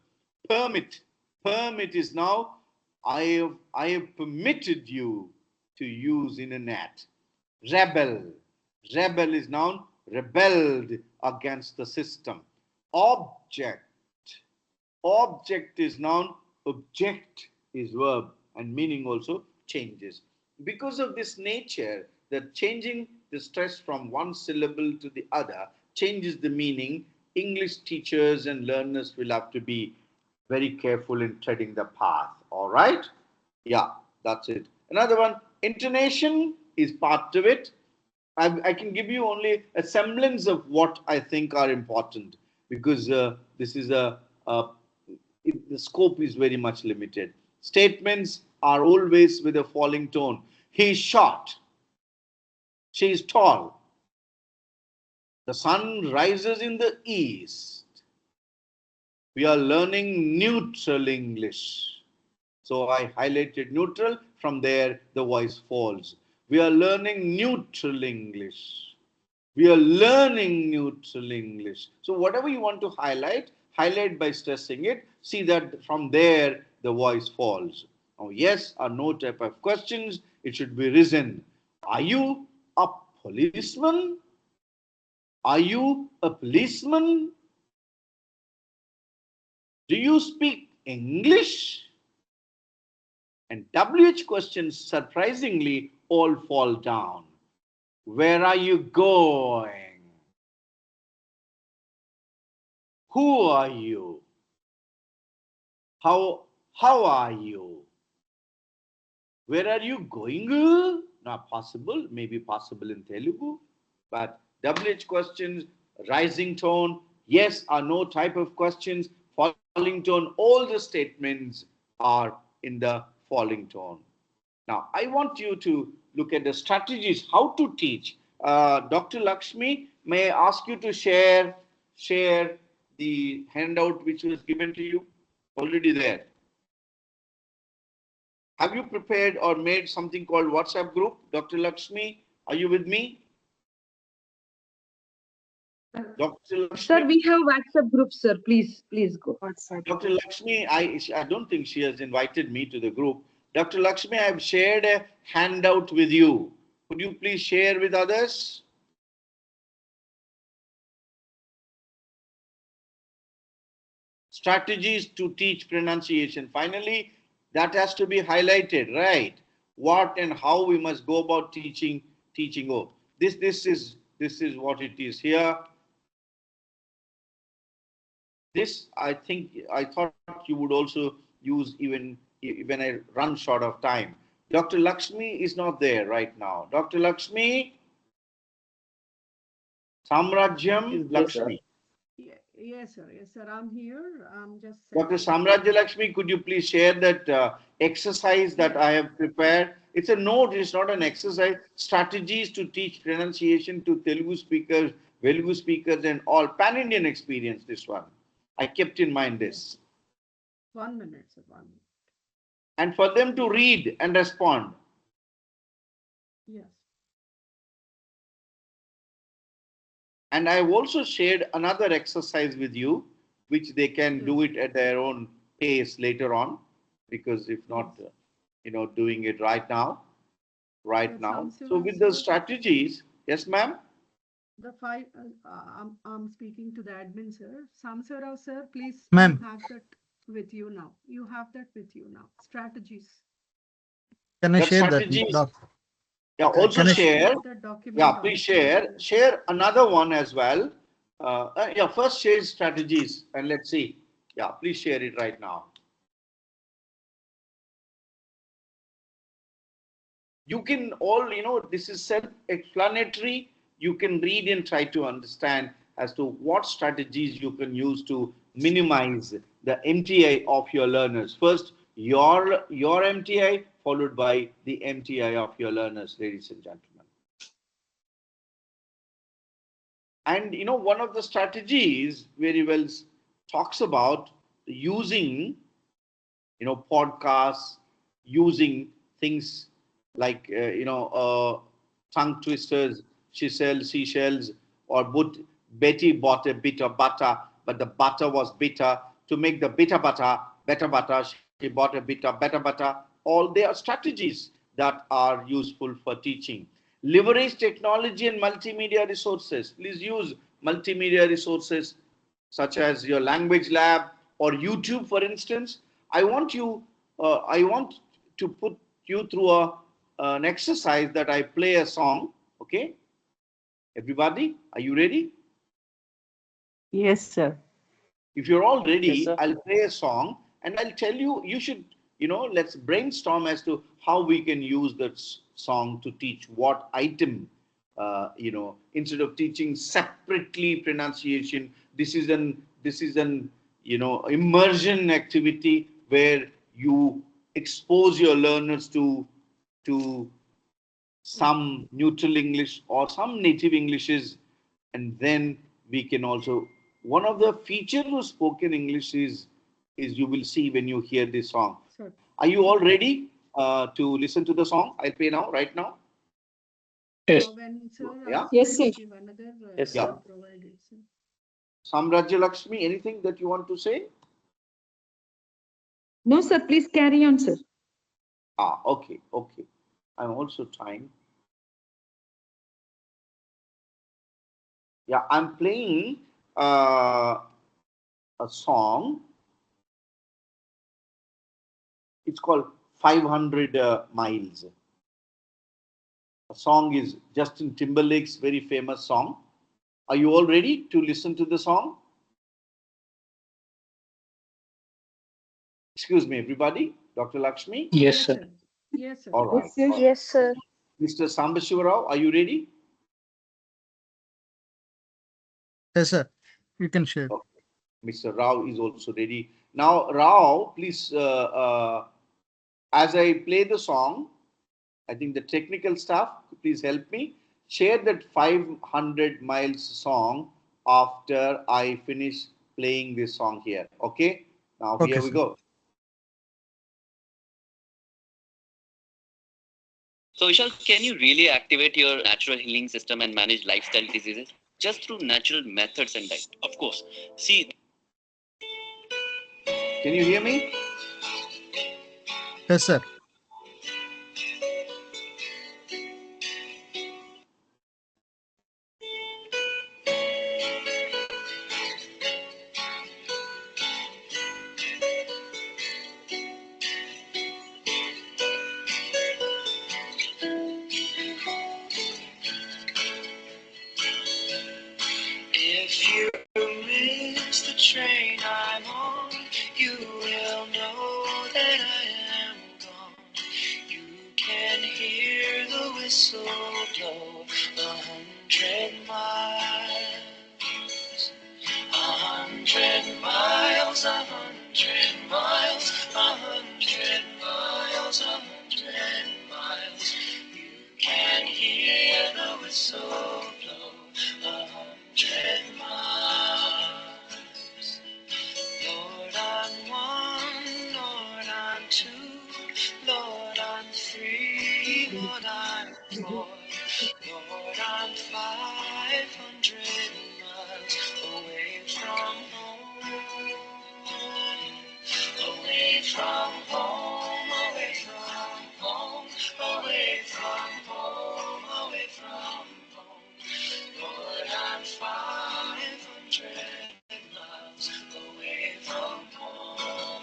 Permit, permit is noun, I have permitted you to use internet. Rebel, rebel is noun, rebelled against the system. Object, object is noun, object is verb, and meaning also changes. Because of this nature, that changing the stress from one syllable to the other changes the meaning, English teachers and learners will have to be very careful in treading the path. All right? Yeah, that's it. Another one, intonation is part of it. I can give you only a semblance of what I think are important, because this is the scope is very much limited. Statements are always with a falling tone. He is short. She is tall. The sun rises in the east. We are learning neutral English. So I highlighted neutral. From there, the voice falls. We are learning neutral English. We are learning neutral English. So whatever you want to highlight, highlight by stressing it. See that from there, the voice falls. Now, yes or no type of questions, it should be risen. Are you a policeman? Are you a policeman? Do you speak English? And WH questions, surprisingly, all fall down. Where are you going? Who are you? How are you? Where are you going? Not possible, maybe possible in Telugu, but WH questions, rising tone, yes or no type of questions, falling tone, all the statements are in the falling tone. Now, I want you to look at the strategies, how to teach. Dr. Lakshmi, may I ask you to share the handout which was given to you? Already there. Have you prepared or made something called WhatsApp group? Dr. Lakshmi, are you with me? Dr. Lakshmi? Sir, we have WhatsApp group, sir. Please go. Dr. Lakshmi, I don't think she has invited me to the group. Dr. Lakshmi, I have shared a handout with you. Could you please share with others? Strategies to teach pronunciation. Finally, that has to be highlighted, right? What and how we must go about teaching. Oh, this is what it is here. This, I thought you would also use even when I run short of time. Dr. Lakshmi is not there right now. Dr. Lakshmi, Samrajyam Lakshmi. Yes, sir. Yes, sir. I'm here. I'm just. Dr. Samrajya Lakshmi, could you please share that exercise that I have prepared? It's a note, it's not an exercise. Strategies to teach pronunciation to Telugu speakers, Velugu speakers, and all pan-Indian experience, this one. I kept in mind this. 1 minute, sir. 1 minute. And for them to read and respond. Yes. And I've also shared another exercise with you, which they can do it at their own pace later on, because if not, doing it right now. So with the strategies, yes, ma'am? The five, I'm speaking to the admin, sir. Samsarao, sir, please, Ma'am. you have that with you now. You have that with you now. Strategies. Can I share that? Yeah, also share. Yeah, please share. Share another one as well. Yeah, first share strategies and let's see. Yeah, please share it right now. You can all, this is self-explanatory. You can read and try to understand as to what strategies you can use to minimize the MTI of your learners. First, your MTI, followed by the MTI of your learners, ladies and gentlemen. And one of the strategies very well talks about using, podcasts, using things like, tongue twisters, she sells seashells, or Betty bought a bit of butter, but the butter was bitter. To make the bitter butter, better butter, she bought a bit of better butter. All they are strategies that are useful for teaching. Leverage technology and multimedia resources. Please use multimedia resources such as your language lab or YouTube, for instance. I want to put you through an exercise that I play a song. Okay, everybody, are you ready? Yes, sir. If you're all ready, Yes, sir. I'll play a song and I'll tell you. You should, let's brainstorm as to how we can use that song to teach what item instead of teaching separately pronunciation, this is an immersion activity where you expose your learners to some neutral English or some native Englishes, and then we can also. One of the features of spoken English is you will see when you hear this song. Sure. Are you all ready to listen to the song? I'll play now, right now. Yes. When sir Yeah. Yes, sir. give another Yes, Yeah. sir. provided, sir. Samrajya Lakshmi, anything that you want to say? No, sir, please carry on, sir. Okay. I'm also trying. Yeah, I'm playing a song. It's called 500 Miles. The song is Justin Timberlake's very famous song. Are you all ready to listen to the song? Excuse me, everybody. Dr. Lakshmi? Yes, sir. Yes, sir. All right. Yes, sir. Mr. Sambashivarao, are you ready? Yes, sir. You can share. Okay. Mr. Rao is also ready. Now, Rao, please, as I play the song, I think the technical staff, please help me. Share that 500 miles song after I finish playing this song here. Okay? Now, Okay, here we sir. go. So, Vishal, can you really activate your natural healing system and manage lifestyle diseases just through natural methods and diet? Of course. See, can you hear me? Yes, sir. If you miss the train I'm on, you will know that I am gone. You can hear the whistle blow 100 miles. 100 miles, 100 miles, 100 miles, 100 miles. You can hear the whistle blow 100 miles. Lord, I'm one, Lord, I'm two, Lord, I'm three, Lord, I'm four, Lord, I'm 500 miles away from home, away from home, away from home, away from home, away from home. Lord, I'm 500 miles away from home.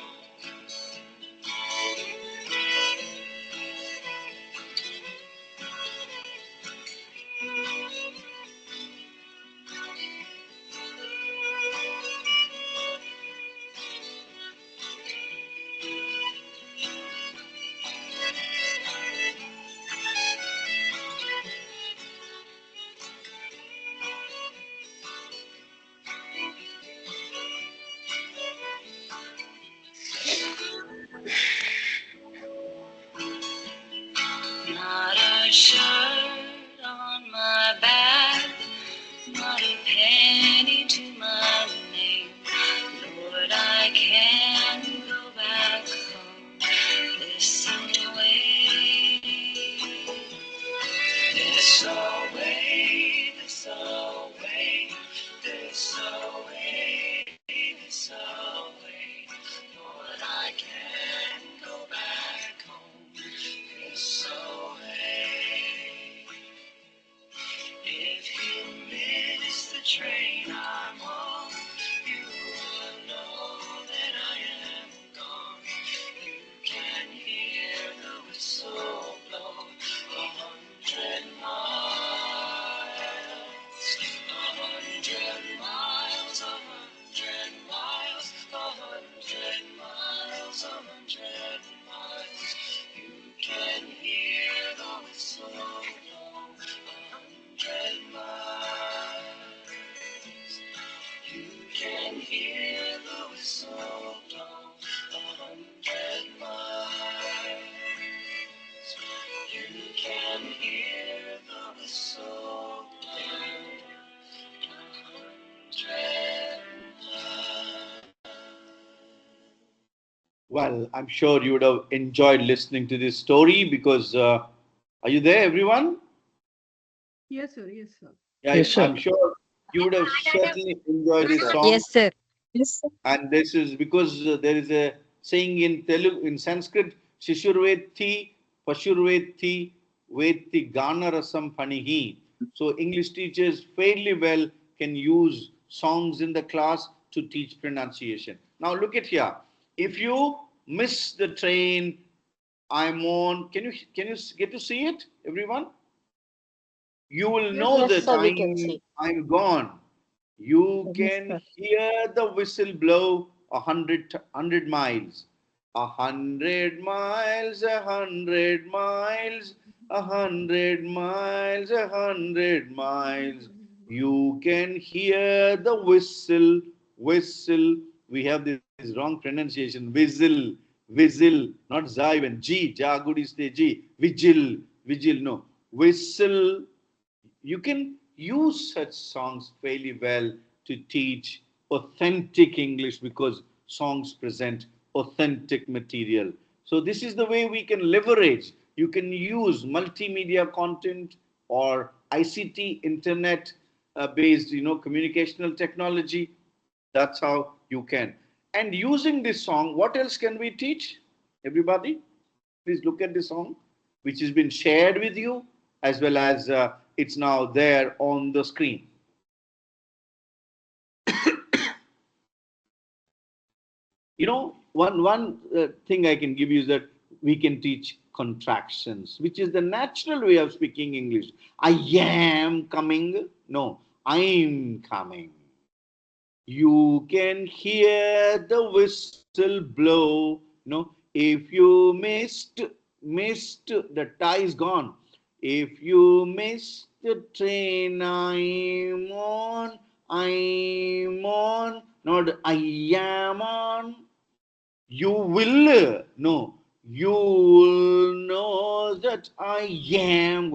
Well, I'm sure you would have enjoyed listening to this story because are you there, everyone? Yes, sir. Yes, sir. Yeah, Yes, sir. I'm sure you would have certainly enjoyed this song. Yes, sir. Yes, sir. And this is because there is a saying in Telugu, in Sanskrit, Shishurvetti, Pashurvetti, Vetti Gana Rasam Panihi. So English teachers fairly well can use songs in the class to teach pronunciation. Now look at here. If you miss the train I'm on, can you get to see it, everyone? You will Yes, know sir. that I'm gone. You Yes, can sir. hear the whistle blow 100 miles. 100 miles, 100 miles, 100 miles, 100 miles. You can hear the whistle, whistle. We have this wrong pronunciation. Whistle, whistle, not za even. G, jagudi stay G. Vigil, vigil, no. Whistle. You can use such songs fairly well to teach authentic English because songs present authentic material. So this is the way we can leverage. You can use multimedia content or ICT internet based, communicational technology. That's how you can. And using this song, what else can we teach? Everybody, please look at this song, which has been shared with you, as well as it's now there on the screen. One thing I can give you is that we can teach contractions, which is the natural way of speaking English. I am coming. No, I'm coming. You can hear the whistle blow. If you missed, the tie is gone. If you missed the train, I'm on, not I am on. You will know. You will know that I am.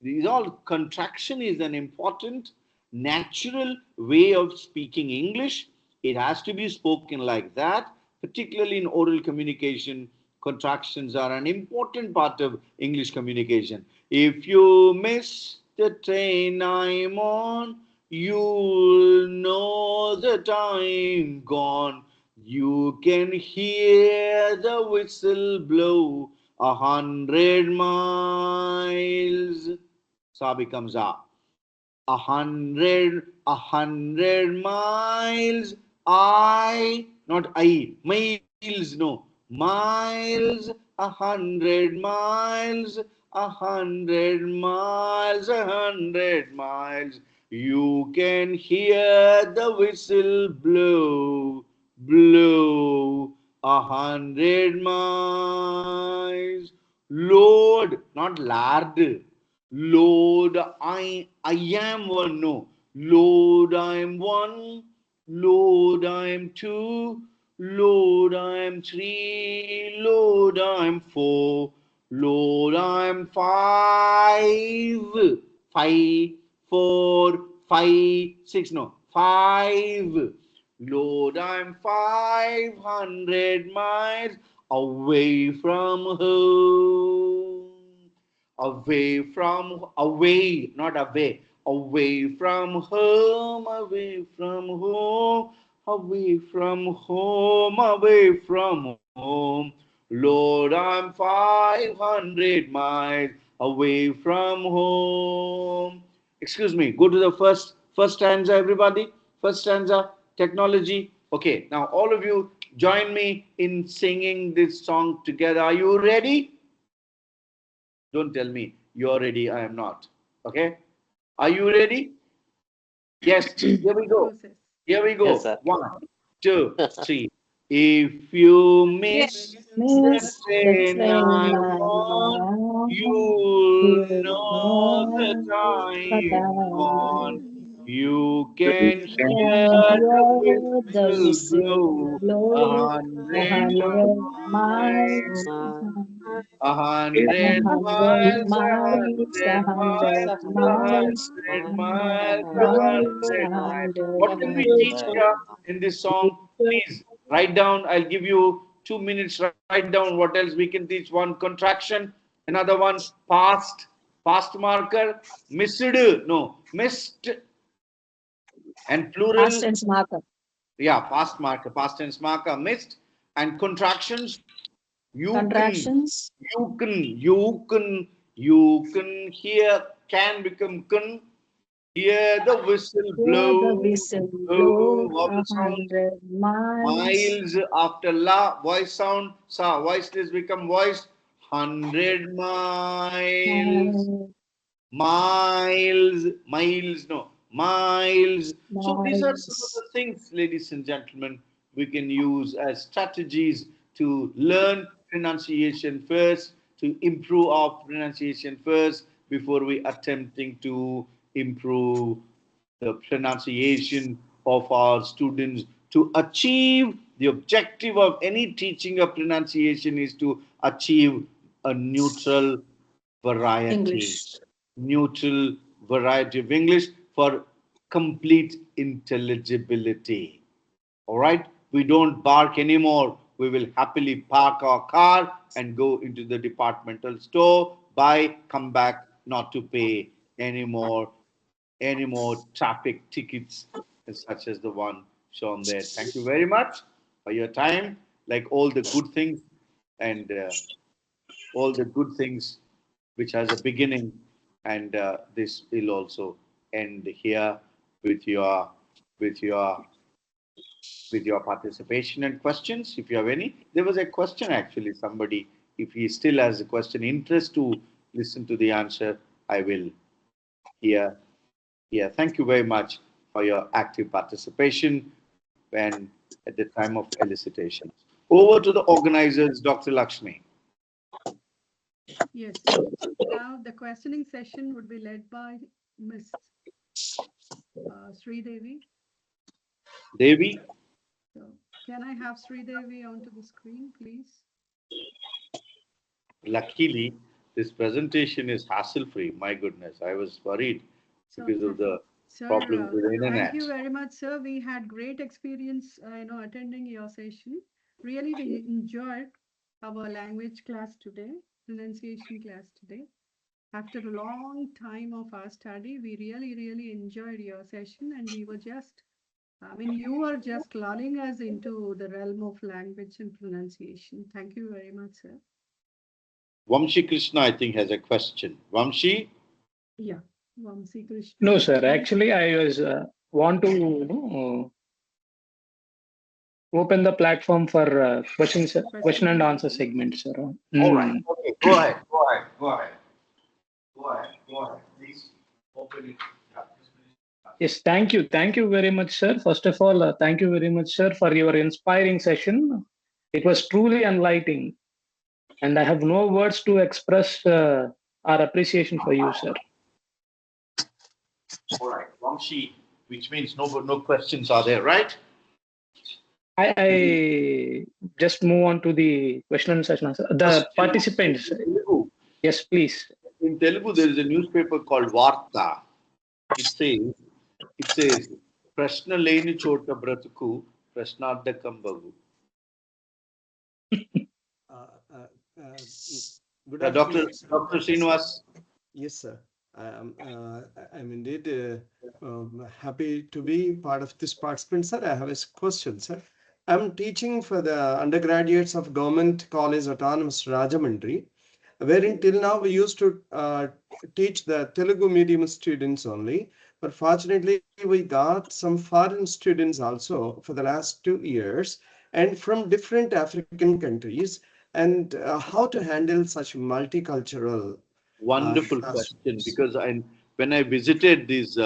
These all contraction is an important natural way of speaking English. It has to be spoken like that, particularly in oral communication. Contractions are an important part of English communication. If you miss the train I'm on, you'll know that I'm gone. You can hear the whistle blow 100 miles. Sa becomes a. 100 miles. Not I, miles, no. Miles, 100 miles, 100 miles, 100 miles. You can hear the whistle blow, blow 100 miles. Lord, not lard. Lord, I am one. No. Lord, I am one. Lord, I am two. Lord, I am three. Lord, I am four. Lord, I am five. Five, four, five, six. No, five. Lord, I'm 500 miles away from home. Away, not away from home, away from home, away from home, away from home. Lord, I'm 500 miles away from home. Excuse me, go to the first stanza, everybody. First stanza, technology. Okay, now all of you join me in singing this song together. Are you ready? Don't tell me you're ready, I am not. Okay? Are you ready? Yes, here we go. Process. Here we Yes, go. sir. 1, 2, 3. If you miss the Miss the train train I'm I'm on, on, you'll you know the know what time I'm. gone. You You can hear can the hear the whistle whistle blow blow 100 miles, miles. 100 miles, 100 miles, 100 miles, 100 miles, miles, 100 miles. 100 What can we teach miles. here in this song? Please write down. I'll give you 2 minutes, write down what else we can teach. One, contraction. Another one, past marker. Missed, no, missed. And plural. Past tense marker. Yeah, past marker, past tense marker, missed. And contractions. Contractions. You can hear, can become can. Hear the whistle Hear blow. the whistle blow Vowel sound. 100 miles. Miles after la, voice sound. Sa, voiceless become voice. 100 miles. Miles. No. Miles. So these are some of the things, ladies and gentlemen, we can use as strategies to learn pronunciation first, to improve our pronunciation first before we attempting to improve the pronunciation of our students. To achieve the objective of any teaching of pronunciation is to achieve a neutral variety. English. Neutral variety of English for complete intelligibility. All right? We don't bark anymore. We will happily park our car and go into the departmental store, buy, come back, not to pay any more traffic tickets such as the one shown there. Thank you very much for your time. Like all the good things and all the good things which has a beginning, and this will also end here with your with your with your participation and questions if you have any. There was a question actually, somebody, if he still has a question, interest to listen to the answer, I will hear. Yeah, thank you very much for your active participation and at the time of elicitation. Over to the organizers, Dr. Lakshmi. Yes. Now the questioning session would be led by Ms. Sri Devi. Devi. So, can I have Sri Devi onto the screen, please? Luckily, this presentation is hassle-free. My goodness, I was worried because of the problems with the internet. Thank you very much, sir. We had great experience, attending your session. Really, we enjoyed our language class today, pronunciation class today. After a long time of our study, we really enjoyed your session, and we were just, you were just lulling us into the realm of language and pronunciation. Thank you very much, sir. Vamshi Krishna, I think, has a question. Vamshi? Yeah, Vamshi Krishna. No, sir. Actually, I was want to open the platform for question and answer segment, sir. All right. Okay. Go ahead. Please open it. Yes, thank you. Thank you very much, sir. First of all, thank you very much, sir, for your inspiring session. It was truly enlightening. And I have no words to express our appreciation for you, sir. All right. Vamshi, which means no questions are there, right? I just move on to the question and session answer. The participants. Yes, please. In Telugu, there is a newspaper called Varta. It says, Prashna leni chota bratuku, prashnardakam bagu. Dr. Srinivas. Yes, sir. I'm indeed happy to be part of this participant, sir. I have a question, sir. I'm teaching for the undergraduates of Government College Autonomous Rajahmundry, wherein till now we used to teach the Telugu medium students only. But fortunately, we got some foreign students also for the last 2 years and from different African countries, and how to handle such multicultural. Wonderful question, because when I visited these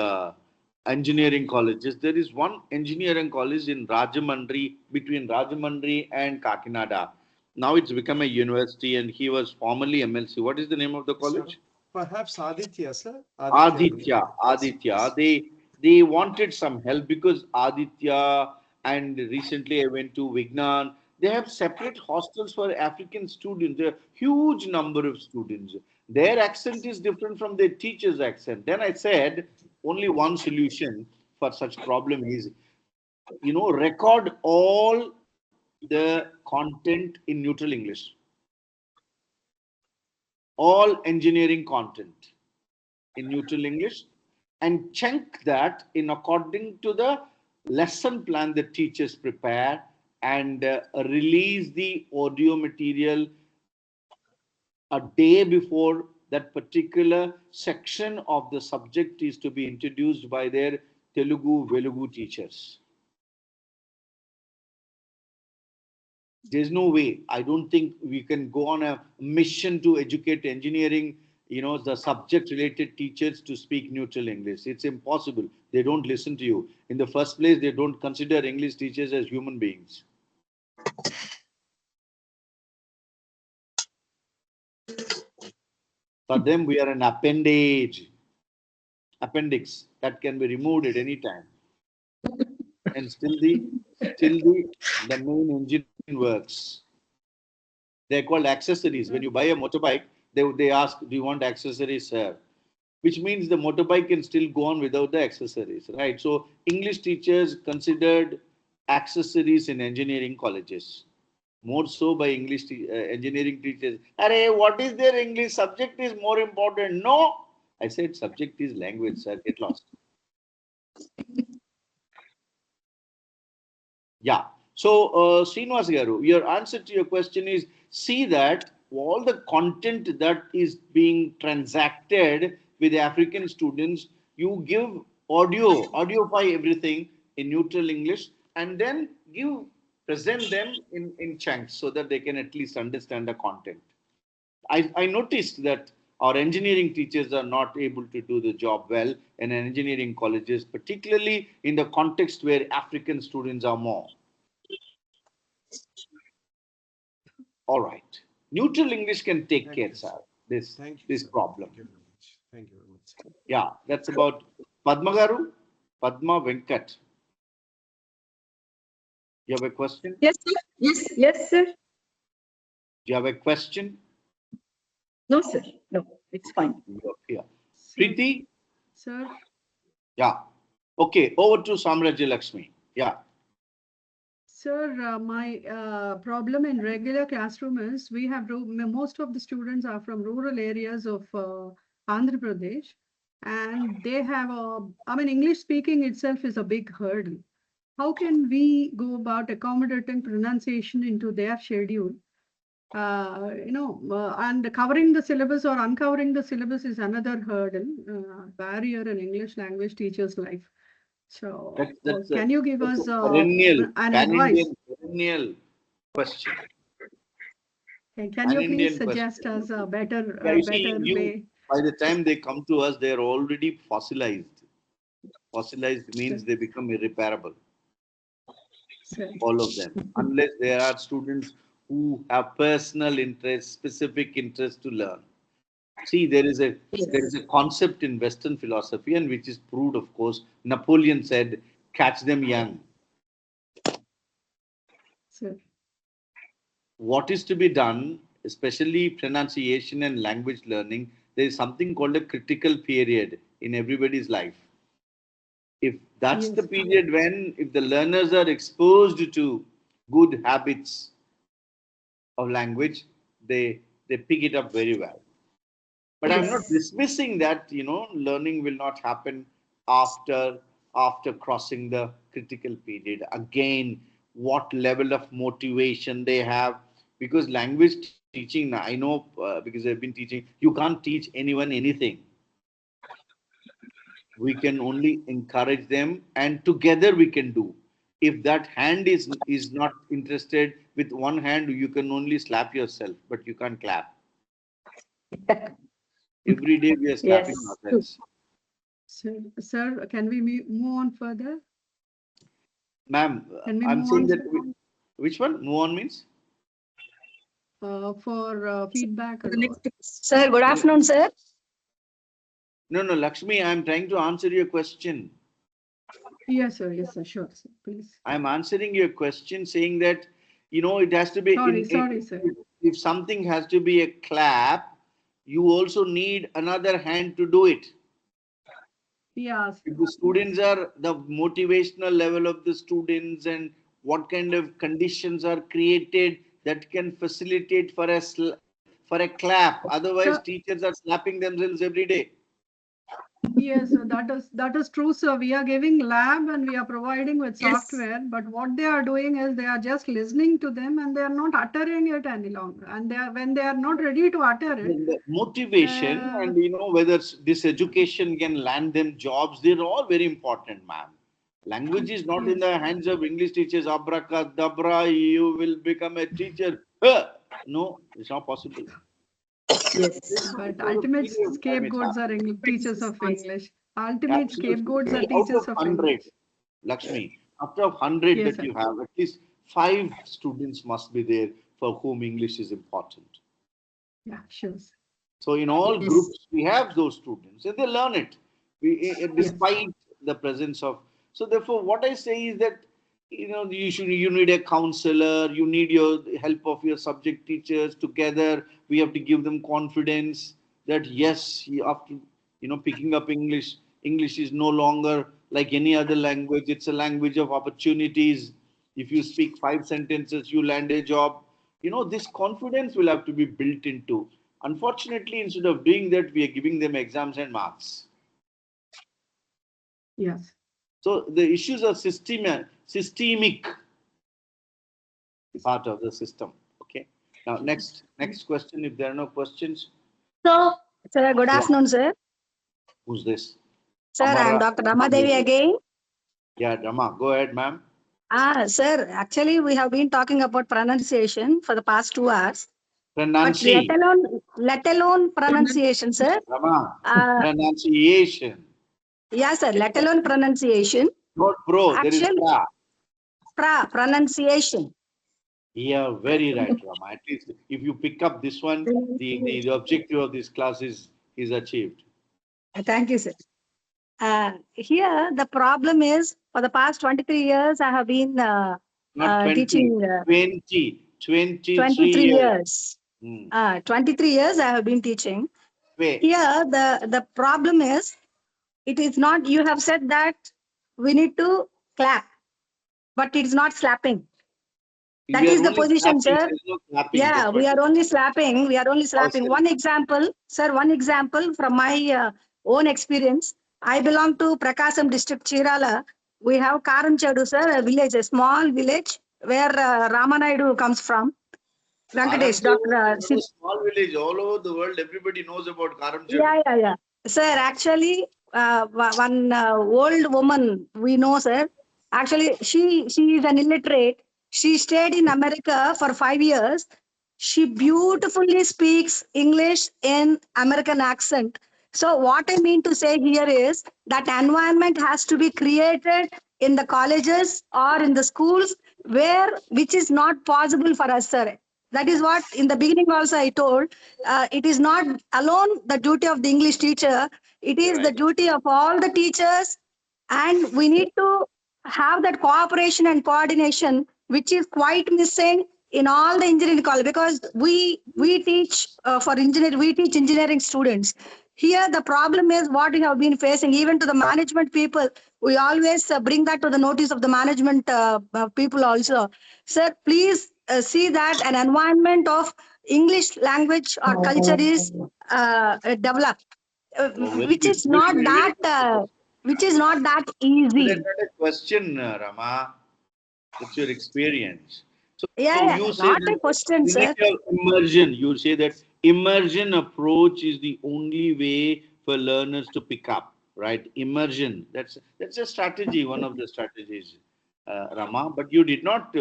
engineering colleges, there is one engineering college in Rajahmundry, between Rajahmundry and Kakinada. Now it's become a university, and he was formerly MLC. What is the name of the college? Perhaps Aditya, sir. Aditya. They wanted some help because Aditya, and recently I went to Vignan. They have separate hostels for African students. There are huge number of students. Their accent is different from their teacher's accent. Then I said, only one solution for such problem is, record all the content in neutral English. All engineering content in neutral English, and chunk that in according to the lesson plan the teachers prepare, and release the audio material a day before that particular section of the subject is to be introduced by their Telugu, Velugu teachers. There's no way. I don't think we can go on a mission to educate engineering, the subject related teachers to speak neutral English. It's impossible. They don't listen to you. In the first place, they don't consider English teachers as human beings. For them, we are an appendix that can be removed at any time. And still the main engine works. They're called accessories. When you buy a motorbike, they ask, do you want accessories, sir? Which means the motorbike can still go on without the accessories, right? So English teachers considered accessories in engineering colleges, more so by engineering teachers. Arey, what is their English? Subject is more important. No, I said subject is language, sir. Get lost. Yeah. So, Srinivas Garu, your answer to your question is, see that all the content that is being transacted with African students, you give audioify everything in neutral English, and then present them in chunks so that they can at least understand the content. I noticed that our engineering teachers are not able to do the job well in engineering colleges, particularly in the context where African students are more. All right. Neutral English can take care, sir, this problem. Thank you very much. Yeah, that's about Padma Garu, Padma Venkat. You have a question? Yes, sir. Yes, sir. Do you have a question? No, sir. No, it's fine. Yeah. Preeti? Sir. Yeah. Okay, over to Samrajya Lakshmi. Yeah. Sir, my problem in regular classroom is we have most of the students are from rural areas of Andhra Pradesh, and they have English speaking itself is a big hurdle. How can we go about accommodating pronunciation into their schedule? And covering the syllabus or uncovering the syllabus is another hurdle, barrier in English language teachers' life. So, can you give us an advice? Perennial question. Can you please suggest us a better way? By the time they come to us, they are already fossilized. Fossilized means they become irreparable. All of them, unless there are students who have personal interest, specific interest to learn. See, there is a concept in Western philosophy, and which is proved, of course. Napoleon said, "Catch them young." Sir. What is to be done, especially pronunciation and language learning? There is something called a critical period in everybody's life. If that's the period when, if the learners are exposed to good habits of language, they pick it up very well. But I'm not dismissing that, learning will not happen after crossing the critical period. Again, what level of motivation they have, because language teaching, I know because I've been teaching, you can't teach anyone anything. We can only encourage them, and together we can do. If that hand is not interested, with one hand you can only slap yourself, but you can't clap. Every day we are slapping ourselves. Sir, can we move on further? Ma'am, I'm saying that which one? Move on means? For feedback. Sir, good afternoon, sir. No, Lakshmi, I'm trying to answer your question. Yes, sir. Yes, sir. Sure, sir. Please. I'm answering your question saying that, it has to be. Sorry, sir. If something has to be a clap, you also need another hand to do it. Yes. If the students are, the motivational level of the students and what kind of conditions are created that can facilitate for a clap. Otherwise, So, teachers are slapping themselves every day. yes, so that is true, sir. We are giving lab and we are providing with Yes. software, but what they are doing is they are just listening to them and they are not uttering it any longer. And they are, when they are not ready to utter it, The motivation and whether this education can land them jobs, they're all very important, ma'am. Language is not in the hands of English teachers. Abracadabra, you will become a teacher. No, it's not possible. Yes. but ultimate scapegoats are teachers of English. Ultimate scapegoats are Out teachers of of 100, English. Lakshmi, after 100 Yes, that sir. you have, at least 5 students must be there for whom English is important. Yeah, sure. So in all Yes. groups, we have those students and they learn it despite the presence of. So therefore, what I say is that you need a counselor, you need your help of your subject teachers. Together, we have to give them confidence that yes, after picking up English, English is no longer like any other language. It's a language of opportunities. If you speak 5 sentences, you land a job. This confidence will have to be built into. Unfortunately, instead of doing that, we are giving them exams and marks. Yes. So the issues are systemic part of the system. Okay. Now, next question. If there are no questions, So, sir, good Yeah. afternoon, sir. Who's this? Sir, I am Amara. Dr. Ramadevi again. Yeah, Rama, go ahead, ma'am. Sir, actually, we have been talking about pronunciation for the past 2 hours. But let alone pronunciation, sir. Rama, Uh, pronunciation. yeah, sir, let alone pronunciation. Not pro, there is Actually, pronunciation. Yeah, very right, Rama. At least if you pick up this one, the objective of this class is achieved. Thank you, sir. Here, the problem is for the past 23 years, I have been Not 20, teaching 23 23 years. years. 23 years I have been teaching. Wait. Here, the problem is, it is not, you have said that we need to clap, but it is not slapping. That We are is the only position, clapping, sir. there is no clapping. Yeah, That's what we are only slapping. We are only slapping. Awesome. One example, sir, one example from my own experience. I belong to Prakasam district, Chirala. We have Karamchedu, sir, a village, a small village where Ramanaidu comes from. Venkatesh, Dr. It's a small village all over the world. Everybody knows about Karamchedu. Yeah. Sir, actually, one old woman we know, sir. Actually, she is an illiterate. She stayed in America for 5 years. She beautifully speaks English in American accent. So what I mean to say here is that environment has to be created in the colleges or in the schools which is not possible for us, sir. That is what in the beginning also I told. It is not alone the duty of the English teacher. It is the duty of all the teachers, and we need to have that cooperation and coordination, which is quite missing in all the engineering college, because we teach we teach engineering students. Here the problem is what we have been facing, even to the management people. We always bring that to the notice of the management people also. Sir, please see that an environment of English language or culture is developed, very which good. is not Very that easy. That's not a question, Rama. That's your experience. So Yeah, you say not that a question, we sir. need your immersion. You say that immersion approach is the only way for learners to pick up, right? Immersion. That's a strategy, one of the strategies, Rama. But you did not,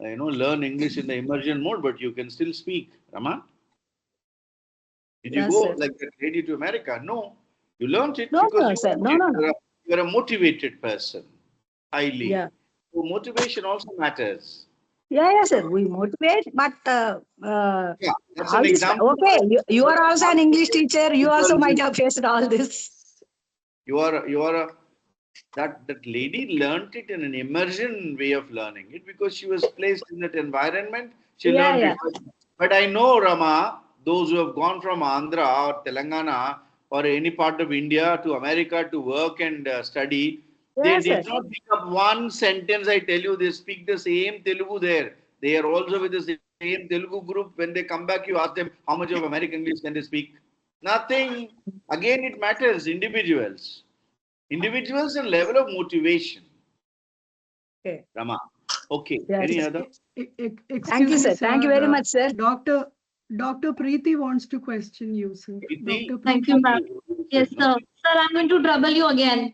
learn English in the immersion mode, but you can still speak, Rama. Did you Yes, go sir. like that lady to America? No. You learned it No, because no, you sir. want No, it. no, no. You're a motivated person, highly. Yeah. So motivation also matters. Yeah, sir. We motivate, but Yeah, that's all an this. example. Okay, you are also an English teacher. You also might Immersion. have faced all this. That lady learned it in an immersion way of learning it because she was placed in that environment. She Yeah, learned yeah. it. But I know, Rama, those who have gone from Andhra or Telangana or any part of India to America to work and study, They Yes, did sir. not pick up one sentence. I tell you, they speak the same Telugu there. They are also with the same Telugu group. When they come back, you ask them how much of American English can they speak. Nothing. Again, it matters. Individuals. Individuals and level of motivation. Okay. Rama. Okay. Yes. Any other? Excuse Thank you, me, sir. Thank you very much, sir. Dr. Preeti wants to question you, sir. Dr. Thank you, Preeti. ma'am. Yes, sir. Sir, I'm going to trouble you again.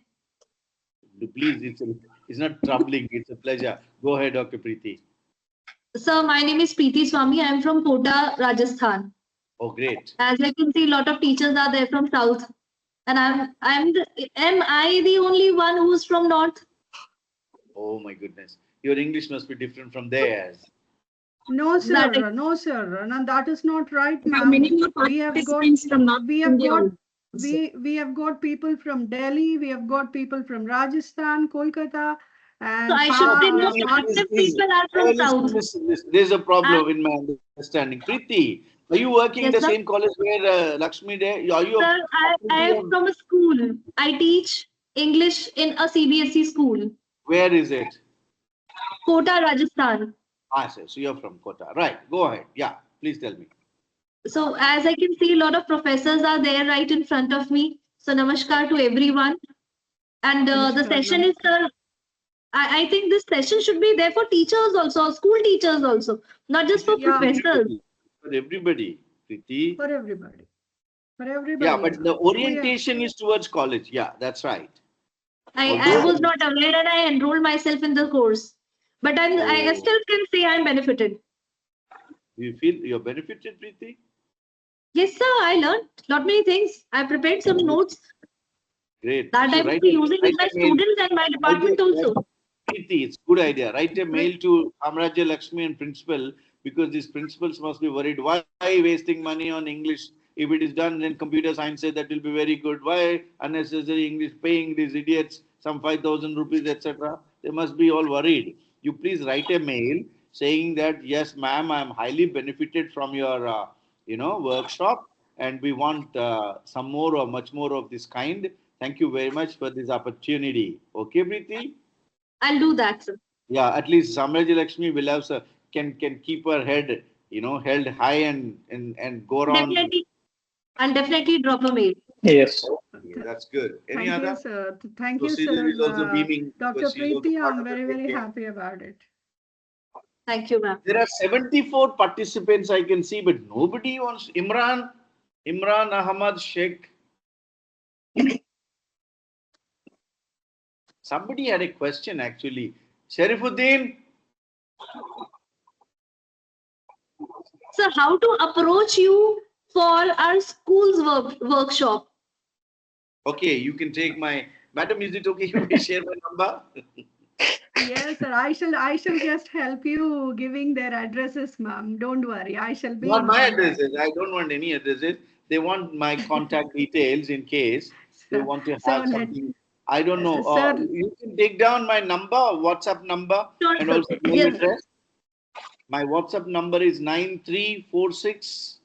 Please, it's not troubling. It's a pleasure. Go ahead, Dr. Preeti. Sir, my name is Preeti Swami. I'm from Kota, Rajasthan. Oh, great. As I can see, a lot of teachers are there from South. And am I the only one who's from North? Oh, my goodness. Your English must be different from theirs. No, That sir. No, sir. No, that is not right, There are ma'am. many more We have got, participants from North we have India got, also. we have got people from Delhi. We have got people from Rajasthan, Kolkata, and So I should say most active people are from South. There's a problem in my understanding. Preeti, are you working in Yes, the sir. same college where Lakshmi there? Are you? Sir, I am from a school. I teach English in a CBSE school. Where is it? Kota, Rajasthan. Ah, sir. So you're from Kota. Right. Go ahead. Yeah. Please tell me. So as I can see, a lot of professors are there right in front of me. So namaskar to everyone. And the session is, I think this session should be there for teachers also, school teachers also, not just for professors. For everybody, Preeti. For everybody. For everybody. Yeah, but the orientation is towards college. Yeah, that's right. I was not aware and I enrolled myself in the course. But I still can say I'm benefited. You feel you're benefited, Preeti? Yes, sir. I learned lot many things. I prepared some notes Great. that So I will be using with my students and my department also. Preeti, it's good idea. Write a mail to Amrajya Lakshmi and principal, because these principals must be worried. Why wasting money on English? If it is done in computer science, that will be very good. Why unnecessary English, paying these idiots some 5,000 rupees, etc. They must be all worried. You please write a mail saying that, yes, ma'am, I am highly benefited from your workshop, and we want some more or much more of this kind. Thank you very much for this opportunity. Okay, Preeti? I'll do that, sir. Yeah, at least Samraji Lakshmi will have can keep her head, held high and go around. Definitely, I'll definitely drop a mail. Yes. Okay, that's good. Any Thank other? you, sir. Thank So you, Sridhar sir. is also beaming Dr. because she's also Preeti, part I'm of the very, very program. happy about it. Thank you, ma'am. There are 74 participants I can see, but nobody wants. Imran Ahmad Sheikh. Somebody had a question actually. Sharifuddin. So how to approach you for our school's workshop? Okay, you can take my madam. Is it okay? You may share my number. Yes, sir. I shall just help you giving their addresses, ma'am. Don't worry. I shall be Not in my contact. addresses. I don't want any addresses. They want my contact details in case they want to So have something. I don't know. sir, You can take down my number, WhatsApp number, Sure, and sir. also mail Yes, sir. address. My WhatsApp number is 9346.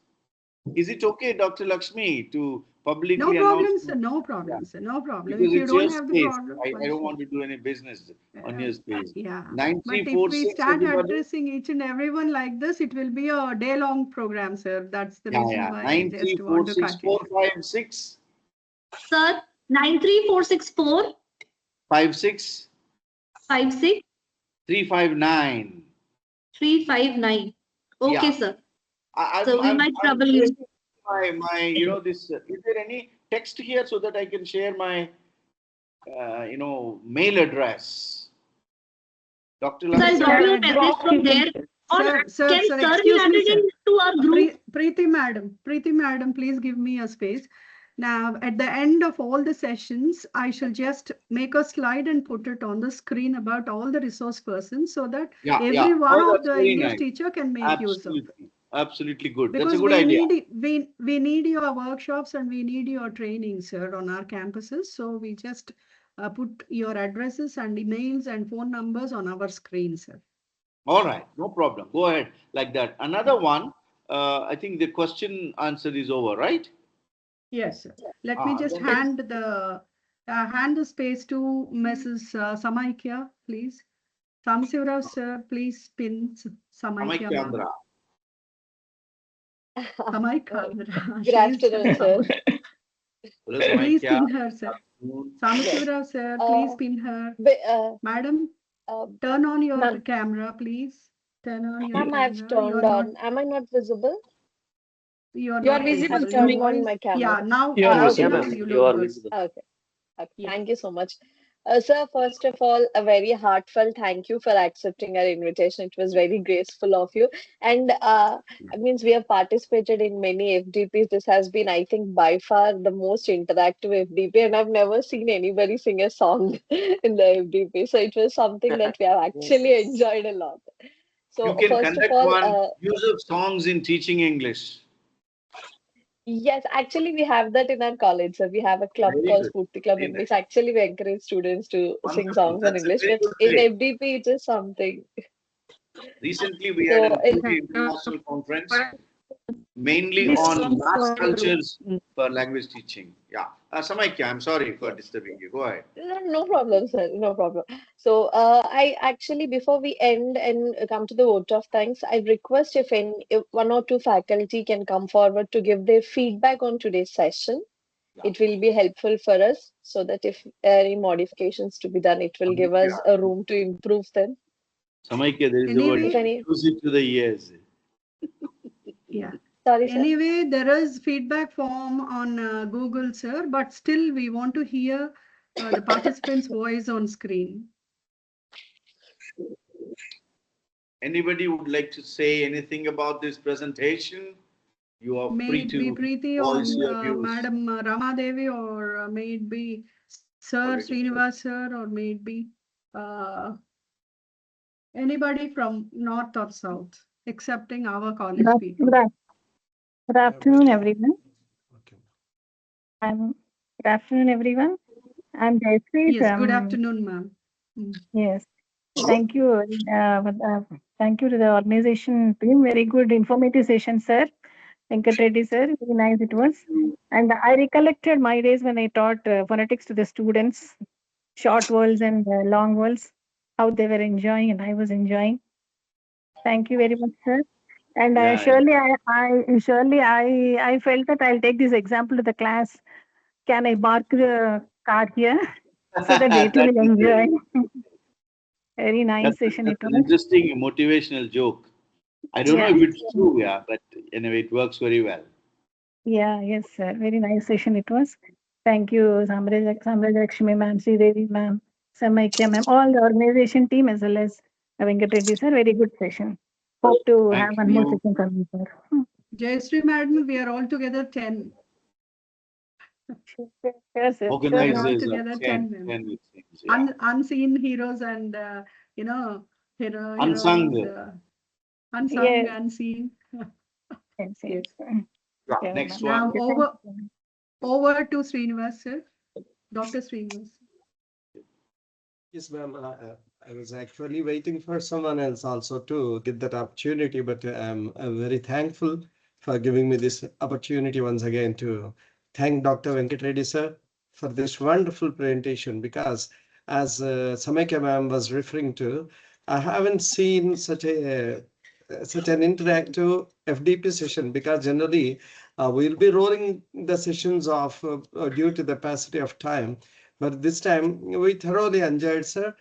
Is it okay, Dr. Lakshmi, to publicly no announce? problem, sir. No problem, sir. No problem. Because If you it's don't your have the space. problem, I don't want to do any business on your space. yeah. But if we 9346, start everybody. addressing each and everyone like this, it will be a day-long program, sir. That's the reason Yeah. why I just want to cut you. 9346 Sir, 93464 56 56 359. 359. Okay, Yeah. sir. I'm, So we I'm, might I'm trouble you. sharing my this. Is there any text here so that I can share my, mail address? Dr. So I'll Lakshmi. drop you a message from there. Or Sir, can sir be excuse me, added sir. into our group? Preeti madam, please give me a space. Now, at the end of all the sessions, I shall just make a slide and put it on the screen about all the resource persons so that every one Oh, of that's the very English nice. teacher can make use of it. Absolutely good. That's a Because good we idea. need we need your workshops and we need your training, sir, on our campuses. So we just put your addresses and emails and phone numbers on our screen, sir. All right, no problem. Go ahead like that. Another one. I think the question answer is over, right? Yes, sir. Let me just The next- hand the Hand the space to Mrs. Samaikya, please. Samsivarao sir, please pin Samaikya ma'am. Samaikya Samaikya. Good afternoon, sir. Please pin her, sir. Yes. Samsivarao sir, please pin her. Madam, uh, turn on your ma'am, camera, please. Turn on your ma'am, I've camera. turned on. Am I not visible? You are You are not visible. visible. I've Your turned on voice. my Yeah, camera. now, You are now, Yeah, visible. now ma'am, you you look are good. visible. Okay. Okay. Yeah. Thank you so much. Sir, first of all, a very heartfelt thank you for accepting our invitation. It was very graceful of you. And I means we have participated in many FDPs. This has been, I think, by far the most interactive FDP, and I've never seen anybody sing a song in the FDP. So it was something that we have actually enjoyed a lot. You So can first of conduct all, one use of songs in teaching English. yes, actually, we have that in our college. So we have a club Very called good. Spurti Club Very English. nice. Actually, we encourage students to sing Wonderful. songs in That's a English, very but good in way. FDP, it is something. Recently, we had So an FDP international conference, mainly This on songs mass for cultures for language teaching. Yeah. Samaikya, I'm sorry for disturbing you. Go ahead. no problem, sir. No problem. So I actually, before we end and come to the vote of thanks, I request if one or two faculty can come forward to give their feedback on today's session. It will be helpful for us so that if any modifications to be done, it will give us a room to improve them. Samaikya, there is a word. If Anyway, any, Use it to the ears. yeah. sorry, sir. Anyway, there is feedback form on Google, sir, but still we want to hear the participant's voice on screen. Anybody would like to say anything about this presentation? You are May free it be to Preeti voice your or views. Madam Ramadevi, or may it be Sir Srinivas sir, or may it be uh, anybody from north or south, excepting our college people. Good afternoon, everyone. Good afternoon, everyone. I'm Jayashree Yes, good from. afternoon, ma'am. Mm. Yes, thank you. Thank you to the organization team. Very good informative session, sir. Venkat Reddy, sir. Very nice it was. And I recollected my days when I taught phonetics to the students, short vowels and long vowels, how they were enjoying and I was enjoying. Thank you very much, sir. And Yeah, surely I felt that I'll take this example to the class. Can I park the car here so that they too that will is enjoy? very, Very nice session it that's an was. interesting motivational joke. I don't know Yeah. if it's true, yeah, but anyway, it works very well. Yeah, yes, sir. Very nice session it was. Thank you, Samraj Lakshmi ma'am, Sri Devi ma'am, Samaikya ma'am, all the organization team as well as Venkat Reddy sir. Very good session. Hope to Thank have one more you. session coming, sir. Jayashree madam, we are all together 10. Sure, sir. Sure, We are ma'am. all Organizers of together 10 10, members. 10 it seems, yeah. Unseen heroes and, you know, Unsung. heroines, unsung, Yes, unseen. yes, Yes. yes. Yeah, Sure, next ma'am. Now one. Okay, thank you. over to Srinivas, sir. Dr. Srinivas. Yes, ma'am. I was actually waiting for someone else also to get that opportunity, but I'm very thankful for giving me this opportunity once again to thank Dr. Venkat Reddy sir for this wonderful presentation, because as Samaikya ma'am was referring to, I haven't seen such an interactive FDP session, because generally we'll be rolling the sessions off due to the paucity of time. But this time we thoroughly enjoyed, sir.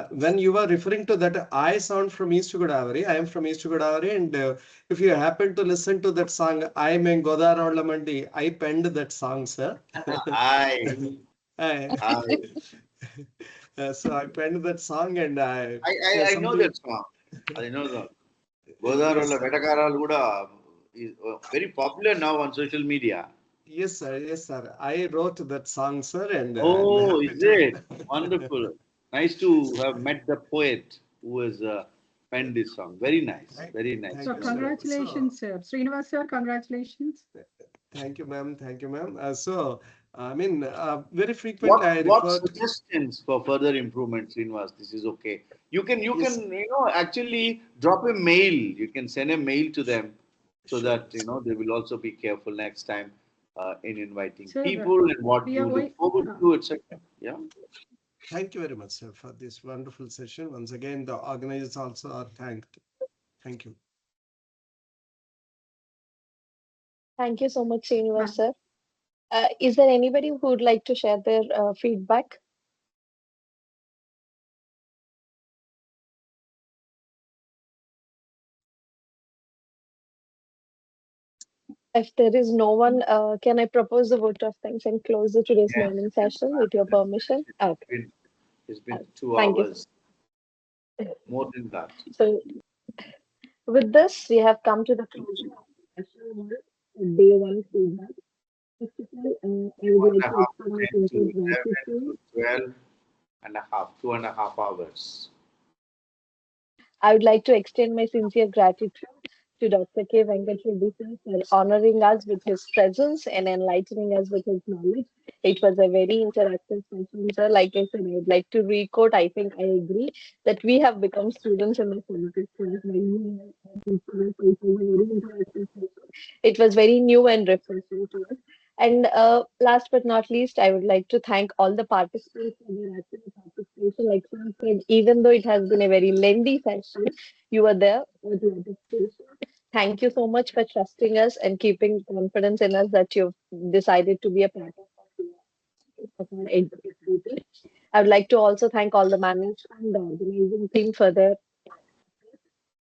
When you were referring to that I sound from East Godavari, I am from East Godavari, and if you happen to listen to that song, I am Godarolla Mandi, I penned that song, sir. I, I- so I penned that song, and I know somebody. that song. I know that. Yes, Godarolla sir. Vetakaralu kuda is very popular now on social media. Yes, sir. Yes, sir. I wrote that song, sir, and I'm Oh, happy is to. it? Wonderful. Nice to have met the poet who has penned this song. Very nice. Very nice. So Thank you, sir. So, congratulations, sir. Srinivas, sir, congratulations. thank you, ma'am. Thank you, ma'am. I mean, very frequently I What refer to. suggestions for further improvement, Srinivas? This is okay. Yes, Actually drop a mail. You can send a mail to them so sure. that they will also be careful next time. in inviting Sir, people and what we you are look wait- forward to, etc. Yeah. Thank you very much, sir, for this wonderful session. Once again, the organizers also are thanked. Thank you. Thank you so much, Srinivas, sir. Is there anybody who would like to share their feedback? If there is no one, can I propose the vote of thanks and close the today's Yes, morning session with your permission? Okay. It's been 2 Thank you. hours, more than that. So, with this, we have come to the closing of the session one, day one feedback. First of all, I would like to extend my 10 to sincere 11 gratitude. to 12 and a half, 2.5 hours. I would like to extend my sincere gratitude to Dr. K. Venkat Reddy sir for honoring us with his presence and enlightening us with his knowledge. It was a very interactive session, sir. Like I said, I would like to re-quote. I think I agree that we have become students in the politics course when we have been students. It was a very interactive session. It was very new and refreshing to us. And last but not least, I would like to thank all the participants for their active participation. Like Sam said, even though it has been a very lengthy session, you were there with your participation. Thank you so much for trusting us and keeping confidence in us that you've decided to be a part of our education. I would like to also thank all the management and the organizing team for their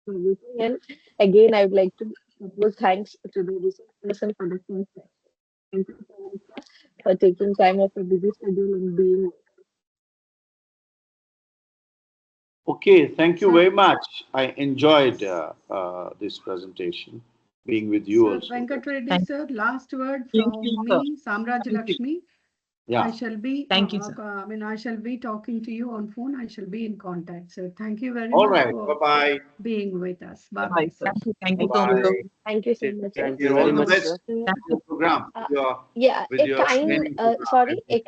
everything. And again, I would like to propose thanks to the resource person for the first session. Thank you so much sir, for taking time off a busy schedule and being. Okay, thank you Sir. very much. I enjoyed this presentation, being with you Sir, also. Venkat Reddy, sir, last word Thank from you, me, Samraj Lakshmi. Yeah. I shall be, Thank you, sir. I shall be talking to you on phone. I shall be in contact, sir. Thank you very All much right. for Bye-bye. being with us. Bye-bye, sir. Thank you so much. Thank you so much. Thank you you all very the much, best sir. with your program, Yeah, with a your kind, training program. sorry, a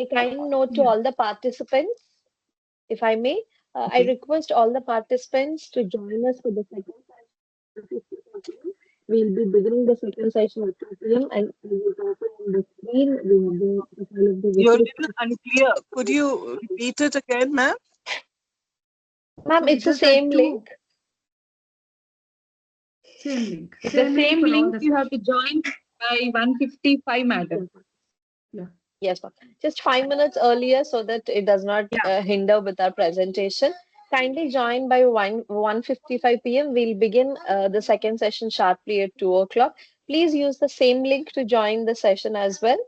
kind note to all the participants, if I may. I request all the participants to join us for the second session. We'll be beginning the second session at 2 p.m. and we will also on the screen. We have the profile of the You're a visit. little unclear. Could you repeat it again, ma'am? Ma'am, So it's the just like same link. Same link. It's the same for all link the you have to join by 1:55, madam. Yeah. Yes, ma'am. Just 5 minutes earlier so that it does not hinder with our presentation. Kindly join by 1:55 p.m. We'll begin the second session sharply at 2 o'clock. Please use the same link to join the session as well.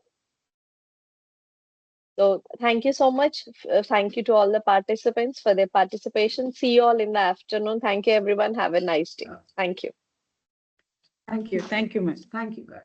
So thank you so much. Thank you to all the participants for their participation. See you all in the afternoon. Thank you, everyone. Have a nice day. Thank you. Thank you, ma'am. Thank you, guys.